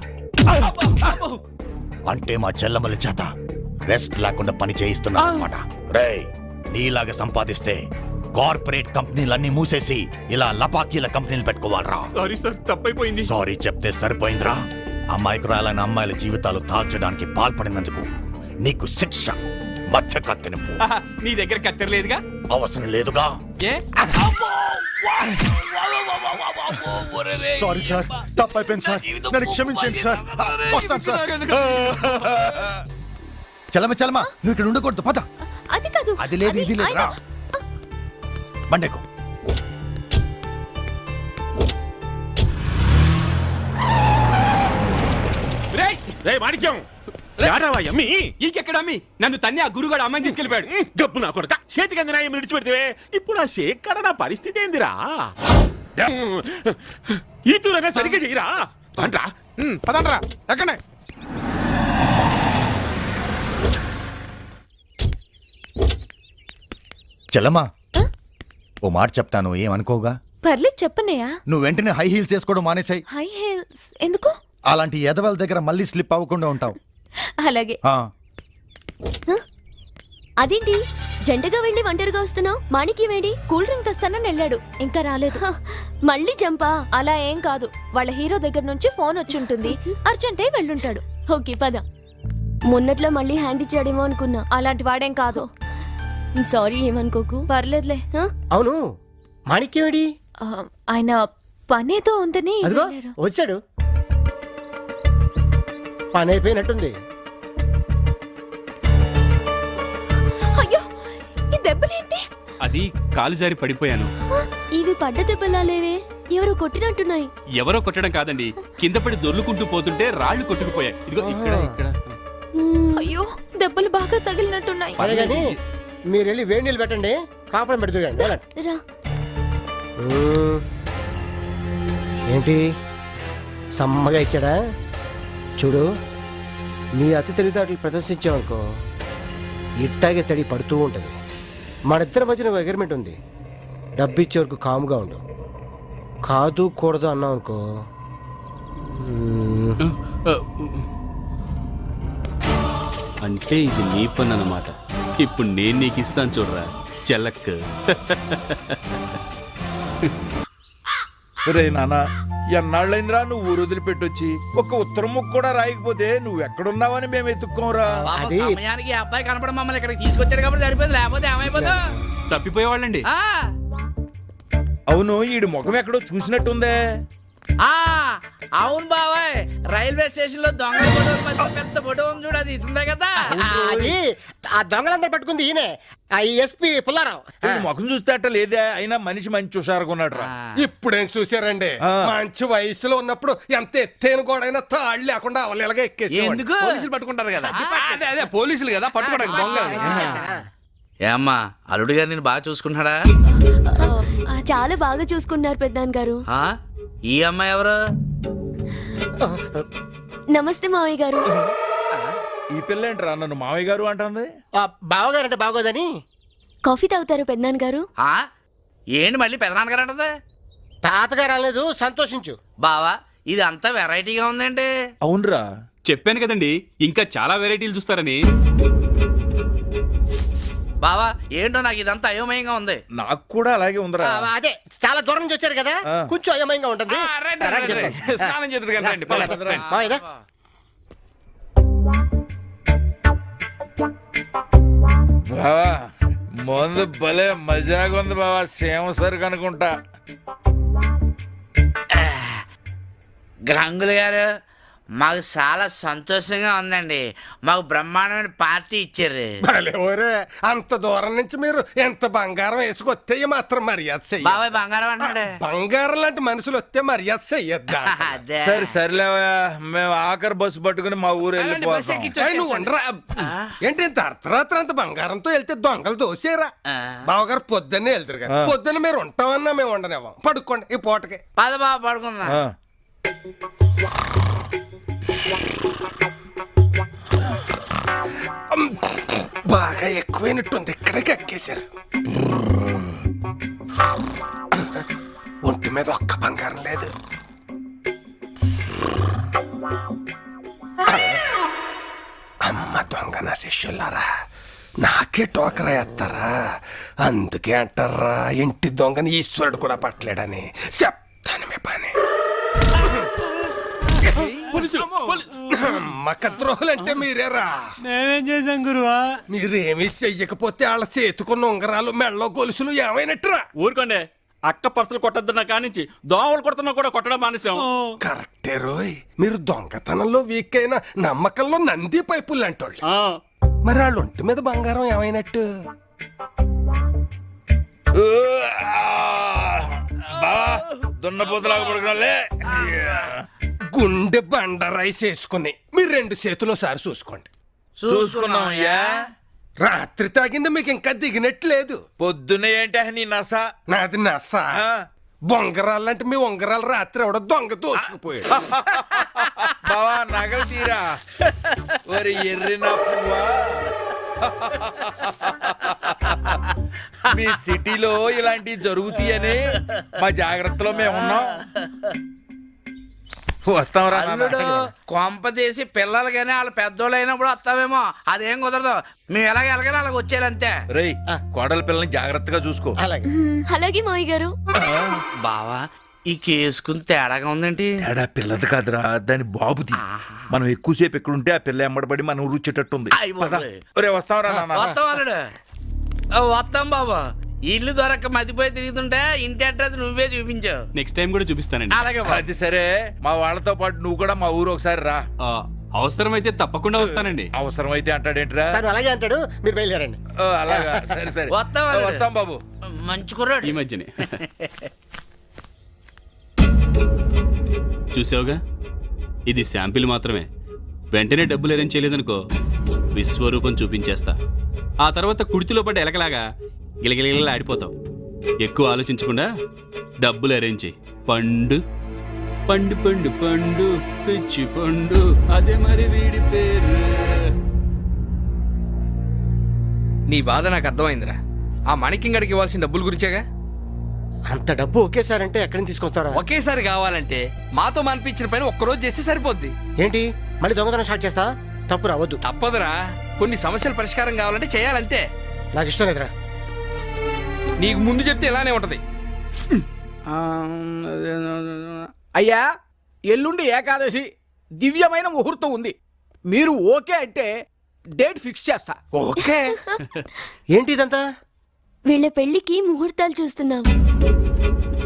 అంటే మా చెల్లెమ్మల చేత రెస్ట్ లేకుండా పని చేయిస్తున్నా అన్నమాట. రేయ్, నీలాగా సంపాదిస్తే కార్పొరేట్ కంపెనీలన్నీ మూసేసి ఇలా లపాకీల కంపెనీలు పెట్టుకోవాలరా. సారీ సార్, తప్పైపోయింది. సారీ చెప్తే సరిపోయిందిరా. అమాయకురాలైన అమ్మాయిల జీవితాలు తాల్చడానికి పాల్పడినందుకు నీకు శిక్ష మధ్య కత్తినింపు. నీ దగ్గర కత్తెరలేదుగా? అవసరం లేదుగా. ఏ? సారీ సార్, తప్పైపోయింది సార్, నన్ను క్షమించండి సార్. వస్తాను సార్. చలమ చలమ, నువ్వు ఇక్కడ ఉండకూడదు, పద. అది కాదు, అది లేదు, ఇది లేదు, రా బండకు. మాణిక్యం, ఇంకెక్కడ అమ్మి నన్ను తన్ని ఆ గురుగాడు అమ్మాయిని తీసుకెళ్ళిపోయాడు. గప్పు నా కొడక, చేతికి అందిన విడిచిపెడితే ఇప్పుడు ఆ శేఖర్ నా పరిస్థితి ఏందిరా? ఈ తూరనే సరిగ్గా చెయ్యరా అంట్రా. పదండ్రా, ఎక్కడే. చలమా, ఓ మాట చెప్తాను, ఏమనుకోగా? పర్లేదు చెప్పనయ్యా. నువ్వు వెంటనే హై హీల్స్ వేసుకోవడం మానేసాయి. హై హీల్స్ ఎందుకు? అలాంటి ఎదవల దగ్గర మళ్ళీ స్లిప్ అవ్వకుండా ఉంటావు. అలాగే. అదేంటి జంటగా వెళ్ళి ఒంటరిగా వస్తున్నావు? మాణిక్యం వేడి కూల్ డ్రింక్ తెస్తానని వెళ్ళాడు, ఇంకా రాలేదు. మళ్ళీ చంపా? అలా ఏం కాదు, వాళ్ళ హీరో దగ్గర నుంచి ఫోన్ వచ్చి ఉంటుంది, అర్జెంట్ అయి వెళ్ళుంటాడు. ఓకే పద. మొన్నట్లో మళ్ళీ హ్యాండ్ ఇచ్చాడేమో అనుకున్నా, అలాంటి వాడేం కాదు. సారీ, ఏమనుకోకు. పర్లేదులే. అవును, మాణిక్యం వేడి? ఆయన పనేదో ఉందని అదిగో వచ్చాడు. పని అయిపోయినట్టుంది. అయ్యో, ఈ దెబ్బలేంటి? అది కాలు జారి పడిపోయాను. ఇవి పడ్డ దెబ్బలా లేవే, ఎవరో కొట్టినట్టున్నాయి. ఎవరో కొట్టడం కాదండి, కింద పడి దొర్లుకుంటూ పోతుంటే రాళ్లు కొట్టుకుపోయాయి. ఇదిగో ఇక్కడ ఇక్కడ. అయ్యో, దెబ్బలు బాగా తగిలినట్టున్నాయి. సరే గాని మీరు వెళ్ళి వేడి నీళ్ళు పెట్టండి, కాపడం పెడుతుంది. రా. ఏంటి సమ్మగా ఇచ్చాడా? చూడు, నీ అతి తెలివితేటలు ప్రదర్శించావనుకో ఇట్టాగే తడి పడుతూ ఉంటుంది. మన ఇద్దరి మధ్యన ఒక అగ్రిమెంట్ ఉంది, డబ్బు ఇచ్చే వరకు కాముగా ఉండు. కాదు కూడదు అన్నావు అనుకో. అంటే ఇది నీ పని అన్నమాట. ఇప్పుడు నేను నీకు ఇస్తాను చూడరా చెల్లక్. రే నాన్న, ఎన్నాళ్ళైందిరా నువ్వు ఊరు వదిలిపెట్టొచ్చి? ఒక్క ఉత్తరం ముక్క కూడా రాయకపోతే నువ్వు ఎక్కడున్నావని మేము ఎత్తుక్కోమరా. సమయానికి అబ్బాయి కనపడం మమ్మల్ని ఇక్కడికి తీసుకొచ్చాడు కాబట్టి సరిపోయింది, లేకపోతే ఏమైపోతా? తప్పిపోయేవాళ్ళండి. అవును, ఈడు ముఖం ఎక్కడో చూసినట్టుందే. అవును బాబాయ్, రైల్వే స్టేషన్ లో దొంగల ఫోటో పెద్ద ఫోటో ఉంది చూడు, అది ఇస్తుందే కదా. అది ఆ దొంగలందరూ పట్టుకుంది ఈయనే, ఆ ఎస్పీ పుల్లారావు. ముఖం చూస్తే అట్ట లేదే, అయినా మనిషి మంచి హుషారుకున్నాడు రా. ఇప్పుడేం చూసారండి, మంచి వయసులో ఉన్నప్పుడు ఎంత ఎత్తైన గోడైనా తాళ్ళు లేకుండా అవలేలాగా ఎక్కేసి ఎందుకు పోలీసులు పట్టుకుంటారు కదా. అదే పోలీసులు కదా పట్టుకోవడానికి దొంగలు. ఏమ్మా, అల్లుడు గారు నేను బాగా చూసుకుంటున్నాడా? చాలా బాగా చూసుకున్నారు పెద్దనాన్న గారు. ఈ అమ్మాయి ఎవరు? నమస్తే మావయ్య గారు. ఈ పిల్ల ఏంట్రా నన్ను మావయ్య గారు అంటుంది? బావగారు అంటే బాగోదని. కాఫీ తాగుతారు పెద్దనాన్న గారు? ఏంటి మళ్ళీ పెదనాన్నగారు అంటది? తాతగారు అనలేదు, సంతోషించు. బావా, ఇది అంతా వెరైటీగా ఉందండి. అవునరా, చెప్పాను కదండి, ఇంకా చాలా వెరైటీలు చూస్తారని. బావా ఏంటో నాకు ఇదంతా అయోమయంగా ఉంది. నాకు కూడా అలాగే ఉందిరా. అదే చాలా దూరం నుంచి వచ్చారు కదా, కొంచెం అయోమయంగా ఉంటుంది. స్నానం చేద్దరు కదా, రండి, పద. మాయదా బావా మందు భలే మజాగా ఉంది బావా, సేమ సరుకు అనుకుంటా. గంగులు గారు మాకు చాలా సంతోషంగా ఉందండి. మాకు బ్రహ్మాండమైన పార్టీ ఇచ్చారు. ఓరే అంత దూరం నుంచి మీరు ఎంత బంగారం వేసుకొస్తే మాత్రం మర్యాద చెయ్యాలి. బాబాయ్ బంగారం అన్నాడు. బంగారం లాంటి మనుషులు వస్తే మర్యాద చెయ్యొద్దా? సరే సర్లేవా, మేము ఆఖరి బస్సు పట్టుకుని మా ఊరు వెళ్ళిపోతాం. నువ్వు ఉండరా ఏంటి ఇంత అర్ధరాత్రి అంత బంగారంతో వెళ్తే దొంగలు దోసేరా? బావగారు పొద్దున్నే వెళ్తారు కదా, పొద్దున్న మీరు ఉంటామన్నా మేము ఉండనేవాం. పడుకోండి ఈ పూటకి. పద బాబా పడుకుందాం. బాగా ఎక్కువైనట్టుంది, ఇక్కడికి ఎక్కేశారు. ఒంటి మీద ఒక్క బంగారం లేదు. అమ్మ దొంగ నా శిష్యులారా, నాకే టోకరా ఎత్తారా? అందుకే అంటారా ఇంటి దొంగని ఈశ్వరుడు కూడా పట్టలేడని. చెప్తాను మీ పని. మక్క ద్రోహులంటే మీరేరా? మేమేం చేసాం గురువా? మీరేమీ చెయ్యకపోతే వాళ్ళ చేతుకున్న ఉంగరాలు మెళ్ళో గొలుసులు ఏమైనట్టురా? ఊరుకోండి, అక్క పర్సలు కొట్టద్దన్న కానించి దోమలు కొడుతున్నా కూడా కొట్టడం మానేశాం. కరెక్టే రోయ్, మీరు దొంగతనంలో వీక్ అయిన నమ్మకంలో నంది పైపులు అంటోళ్ళు. మరి వాళ్ళు ఒంటి మీద బంగారం ఏమైనట్టు? దున్నపోతులాగా పడుకున్నాలే. గుండె బండ రైస్ వేసుకుని మీరు 2 చేతులు సారి చూసుకోండి. చూసుకున్నాం. రాత్రి తాగింది మీకు ఇంకా దిగినట్లేదు. పొద్దున్న ఏంటి నీ నస? నాది నస. బొంగరాలంటే మీ ఉంగరాలు రాత్రి ఎవడో దొంగ దోసుకుపోయాడు. బావా నగలు తీరా. ఒరి ఎర్రి నా పువ్వా, మీ సిటీలో ఇలాంటివి జరుగుతాయని మా జాగ్రత్తలో మేము ఉన్నాం. వస్తాంరా. కొంప తీసి పిల్లలు కానీ వాళ్ళు పెద్దోళ్ళు అయినప్పుడు వస్తామేమో. అదేం కుదరదు, మేము ఎలాగ ఎలాగైనా అలాగ వచ్చేయాలంతే. రేయ్ కోడల పిల్లల్ని జాగ్రత్తగా చూసుకో. అలాగే మావయ్య గారు. బావా ఈ కేసుకుని తేడాగా ఉందేంటి? తేడా పిల్లది కాదురా, దాని బాబుది. మనం ఎక్కువసేపు ఎక్కడుంటే ఆ పిల్ల ఎమ్మడబడి మనం రుచ్చేటట్టుంది. వస్తాం బాబా. ఇల్లు దొరక్క మతిపోయి తిరుగుతుంటే ఇంటి అడ్రస్ నువ్వే చూపించావు. నెక్స్ట్ టైం కూడా చూపిస్తానండి. అలాగే అది సరే, మా వాళ్ళతో పాటు నువ్వు కూడా మా ఊరు ఒకసారి రా. అవసరమైతే తప్పకుండా వస్తానండి. అవసరమైతే అంటాడేంట్రా? అలాగే అంటాడు, మీరు బయలుదేరండి. అలాగా సరే సరే వస్తాం బాబు. మంచి కుర్రాడు. ఈ మధ్యనే చూసావుగా, ఇది శాంపిల్ మాత్రమే. వెంటనే డబ్బులు అరేంజ్ చేయలేదనుకో విశ్వరూపం చూపించేస్తా. ఆ తర్వాత కుడితిలో పడ్డ ఎలకలాగా గిలగిల ఆడిపోతావు. ఎక్కువ ఆలోచించకుండా డబ్బులు అరేంజ్ చేయి. పండు పండు పండు పండు పిచ్చి పండు, అదే మరి వీడి పేరు. నీ బాధ నాకు అర్థమైందిరా. ఆ మణికింగడికి ఇవ్వాల్సిన డబ్బుల గురించేగా. అంత డబ్బు ఒకేసారి అంటే ఎక్కడి నుంచి తీసుకొస్తారా? ఒకేసారి కావాలంటే మాతో మనిపించిన పైన ఒక్కరోజు చేస్తే సరిపోద్ది. ఏంటి మళ్ళీ దొంగతనం స్టార్ట్ చేస్తా? తప్పు రావద్దు. తప్పదురా, కొన్ని సమస్యల పరిష్కారం కావాలంటే చేయాలంటే. నాకు ఇష్టం లేదురా. నీకు ముందు చెప్తే ఇలానే ఉంటది. అయ్యా, ఎల్లుండి ఏకాదశి, దివ్యమైన ముహూర్తం ఉంది. మీరు ఓకే అంటే డేట్ ఫిక్స్ చేస్తా. ఓకే. ఏంటి ఇదంతా? వీళ్ళ పెళ్లికి ముహూర్తాలు చూస్తున్నాం.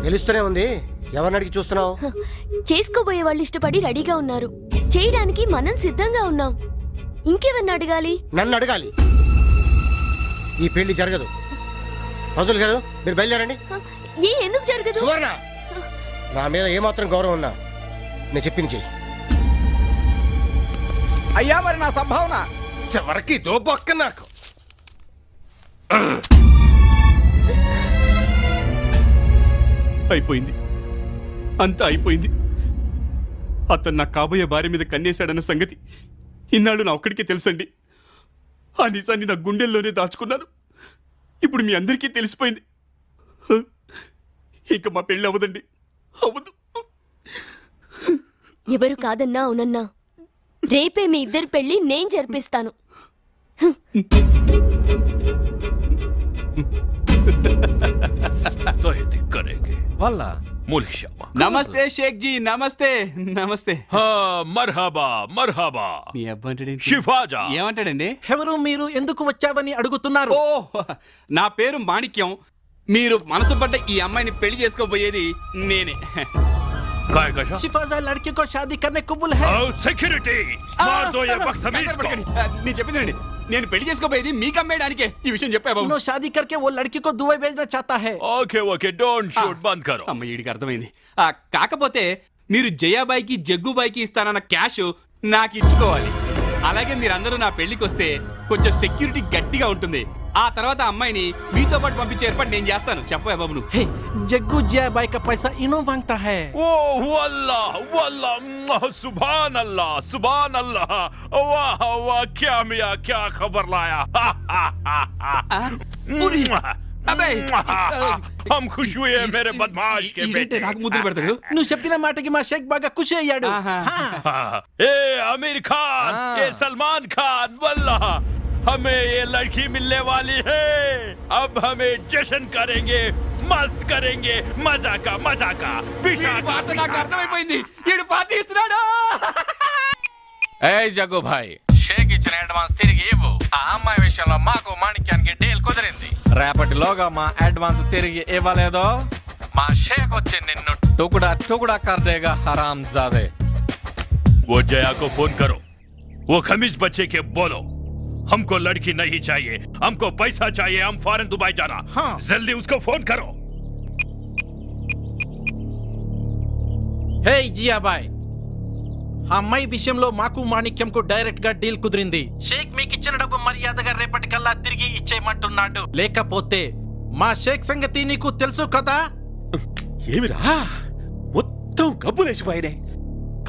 తెలుస్తూనే ఉంది, ఎవరిని అడిగి చూస్తున్నావు? చేసుకోబోయే వాళ్ళు ఇష్టపడి రెడీగా ఉన్నారు. చేయడానికి మనం సిద్ధంగా ఉన్నాం. ఇంకెవరిని అడగాలి? నన్ను అడగాలి. ఈ పెళ్లి జరగదు. పంతులు గారు మీరు బయలుదేరండి. ఎందుకు జరగదు? సువర్ణ, నా మీద ఏమాత్రం గౌరవం ఉన్నా నేను చెప్పింది చెయ్యి. అయ్యా మరి నా సంభావన చివరికి దో బొక్క నాకు. అయిపోయింది, అంతా అయిపోయింది. అతను నా కాబోయే భార్య మీద కన్నేశాడన్న సంగతి ఇన్నాళ్ళు నా ఒక్కడికే తెలుసండి. ఆ నిజాన్ని నా గుండెల్లోనే దాచుకున్నాను. ఇప్పుడు మీ అందరికీ తెలిసిపోయింది. ఇక మా పెళ్ళి అవ్వదండి, అవ్వదు. ఎవరు కాదన్నా అవునన్నా, రేపే మీ ఇద్దరి పెళ్లి నేను జరిపిస్తాను. वाला मुल्क शाबा నమస్తే షేక్ జీ నమస్తే నమస్తే మర్హబా మర్హబా నీ అబ్బాయి షిఫాజా ఏమంటాడండి? ఎవరు మీరు, ఎందుకు వచ్చావని అడుగుతున్నారు. ఓ నా పేరు మాణిక్యం. మీరు మనసు పడ్డ ఈ అమ్మాయిని పెళ్లి చేసుకోబోయేది నేనే. काय कशा शिफाजा लड़के को शादी करने कबूल है. సెక్యూరిటీ मार दो ये बदतमीज को నేను చెప్పిందండి, నేను పెళ్లి చేసుకోబోయేది మీకు అమ్మేయడానికే. ఈ విషయం చెప్పా బాబు. इन्हों शादी करके वो लड़की को दुबई भेजना चाहता है. ఓకే ఓకే డోంట్ షూట్ బంద్ కరో. అమ్మ వీడికి అర్థమైంది. కాకపోతే మీరు జయాబాయికి జగ్గుబాయికి ఇస్తానన్న క్యాష్ నాకు ఇచ్చుకోవాలి. అలాగే మీరందరూ నా పెళ్లికి వస్తే కొంచెం సెక్యూరిటీ గట్టిగా ఉంటుంది. ఆ తర్వాత అమ్మాయిని మీతో పాటు పంపించే ఏర్పాటు నేను చేస్తాను. చెప్పా బాబు నువ్వు. जग्गू जयाबाई का पैसा इन्हों मांगता है. ओ वल्लाह वल्लाह सुभान अल्लाह वाह वाह क्या मियां क्या खबर लाया. అబ్బే हम खुश हुए मेरे बदमाश के बेटे. నాకు ముద్దులు పెడతాడు. నువ్వు చెప్పిన మాటకి మా షేక్ బాగా ఖుషి అయ్యాడు. ए आमिर खान ये सलमान खान वल्लाह हमें ये लड़की मिलने वाली है. अब हमें जश्न करेंगे मस्त करेंगे मजा का నాకు అర్థమైపోయింది. ఈడు పార్టీ ఇస్తున్నాడు. ఏ జగ్గు భాయ్, షేక్ ఇచ్చిన అడ్వాన్స్ తిరిగి ఇవ్వు. ఆ అమ్మాయి విషయంలో మాకు మాణిక్యానికి డీల్ కుదిరింది. రేపటిలోగా మా అడ్వాన్స్ తిరిగి ఇవ్వలేదో మా షేక్ వచ్చి నిన్ను टुकड़ा कर देगा हराम जादे. वो जया को फोन करो. वो खमीज बच्चे के बोलो हमको लड़की नहीं चाहिए, हमको पैसा चाहिए, हम फौरन दुबई जाना. जल्दी उसको फोन करो. హే జియాబాయ్, అమ్మాయి విషయంలో మాకు మాణిక్యంకు డైరెక్ట్ గా డీల్ కుదిరింది. షేక్ మీకు ఇచ్చిన డబ్బు మర్యాదగా రేపటికల్లా తిరిగి ఇచ్చేయమంటున్నాడు. లేకపోతే మా షేక్ సంగతి నీకు తెలుసు కదా. ఏమిరా మొత్తం గబ్బులేసిపోయినే.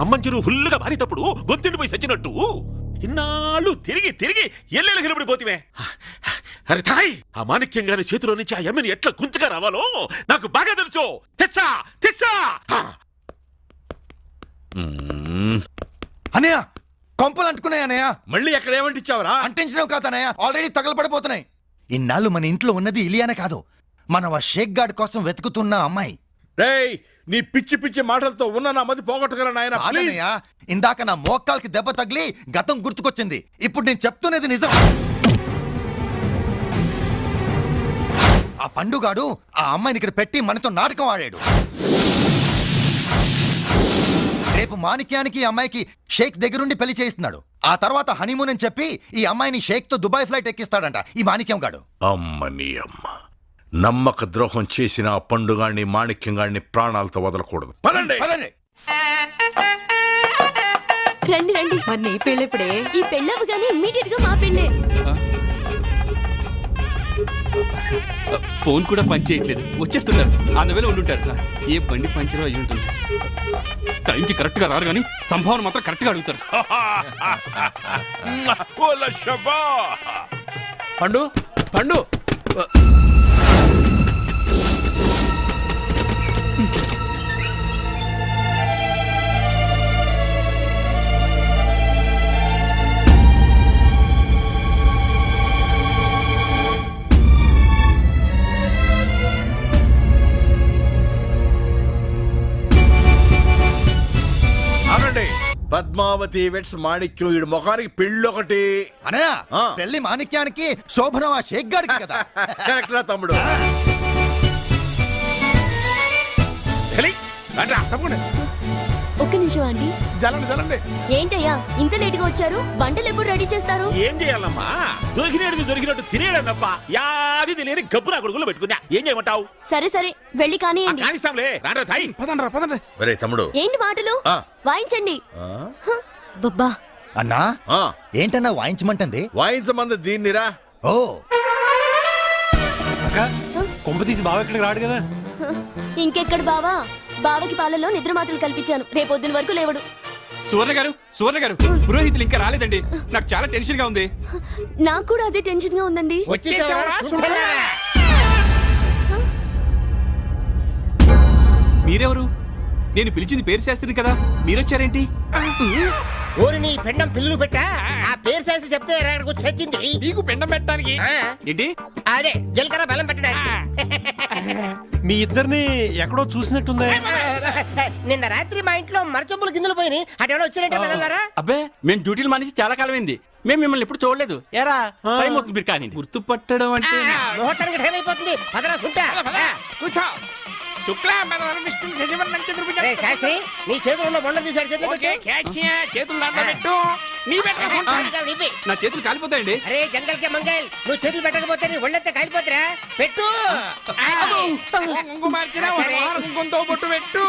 కమ్మంచెరు ఫుల్లుగా మారినప్పుడు గొంతుండిపోయి సచ్చినట్టు ఇన్నాళ్ళు తిరిగి ఎల్లెలకి నిలబడిపోతివే. అరే తాయ్, ఆ మాణిక్యం గారి చేతిలో నుంచి ఆ ఎమ్మెని ఎట్లా గుంజుగా రావాలో నాకు బాగా తెలుసు. తెస్సా అనయ్య కొంపలు అంటుకున్నాయి అనయ్య. మళ్ళీ ఎక్కడ ఏమంటిచ్చావరా? అంటించినవి కాదనయ్య, ఆల్రెడీ తగలపడిపోతున్నాయి. ఇన్నాళ్ళు మన ఇంట్లో ఉన్నది ఇలియానే కాదు, మనం ఆ షేక్ గార్డ్ కోసం వెతుకుతున్న అమ్మాయి. రేయ్, నీ పిచ్చి మాటలతో ఉన్న నా మధ్య పోగొట్టగల నాయన. ఇందాక నా మోకాల్కి దెబ్బ తగిలి గతం గుర్తుకొచ్చింది. ఇప్పుడు నేను చెప్తున్నది నిజం. ఆ పండుగాడు ఆ అమ్మాయిని ఇక్కడ పెట్టి మనతో నాటకం ఆడాడు. రేపు మాణిక్యానికి ఈ అమ్మాయికి షేక్ దగ్గరుండి పెళ్లి చేయిస్తున్నాడు. ఆ తర్వాత హనీమూన్ అని చెప్పి ఈ అమ్మాయిని షేక్ తో దుబాయ్ ఫ్లైట్ ఎక్కిస్తాడంట ఈ మాణిక్యం గాడు. అమ్మని అమ్మ, నమ్మక ద్రోహం చేసిన ఆ పండుగాడిని మాణిక్యం గాడిని ప్రాణాలతో వదలకూడదు. పదండి. రండి రండి. మరి నీ పెళ్ళెప్పుడే? ఈ పెళ్ళవగానే ఇమ్మీడియట్ గా మా పెళ్ళే. ఫోన్ కూడా పని చేయట్లేదు. వచ్చేస్తున్నారు. అందువల్ల ఉండుంటారు. ఏ బండి పంచర్ అయ్యి ఉంటుంది. టైంకి కరెక్ట్ గా రారు కానీ సంభావన మాత్రం కరెక్ట్ గా అడుగుతారు. పండు పద్మావతి వెట్స్ మాణిక్యం వీడి ముఖానికి పెళ్ళొకటి. అనయ్య, పెళ్లి మాణిక్యానికి, శోభనం ఆ షేక్ గారికి కదా. కరెక్ట్ రా తమ్ముడు. ఒక్క నిమిషం అండి. జలండి. ఏంటయ్యా ఇంత లేట్ గా వచ్చారు? వంటలు ఎప్పుడు రెడీ చేస్తారు? ఏం చేయాలమ్మా, దొరికినట్టు తినేయడం తప్ప యాది తెలియని గబ్బు నా కొడుకులో పెట్టుకున్నా. ఏం చేయమంటావు? సరే సరే వెళ్ళి కానియండి. కానిస్తాంలే. పదండి. ఒరే తమ్ముడు, ఏంటి మాటలు? వాయించండి. బబ్బా అన్నా, ఏంటన్నా వాయించమంటుంది? వాయించమంది దీన్నిరా. ఓ కొంప తీసి బావ ఎక్కడికి రాడు కదా. ఇంకెక్కడ బావా? బావకి పాలలో నిద్ర మాత్రలు కల్పించాను. రేపొద్దున వరకు లేవడు. సువర్ణ గారు పురోహితులు ఇంకా రాలేదండి. నాకు చాలా టెన్షన్ గా ఉంది. నాకు కూడా అదే టెన్షన్ గా ఉందండి. మీరెవరు? నేను పిలిచింది పేరు శాస్త్రిని కదా, మీరొచ్చారేంటి? ఊరి నీ పెండం పిల్లులు పెట్టా. ఆ పేరు శాస్త్రి చెప్తే చచ్చింది. నీకు పెండం పెట్టడానికి ఏంటి? అదే జీలకర్ర బెల్లం పెట్టడానికి. మీ ఇద్దరిని ఎక్కడో చూసినట్టుంది. నిన్న రాత్రి మా ఇంట్లో మరచొప్పులు గిన్నెలు పోయి అటెవడో వచ్చినట్టే కదన్నారా? అబ్బే మేము డ్యూటీలు మానేసి చాలా కాలమైంది. మేము మిమ్మల్ని ఎప్పుడు చూడలేదు. ఏరా టైం అవుతుంది మీరు కానీ. గుర్తుపట్టడం అంటే ముహూర్తానికి టైం అయిపోతుంది. పదరా సుంటా కూర్చో. రే శాస్త్రి, నీ చేతులు ఉన్న బొండ తీసాడు చేతులు చేతులు దాంట్లో పెట్టు. నీ నా చేతులు కాలిపోతాయండి. అరే జంగల్ కే మంగల్, నువ్వు చేతులు పెట్టకపోతే నీ ఒళ్ళెత్తే కాలిపోతురా. పెట్టు. కుంకుమ మార్చినా కుంకుమతో బొట్టు పెట్టు.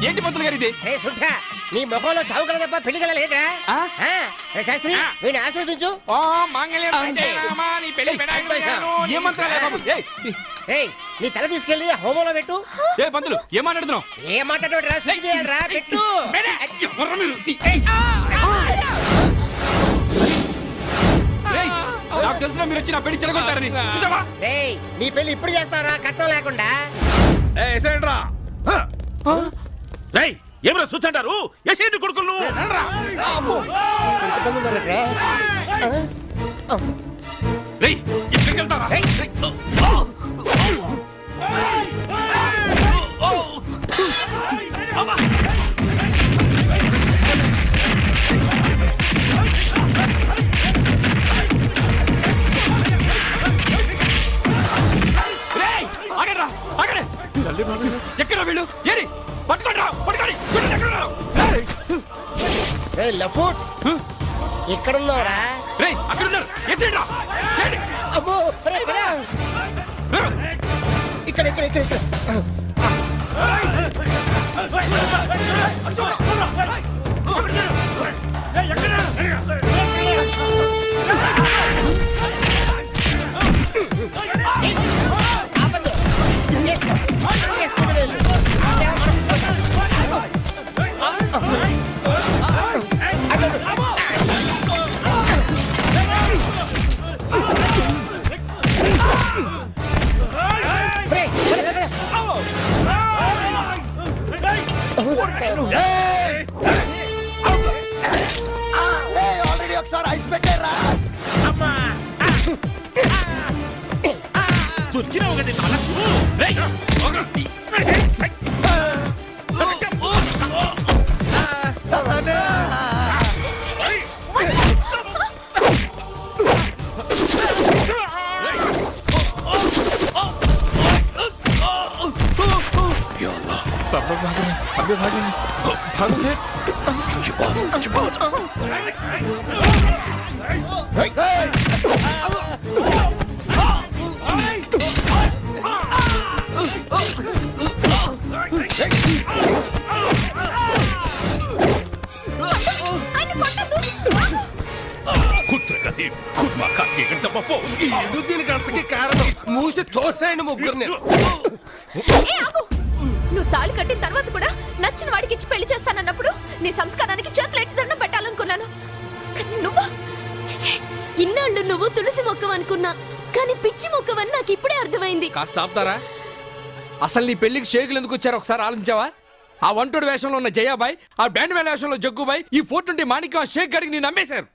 ఏంటి పంతులు గారు ఇది? రే సుంటా, నీ ముఖంలో చావు కల తప్ప పెళ్లి కల లేదురా. రే శాస్త్రి, వీడిని ఆశీర్వదించు. ఏ మంత్రాలే బాబు? రేయ్, నీ తల తీసుకెళ్లి హోమంలో పెట్టు. ఏ పంతులు ఏం మాట్లాడుతున్నావు? ఏ మాట్లాడరా? శుద్ధి చేయాలరా. పెట్టు. నాకు తెలిసిన మీరు వచ్చి నా పెళ్లి చెడగొడతారని. చూసావా? రేయ్, నీ పెళ్లి ఇప్పుడు చేస్తావరా కట్నం లేకుండా? రేయ్, ఏమరా చూచంటారు? ఎసేంటి కొడుకులు? రేయ్, ఎక్కడికి వెళ్తారా? ఎక్కడ వీళ్ళు? ఏరి పట్టుకోండి, పట్టుకోండి. ఎక్కడున్నావురా? రేయ్, అక్కడ ఉన్నారు. ఎత్తండి. అమ్మో, ఇక్కడ ఇక్కడ ఇక్కడ ఇక్కడ. ఆల్రెడీ ఒకసారి ఐస్ పెట్టారా? తుచ్చినావు కదా మనకు. దీనికి అంతకి కారణం మూసి తోసేయండి ముగ్గురిని. నువ్వు తాళి కట్టిన తర్వాత కూడా నచ్చిన వాడికి ఇచ్చి పెళ్లి చేస్తానన్నప్పుడు నీ సంస్కారానికి చేతులు ఎట్టి దండం పెట్టాలనుకున్నాను. కానీ నువ్వు ఇన్నాళ్ళు నువ్వు తులసి మొక్కం అనుకున్నా, కానీ పిచ్చి మొక్కవని నాకు ఇప్పుడే అర్థమైంది. కాస్త ఆపుతారా? అసలు నీ పెళ్లికి షేకులు ఎందుకు వచ్చారో ఒకసారి ఆలోచించావా? ఆ వంటోడు వేషంలో ఉన్న జయాబాయ్, ఆ బ్యాండ్ మ్యాన్ వేషంలో జగ్గుబాయ్, ఈ 420 మాణిక్యం ఆ షేక్ గడికి నేను నమ్మేశారు.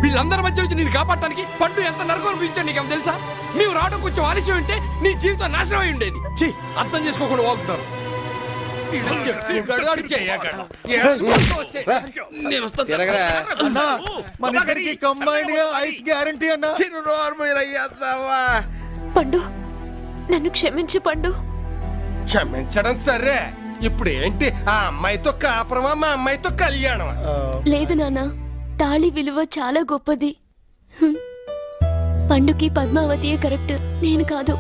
వీళ్ళందరి మధ్య నుంచి నేను కాపాడటానికి పండు ఎంత నరకం అనిపించాడు నీకేం తెలుసా? మేము రావడం కొంచెం ఆలస్యం ఉంటే నీ జీవితం నాశనం అయి ఉండేది. ఛీ, అర్థం చేసుకోకుండా వాగుతారు. పండు, నన్ను క్షమించు పండు. క్షమించడం సరే, ఇప్పుడు ఏంటి? ఆ అమ్మాయితో కాపురమా, మా అమ్మాయితో కళ్యాణమా? లేదు నాన్న, తాళి విలువ చాలా గొప్పది. పండుకి పద్మావతియే కరెక్ట్, నేను కాదు.